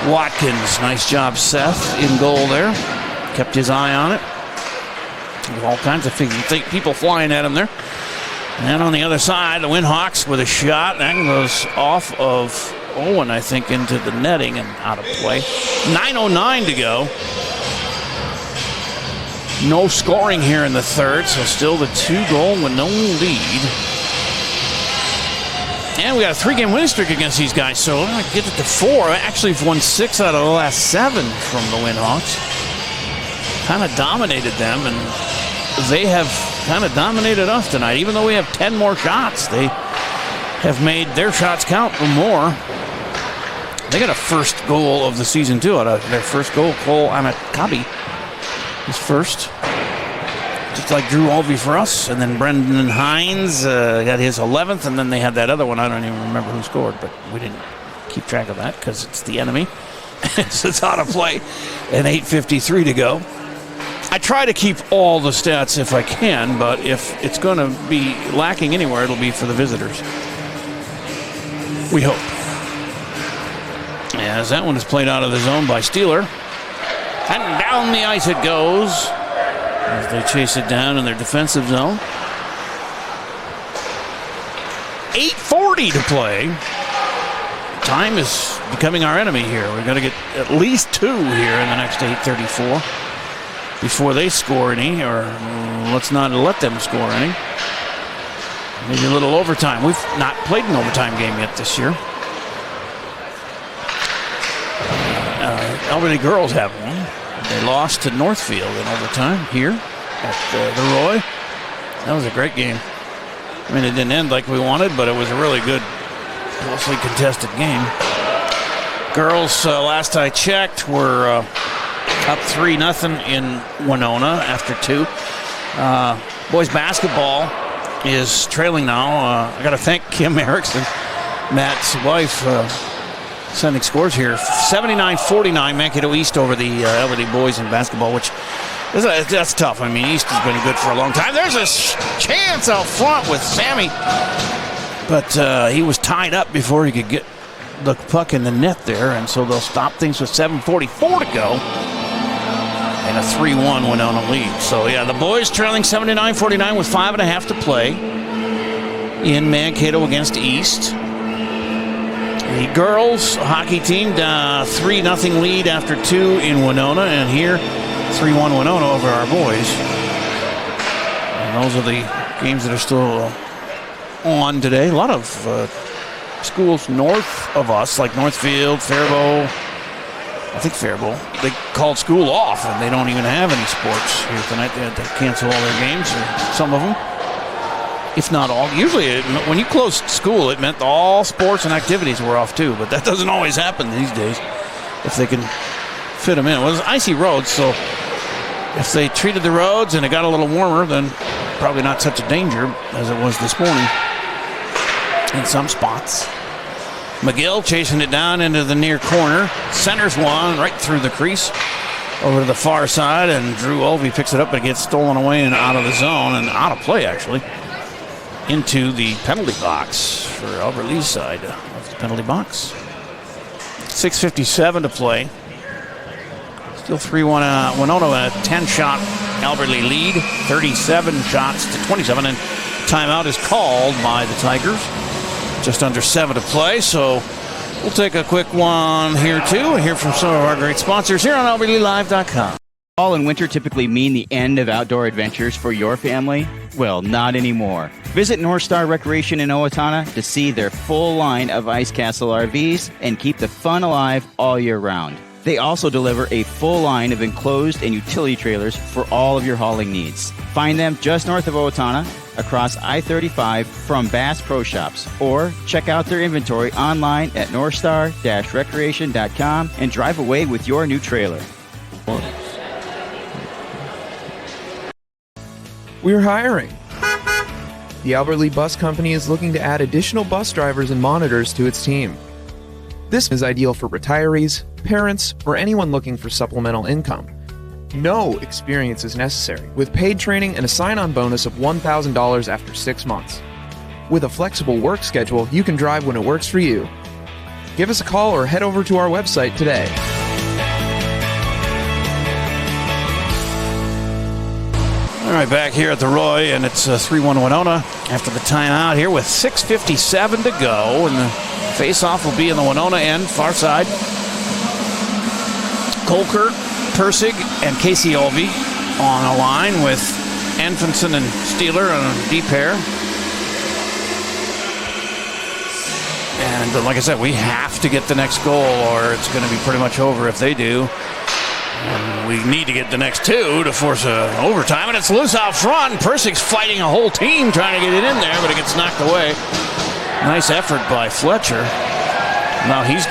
Watkins. Nice job, Seth, in goal there. Kept his eye on it. All kinds of people flying at him there. And on the other side, the Winhawks with a shot. That goes off of Owen, I think, into the netting and out of play. 9:09 to go. No scoring here in the third, so still the 2-goal Winona lead. And we got a 3-game winning streak against these guys, so we're going to get it to 4. Actually, we've won 6 out of the last 7 from the Winhawks. Kind of dominated them, and they have kind of dominated us tonight. Even though we have 10 more shots, they have made their shots count more. They got a first goal of the season, too. Out of their first goal, Cole Anakabi is first. Just like Drew Olvey for us. And then Brendan Hines got his 11th, and then they had that other one. I don't even remember who scored, but we didn't keep track of that because it's the enemy. So it's out of play and 8:53 to go. I try to keep all the stats if I can, but if it's going to be lacking anywhere, it'll be for the visitors. We hope. As that one is played out of the zone by Steeler. And down the ice it goes as they chase it down in their defensive zone. 8:40 to play. Time is becoming our enemy here. We've got to get at least 2 here in the next 8:34 before they score any, or let's not let them score any. Maybe a little overtime. We've not played an overtime game yet this year. Albany girls have one. They lost to Northfield in overtime here at the Roy. That was a great game. I mean, it didn't end like we wanted, but it was a really good, closely contested game. Girls, last I checked, were up 3-0 in Winona after 2. Boys basketball is trailing now. I got to thank Kim Erickson, Matt's wife, sending scores here. 79-49 Mankato East over the Albany boys in basketball, which that's tough. I mean, East has been good for a long time. There's a chance out front with Sammy, but he was tied up before he could get the puck in the net there, and so they'll stop things with 7:44 to go and a 3-1 Winona lead. So yeah, the boys trailing 79-49 with 5.5 to play in Mankato against East. The girls hockey team 3-0 lead after 2 in Winona, and here 3-1 Winona over our boys. And those are the games that are still on today. A lot of schools north of us, like Northfield, Faribault. I think Faribault, they called school off, and they don't even have any sports here tonight. They had to cancel all their games, or some of them, if not all. Usually, when you closed school, it meant all sports and activities were off too, but that doesn't always happen these days if they can fit them in. Well, it was icy roads, so if they treated the roads and it got a little warmer, then probably not such a danger as it was this morning in some spots. McGill chasing it down into the near corner. Centers one right through the crease over to the far side, and Drew Olvey picks it up, but it gets stolen away and out of the zone, and out of play actually, into the penalty box for Albert Lee's side of the penalty box. 6:57 to play. Still 3-1 Winona, a 10-shot Albert Lee lead, 37 shots to 27, and timeout is called by the Tigers. Just under 7 to play, so we'll take a quick one here too and hear from some of our great sponsors here on AlbertLeeLive.com. Fall and winter typically mean the end of outdoor adventures for your family? Well, not anymore. Visit North Star Recreation in Owatonna to see their full line of Ice Castle RVs and keep the fun alive all year round. They also deliver a full line of enclosed and utility trailers for all of your hauling needs. Find them just north of Owatonna, across I-35 from Bass Pro Shops, or check out their inventory online at northstar-recreation.com and drive away with your new trailer. We're hiring. The Albert Lee Bus Company is looking to add additional bus drivers and monitors to its team. This is ideal for retirees, parents, or anyone looking for supplemental income. No experience is necessary, with paid training and a sign-on bonus of $1,000 after 6 months. With a flexible work schedule, you can drive when it works for you. Give us a call or head over to our website today. All right, back here at the Roy, and it's 3-1 Winona after the timeout here with 6:57 to go, and the face-off will be in the Winona end, far side. Colker, Persig, and Casey Olvey on a line with Anfinson and Steeler on a deep pair. And like I said, we have to get the next goal or it's going to be pretty much over if they do. And we need to get the next 2 to force a overtime, and it's loose out front. Persig's fighting a whole team trying to get it in there, but it gets knocked away. Nice effort by Fletcher. Now he's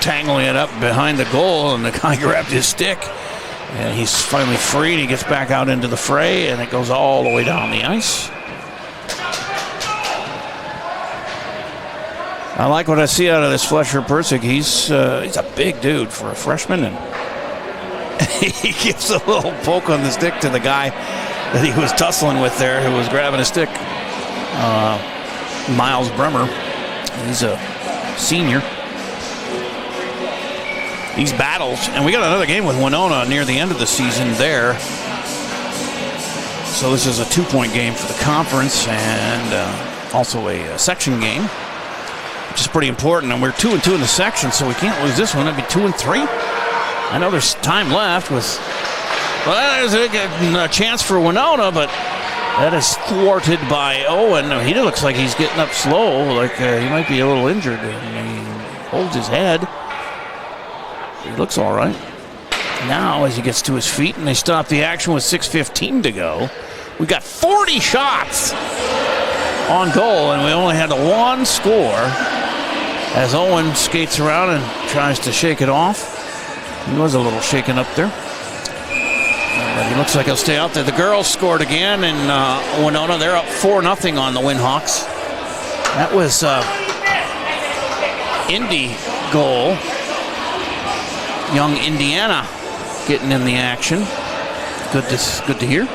tangling it up behind the goal, and the guy grabbed his stick. And he's finally freed. He gets back out into the fray, and it goes all the way down the ice. I like what I see out of this Fletcher Persig. He's a big dude for a freshman, and He gives a little poke on the stick to the guy that he was tussling with there, who was grabbing a stick. Miles Bremer. He's a senior. These battles, and we got another game with Winona near the end of the season there. So this is a 2-point game for the conference and also a section game, which is pretty important. And we're 2-2 in the section, so we can't lose this one. It'd be 2-3. I know there's time left with, well, there's a chance for Winona, but that is thwarted by Owen. He looks like he's getting up slow, like he might be a little injured. He holds his head. He looks all right. Now, as he gets to his feet, and they stop the action with 6:15 to go, we got 40 shots on goal, and we only had one score as Owen skates around and tries to shake it off. He was a little shaken up there, but he looks like he'll stay out there. The girls scored again, and Winona, they're up 4-0 on the Winhawks. That was Indy goal. Young Indiana getting in the action. Good to hear.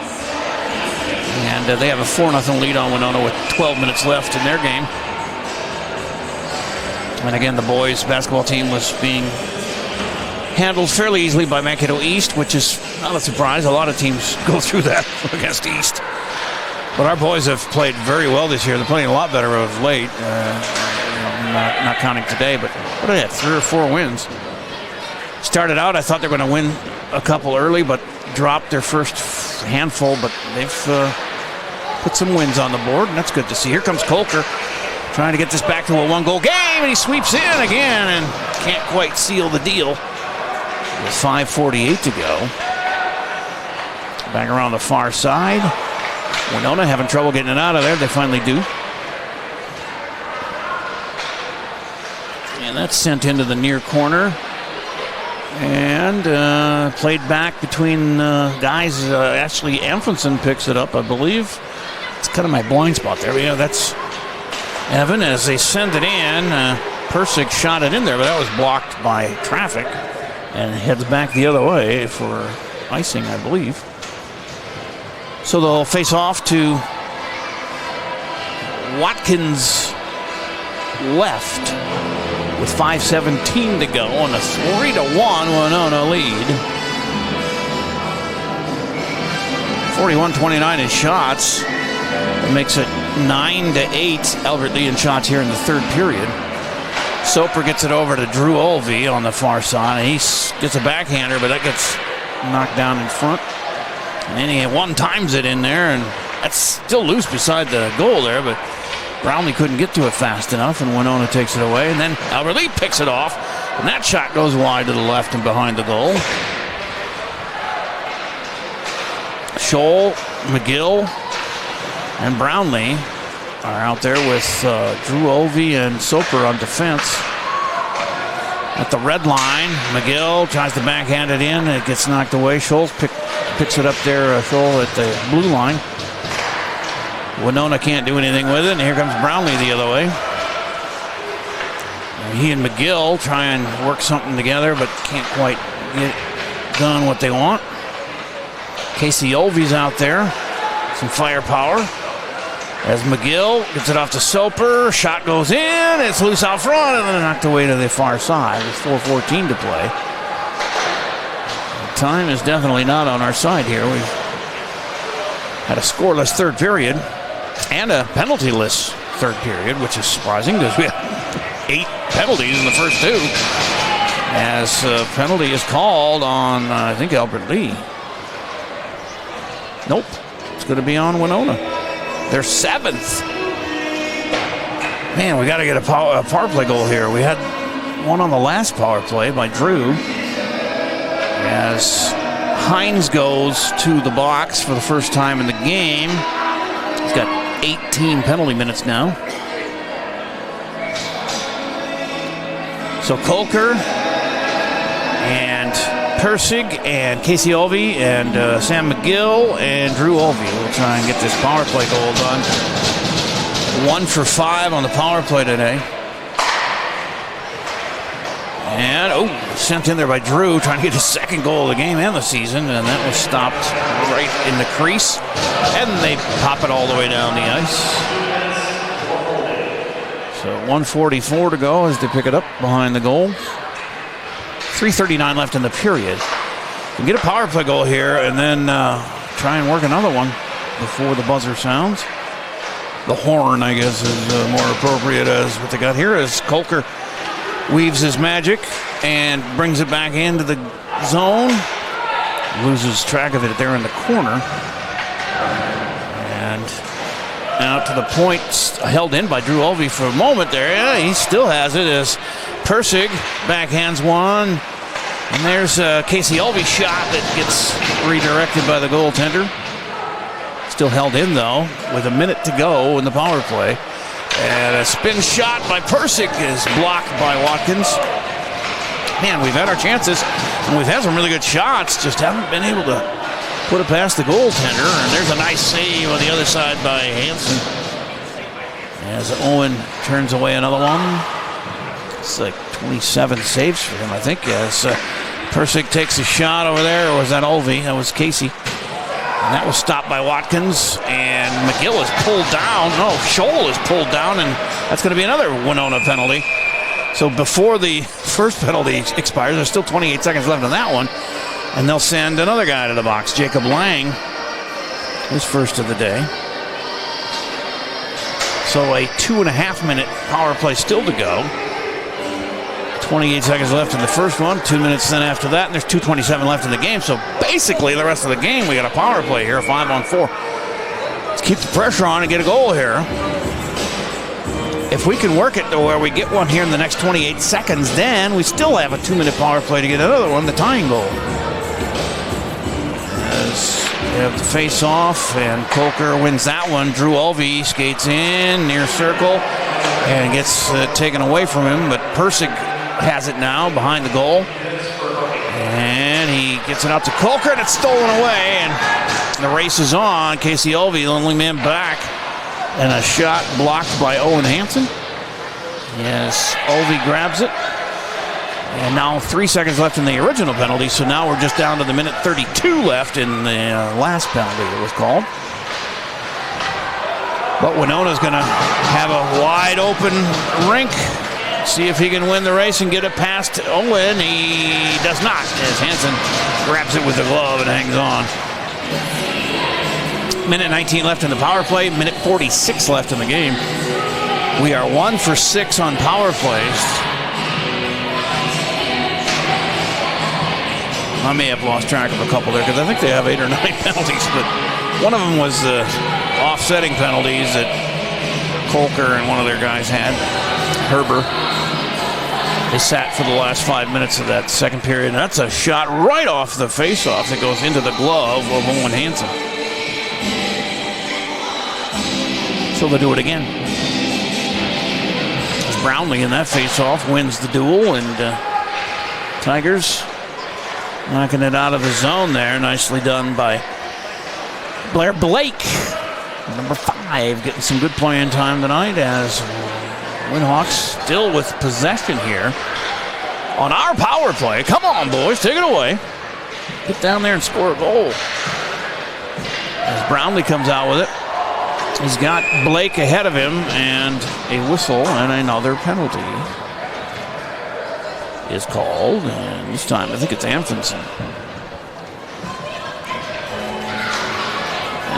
And they have a 4-0 lead on Winona with 12 minutes left in their game. And again, the boys basketball team was being handled fairly easily by Mankato East, which is not a surprise. A lot of teams go through that against East. But our boys have played very well this year. They're playing a lot better of late. Not counting today, but what are they at? 3 or 4 wins. Started out, I thought they were going to win a couple early, but dropped their first handful. But they've put some wins on the board, and that's good to see. Here comes Kolker, trying to get this back to a 1-goal game, and he sweeps in again and can't quite seal the deal. With 5:48 to go. Back around the far side. Winona having trouble getting it out of there. They finally do. And that's sent into the near corner. And played back between guys. Ashley Amphonson picks it up, I believe. It's kind of my blind spot there. Yeah, that's Evan as they send it in. Persig shot it in there, but that was blocked by traffic and heads back the other way for icing, I believe. So they'll face off to Watkins left with 5:17 to go on a 3-1 Winona lead. 41-29 in shots. That makes it 9-8 Albert Lea in shots here in the third period. Soper gets it over to Drew Olvey on the far side. He gets a backhander, but that gets knocked down in front. And then he one-times it in there, and that's still loose beside the goal there, but Brownlee couldn't get to it fast enough, and Winona takes it away. And then Albert Lea picks it off, and that shot goes wide to the left and behind the goal. Scholl, McGill, and Brownlee are out there with Drew Olvey and Soper on defense. At the red line, McGill tries to backhand it in. It gets knocked away. Scholl picks it up there, Scholl at the blue line. Winona can't do anything with it, and here comes Brownlee the other way. And he and McGill try and work something together, but can't quite get done what they want. Casey Olvey's out there. Some firepower. As McGill gets it off to Soper. Shot goes in. It's loose out front, and then knocked away to the far side with 4:14 to play. The time is definitely not on our side here. We've had a scoreless third period and a penalty-less third period, which is surprising because we had 8 penalties in the first 2. As a penalty is called on, I think, Albert Lea. Nope. It's going to be on Winona. They're 7th. Man, we got to get a power play goal here. We had one on the last power play by Drew. As Hines goes to the box for the first time in the game. He's got 18 penalty minutes now. So Kolker and Persig and Casey Olvey and Sam McGill and Drew Olvey will try and get this power play goal done. 1 for 5 on the power play today. And, sent in there by Drew, trying to get his second goal of the game and the season, and that was stopped right in the crease. And they pop it all the way down the ice. So 1:44 to go as they pick it up behind the goal. 3:39 left in the period. You get a power play goal here, and then try and work another one before the buzzer sounds. The horn, I guess, is more appropriate as what they got here, as Kolker weaves his magic and brings it back into the zone. Loses track of it there in the corner. And out to the point, held in by Drew Olvey for a moment there. Yeah, he still has it as Persig backhands one. And there's a Casey Olvey shot that gets redirected by the goaltender. Still held in, though, with a minute to go in the power play. And a spin shot by Persig is blocked by Watkins. Man, we've had our chances, and we've had some really good shots, just haven't been able to put it past the goaltender. And there's a nice save on the other side by Hansen. As Owen turns away another one. It's like 27 saves for him, I think. As Persig takes a shot over there, or was that Olvey? That was Casey. And that was stopped by Watkins, and McGill is pulled down. No, Scholl is pulled down, and that's going to be another Winona penalty. So before the first penalty expires, there's still 28 seconds left on that one, and they'll send another guy to the box, Jacob Lang, his first of the day. So a 2.5-minute power play still to go. 28 seconds left in the first one, 2 minutes then after that, and there's 2:27 left in the game. So basically the rest of the game, we got a power play here, 5-on-4. Let's keep the pressure on and get a goal here. If we can work it to where we get one here in the next 28 seconds, then we still have a 2-minute power play to get another one, the tying goal. As we have the face-off, and Kolker wins that one. Drew Olvey skates in, near circle, and gets taken away from him, but Persig has it now behind the goal, and he gets it out to Kolker, and it's stolen away, and the race is on. Casey Olvey, the only man back, and a shot blocked by Owen Hansen. Yes, Olvey grabs it, and now 3 seconds left in the original penalty, so now we're just down to the minute 32 left in the last penalty that was called. But Winona's going to have a wide open rink. See if he can win the race and get it past Owen. He does not, as Hansen grabs it with the glove and hangs on. Minute 19 left in the power play, minute 46 left in the game. We are 1 for 6 on power plays. I may have lost track of a couple there because I think they have 8 or 9 penalties, but one of them was offsetting penalties that Kolker and one of their guys had, Herber. They sat for the last 5 minutes of that second period, and that's a shot right off the face-off that goes into the glove of Owen Hansen. So they'll do it again. Brownlee in that face-off wins the duel, and Tigers knocking it out of the zone there. Nicely done by Blair Blake, number 5, getting some good playing time tonight as Windhawks still with possession here on our power play. Come on, boys, take it away. Get down there and score a goal. As Brownlee comes out with it. He's got Blake ahead of him, and a whistle and another penalty is called. And this time, I think it's Amundsen.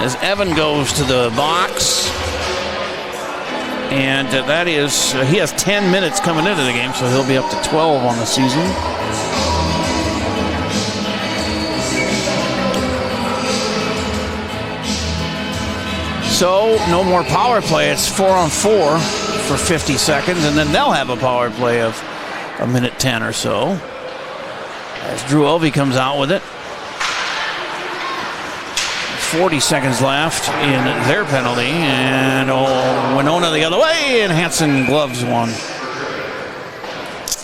As Evan goes to the box, and that is, he has 10 minutes coming into the game, so he'll be up to 12 on the season. So, no more power play. It's 4-on-4 for 50 seconds, and then they'll have a power play of a minute 10 or so. As Drew Olvey comes out with it. 40 seconds left in their penalty, and Winona the other way, and Hansen gloves one.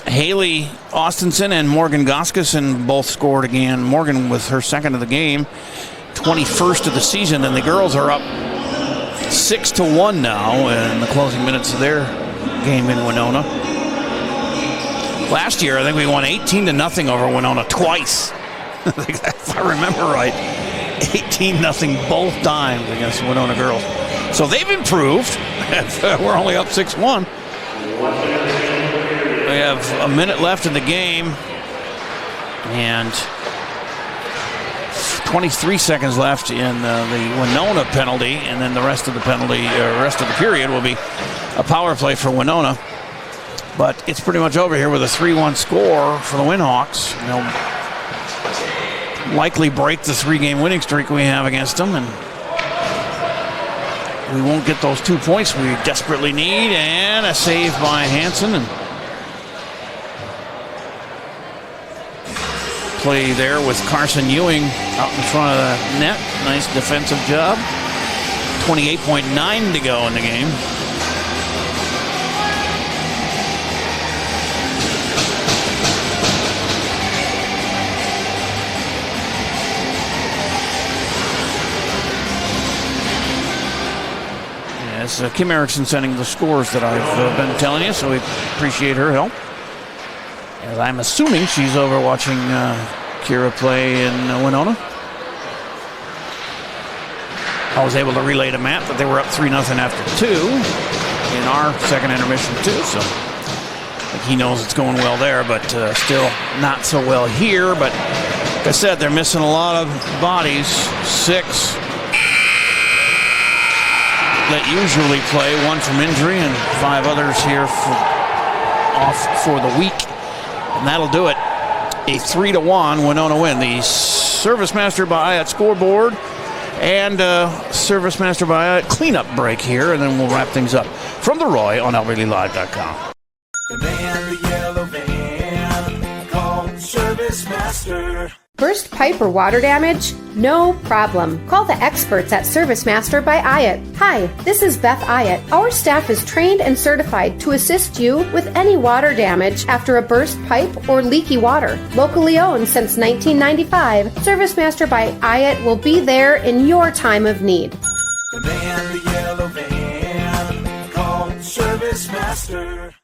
Haley Austenson and Morgan Goskuson both scored again. Morgan with her second of the game, 21st of the season, and the girls are up 6-1 now in the closing minutes of their game in Winona. Last year, I think we won 18-0 over Winona twice. If I remember right, 18-0 both times against the Winona girls. So they've improved. We're only up 6-1. We have a minute left in the game and 23 seconds left in the Winona penalty, and then the rest of the rest of the period will be a power play for Winona. But it's pretty much over here with a 3-1 score for the Winhawks. They'll likely break the 3-game winning streak we have against them, and we won't get those 2 points we desperately need. And a save by Hansen, and play there with Carson Ewing out in front of the net. Nice defensive job. 28.9 to go in the game. Yes, Kim Erickson sending the scores that I've been telling you, so we appreciate her help. As I'm assuming she's over watching Kira play in Winona. I was able to relay to Matt that they were up 3-0 after 2 in our second intermission too, so I think he knows it's going well there, but still not so well here. But like I said, they're missing a lot of bodies. 6 that usually play, 1 from injury, and 5 others here off for the week. And that'll do it. A 3-1 Winona win. The Service Master by Ayat scoreboard and Service Master by Ayat cleanup break here, and then we'll wrap things up from the Roy on AlbertLeeLive.com. The van, the yellow van, called Service Master. Burst pipe or water damage? No problem. Call the experts at Service Master by Ayat. Hi, this is Beth Ayat. Our staff is trained and certified to assist you with any water damage after a burst pipe or leaky water. Locally owned since 1995, Service Master by Ayat will be there in your time of need. The van, the yellow van, called Service Master.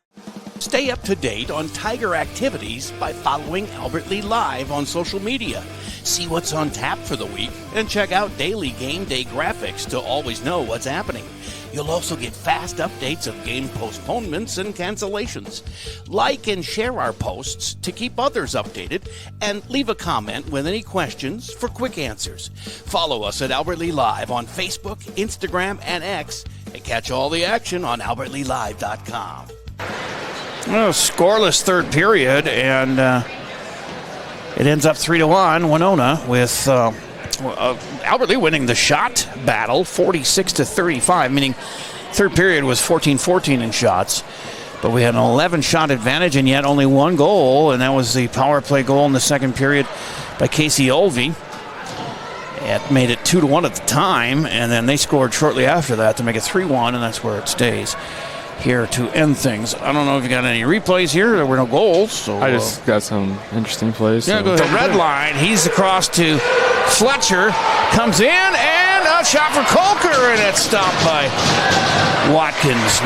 Stay up to date on Tiger activities by following Albert Lee Live on social media. See what's on tap for the week and check out daily game day graphics to always know what's happening. You'll also get fast updates of game postponements and cancellations. Like and share our posts to keep others updated, and leave a comment with any questions for quick answers. Follow us at Albert Lee Live on Facebook, Instagram, and X, and catch all the action on AlbertLeeLive.com. Well, scoreless third period, and it ends up 3-1 Winona, with Albert Lee winning the shot battle 46-35, meaning third period was 14-14 in shots, but we had an 11-shot advantage and yet only 1 goal, and that was the power play goal in the second period by Casey Olvey. It made it 2-1 at the time, and then they scored shortly after that to make it 3-1, and that's where it stays here to end things. I don't know if you got any replays here. There were no goals. So I just got some interesting plays. Yeah, go ahead. The red line. He's across to Fletcher. Comes in, and a shot for Colker, and it's stopped by Watkins.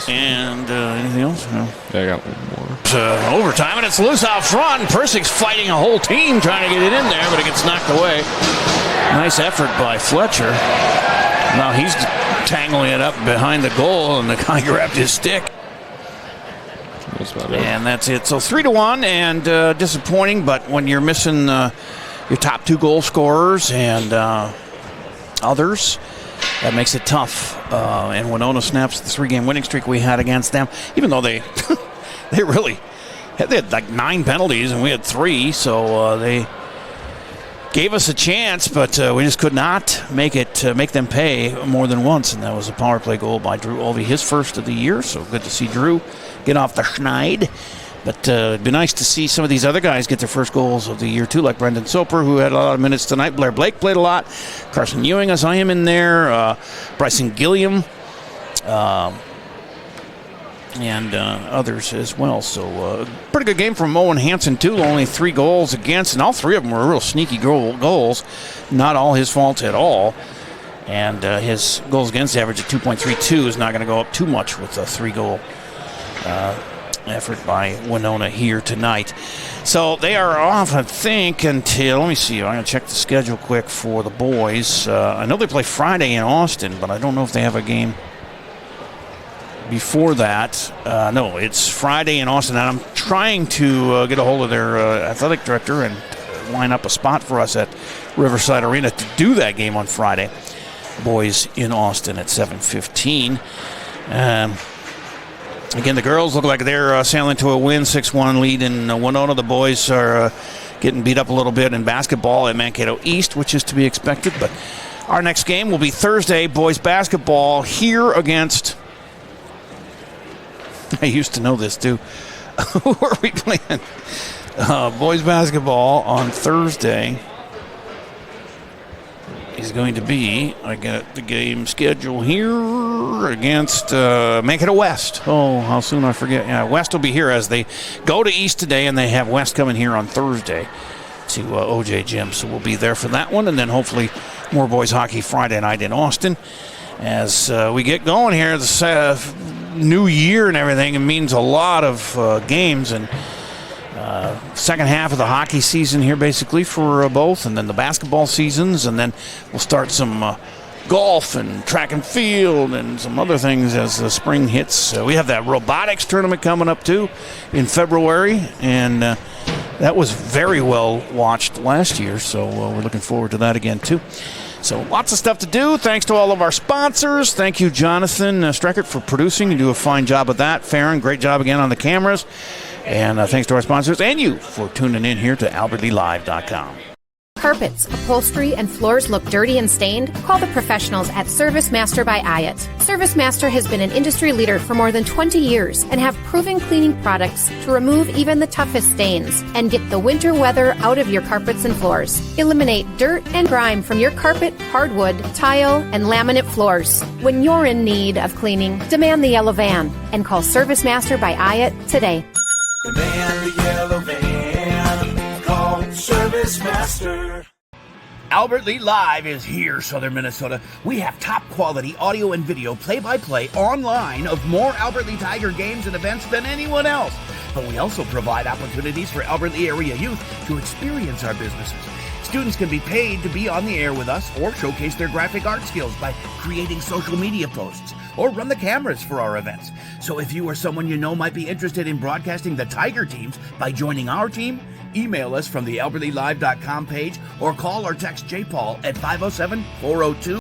And anything else? No. Yeah, I got one more. Overtime, and it's loose out front. Persick's fighting a whole team trying to get it in there, but it gets knocked away. Nice effort by Fletcher. Now he's tangling it up behind the goal, and the guy grabbed his stick. That's about it. And that's it. So 3-1, and disappointing, but when you're missing your top 2 goal scorers and others, that makes it tough. And Winona snaps the 3-game winning streak we had against them, even though they had like 9 penalties and we had 3, so they gave us a chance, but we just could not make them pay more than once, and that was a power play goal by Drew Olvey, his first of the year. So good to see Drew get off the schneid. But it'd be nice to see some of these other guys get their first goals of the year too, like Brendan Soper, who had a lot of minutes tonight. Blair Blake played a lot. Carson Ewing, I saw him in there. Bryson Gilliam. And others as well. So pretty good game from Owen Hansen too. Only 3 goals against, and all 3 of them were real sneaky goals. Not all his fault at all. And his goals against average of 2.32 is not going to go up too much with a 3-goal effort by Winona here tonight. So they are off, I think, until, let me see, I'm going to check the schedule quick for the boys. I know they play Friday in Austin, but I don't know if they have a game before that. No, it's Friday in Austin, and I'm trying to get a hold of their athletic director and line up a spot for us at Riverside Arena to do that game on Friday. Boys in Austin at 7:15. Again, the girls look like they're sailing to a win, 6-1 lead in Winona. The boys are getting beat up a little bit in basketball at Mankato East, which is to be expected. But our next game will be Thursday, boys basketball here against... I used to know this, too. Who are we playing? Boys basketball on Thursday is going to be, I got the game schedule here, against Mankato West. Oh, how soon I forget. Yeah, West will be here as they go to East today, and they have West coming here on Thursday to OJ Gym. So we'll be there for that one, and then hopefully more boys hockey Friday night in Austin. As we get going here, this new year and everything, it means a lot of games, and second half of the hockey season here basically for both, and then the basketball seasons, and then we'll start some golf and track and field and some other things as the spring hits. We have that robotics tournament coming up too in February, and that was very well watched last year, so we're looking forward to that again too. So lots of stuff to do. Thanks to all of our sponsors. Thank you, Jonathan Streckert, for producing. You do a fine job of that. Farron, great job again on the cameras. And thanks to our sponsors and you for tuning in here to AlbertLeeLive.com. Carpets, upholstery, and floors look dirty and stained? Call the professionals at Service Master by Ayat. Service Master has been an industry leader for more than 20 years and have proven cleaning products to remove even the toughest stains and get the winter weather out of your carpets and floors. Eliminate dirt and grime from your carpet, hardwood, tile, and laminate floors. When you're in need of cleaning, demand the yellow van and call Service Master by Ayat today. Demand the yellow van. Call Service Master. Albert Lee Live is here, Southern Minnesota. We have top quality audio and video play-by-play online of more Albert Lee Tiger games and events than anyone else. But we also provide opportunities for Albert Lee area youth to experience our businesses. Students can be paid to be on the air with us or showcase their graphic art skills by creating social media posts or run the cameras for our events. So if you or someone you know might be interested in broadcasting the Tiger teams by joining our team, email us from the AlbertLeeLive.com page or call or text J. Paul at 507-402